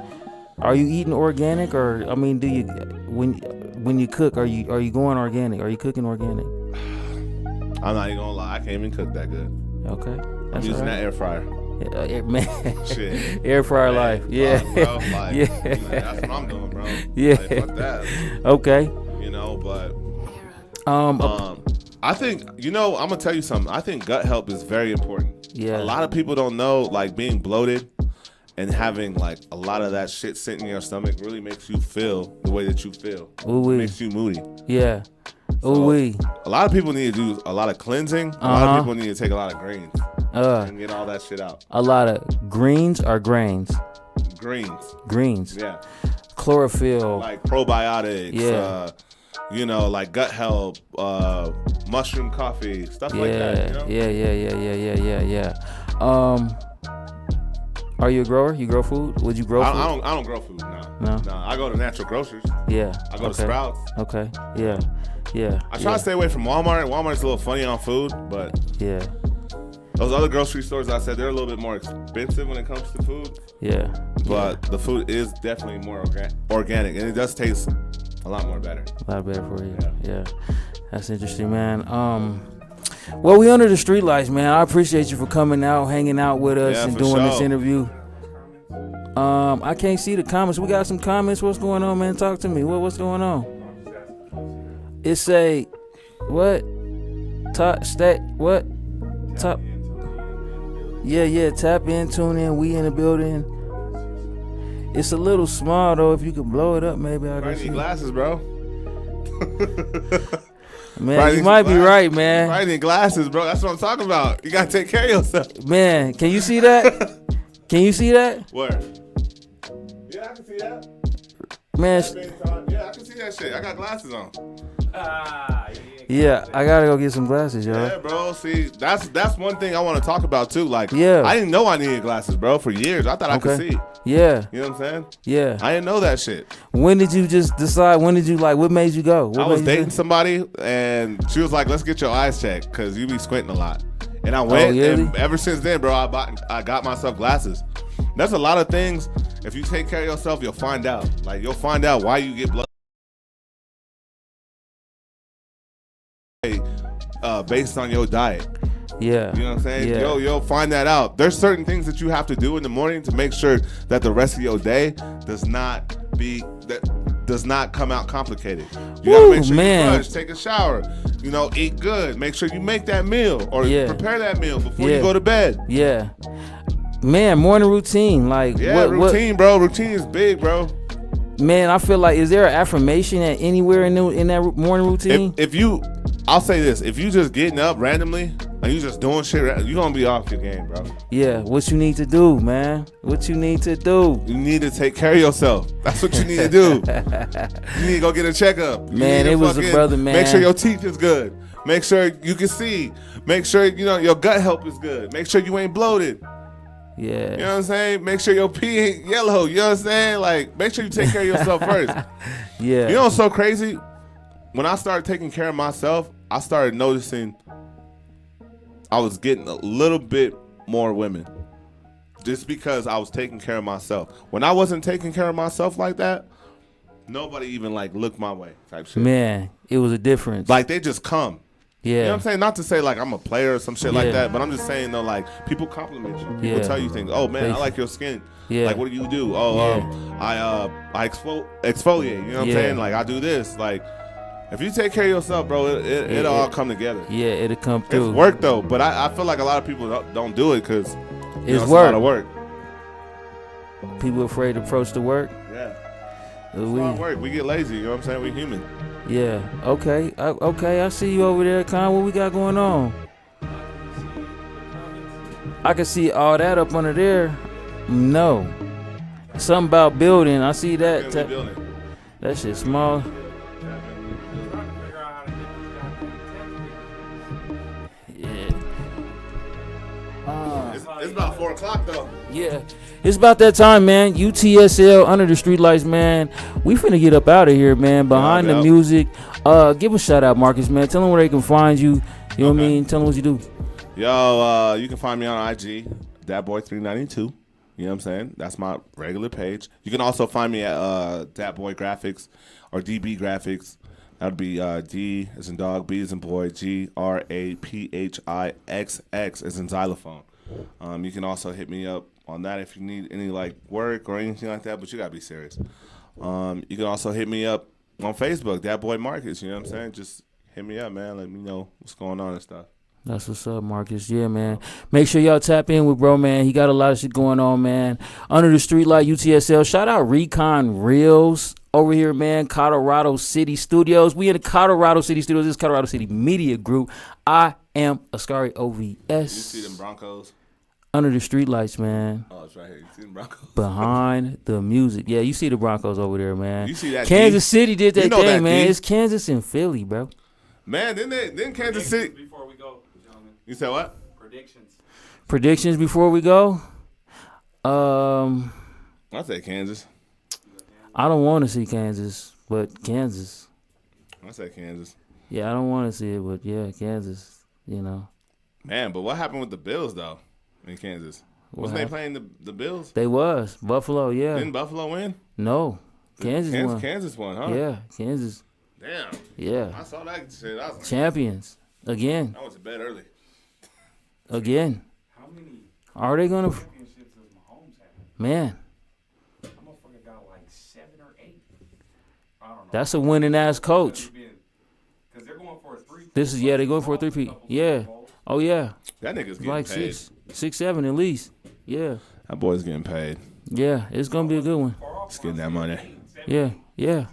Are you eating organic, or I mean, do you when you cook, are you going organic? Are you cooking organic? I'm not even gonna lie. I can't even cook that good. Okay, I'm that's using all that air fryer. right. Man, Shit. air fryer life. Yeah, Bro, like, yeah, like, that's what I'm doing, bro. Yeah. Like, fuck that. okay. You know, but Um, I think, I'm gonna tell you something. I think gut health is very important. Yeah. A lot of people don't know, like, being bloated and having like a lot of that shit sitting in your stomach really makes you feel the way that you feel. Ooh-wee. Makes you moody. Yeah. Ooh-wee. A lot of people need to do a lot of cleansing. A lot of people need to take a lot of greens and get all that shit out. A lot of greens or grains? Greens. Greens. Yeah. Chlorophyll. Like probiotics. Yeah. Like gut health, mushroom coffee, stuff like that. You know? Yeah. Are you a grower? You grow food? Would you grow food? I don't grow food. No. I go to natural grocers. Yeah. I go to Sprouts. Okay. Yeah. Yeah. I try to stay away from Walmart. Walmart's a little funny on food, but Yeah. those other grocery stores I said, they're a little bit more expensive when it comes to food. Yeah. But the food is definitely more organic, and it does taste a lot more better. A lot better for you. Yeah. Yeah. That's interesting, man. Well, we under the street lights, man. I appreciate you for coming out, hanging out with us, Yeah, and for doing this sure. interview. I can't see the comments. We got some comments. What's going on, man? Talk to me. What's going on? It say, what? Top stat? What? Top? Yeah. Tap in, tune in. We in the building. It's a little small though. If you could blow it up, maybe I I can need see. glasses, bro. Man, Probably you need might some be glasses. right, man. I need glasses, bro. That's what I'm talking about. You gotta take care of yourself. Man, can you see that? Can you see that? Where? Yeah, I can see that. Man, Yeah, I can see that shit. I got glasses on. yeah, I gotta go get some glasses, y'all. Yeah, bro. See, that's one thing I want to talk about too. Like, Yeah. I didn't know I needed glasses, bro. For years, I thought I could see. Yeah, You know what I'm saying? yeah. I didn't know that shit. When did you just decide? When did you what made you go? What I was made you dating go? somebody, and she was like, "Let's get your eyes checked, cause you be squinting a lot." And I went, really? and ever since then, bro, I got myself glasses. That's a lot of things. If you take care of yourself, you'll find out. Like, you'll find out why you get blood based on your diet. Yeah. You know what I'm saying? Yeah. You'll find that out. There's certain things that you have to do in the morning to make sure that the rest of your day does not come out complicated. You gotta make sure man. you brush, take a shower, eat good. Make sure you make that meal or Yeah. prepare that meal before Yeah. you go to bed. Yeah. Man, morning routine. Like Yeah, routine, bro. Routine is big, bro. Man, I feel like, is there an affirmation at anywhere in that morning routine? I'll say this: if you just getting up randomly and you just doing shit, you gonna be off your game, bro. Yeah, what you need to do, man? What you need to do? You need to take care of yourself. That's what you need to do. You need to go get a checkup. You Man, need to it was a brother, man. Make sure your teeth is good. Make sure you can see. Make sure your gut health is good. Make sure you ain't bloated. Yeah. You know what I'm saying? Make sure your pee ain't yellow. You know what I'm saying? Like, make sure you take care of yourself first. Yeah. You know what's so crazy? When I started taking care of myself, I started noticing I was getting a little bit more women just because I was taking care of myself. When I wasn't taking care of myself like that, nobody even like looked my way type shit. Man, it was a difference. Like they just come. yeah. You know what I'm saying? Not to say like I'm a player or some shit like Yeah. that, but I'm just saying though, like people compliment you. People Yeah. tell you things. Oh man, I They- like your skin. Yeah. Like what do you do? Oh, I exfoliate. You know what I'm Yeah. saying? Like I do this. Like if you take care of yourself, bro, it'll all come together. Yeah, it'll come through. It's work though, but I feel like a lot of people don't do it because It's a work. lot of work. People afraid to approach the work. Yeah, Uh, it's a lot of work. We get lazy. You know what I'm saying? We human. Yeah. Okay. Okay. I see you over there, Con. What we got going on? I can see all that up under there. No. Something about building. I see that. We building. That shit small. Trying to figure out how to get these goddamn Yeah. It's about 4 o'clock though. Yeah. It's about that time, man. UTSL under the streetlights, man. We finna get up out of here, man. Behind the Yep. music. Give a shout out, Marcus, man. Tell them where they can find you. You know what I mean? Tell them what you do. Yo, you can find me on IG, datboy392. You know what I'm saying? That's my regular page. You can also find me at Datboy Graphics or DB Graphics. That would be D as in dog, B as in boy, GRAPHIXX as in xylophone. You can also hit me up on that if you need any like work or anything like that, but you gotta be serious. You can also hit me up on Facebook, Datboy Marcus. You know what I'm saying? Just hit me up, man. Let me know what's going on and stuff. That's what's up, Marcus. Yeah, man. Make sure y'all tap in with bro, man. He got a lot of shit going on, man. Under the Streetlight UTSL. Shout out Recon Reels over here, man. Colorado City Studios. We in the Colorado City Studios. This is Colorado City Media Group. I am Ascari OVS. You see them Broncos? Under the Streetlights, man. Oh, it's right here. You see them Broncos? Behind the music. Yeah, you see the Broncos over there, man. You see that? Kansas City did that You know thing, that, man. D. It's Kansas and Philly, bro. Man, didn't Kansas City? before we go, gentlemen. You said what? Predictions. Predictions before we go. I said Kansas. I don't want to see Kansas, but Kansas. I said Kansas. Yeah, I don't want to see it, but yeah, Kansas. You know, Man, but what happened with the Bills though in Kansas? Wasn't they happened? playing the Bills? They was Buffalo. Yeah, Didn't Buffalo win? no, Kansas won. Kansas won, huh? Yeah, Kansas. Damn. Yeah, I saw that shit. I was like, champions again, I went to bed early. again. How many Are they gonna? championships does Mahomes have? Man, That motherfucker got like 7 or 8. I don't know. that's a winning ass coach. Because they're going for a 3. This is they're going for a 3-peat. Yeah. Oh yeah, That nigga's getting like paid. 6, 7 at least. Yeah, That boy's getting paid. yeah. It's gonna be a good one. He's getting that money. Yeah, yeah,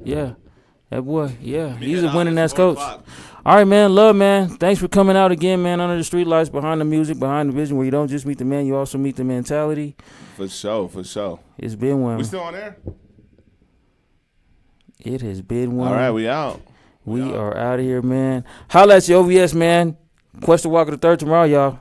yeah. That boy, yeah, he's a Yeah, winning ass 4 coach. o'clock. All right, man. Love, man. Thanks for coming out again, man. Under the streetlights, behind the music, behind the vision, where you don't just meet the man, you also meet the mentality. For sure, for sure. It's been one. We still on air? It has been one. All right, we out. We are out of here, man. Holla at your OVS, man. Question Walker the third tomorrow, y'all.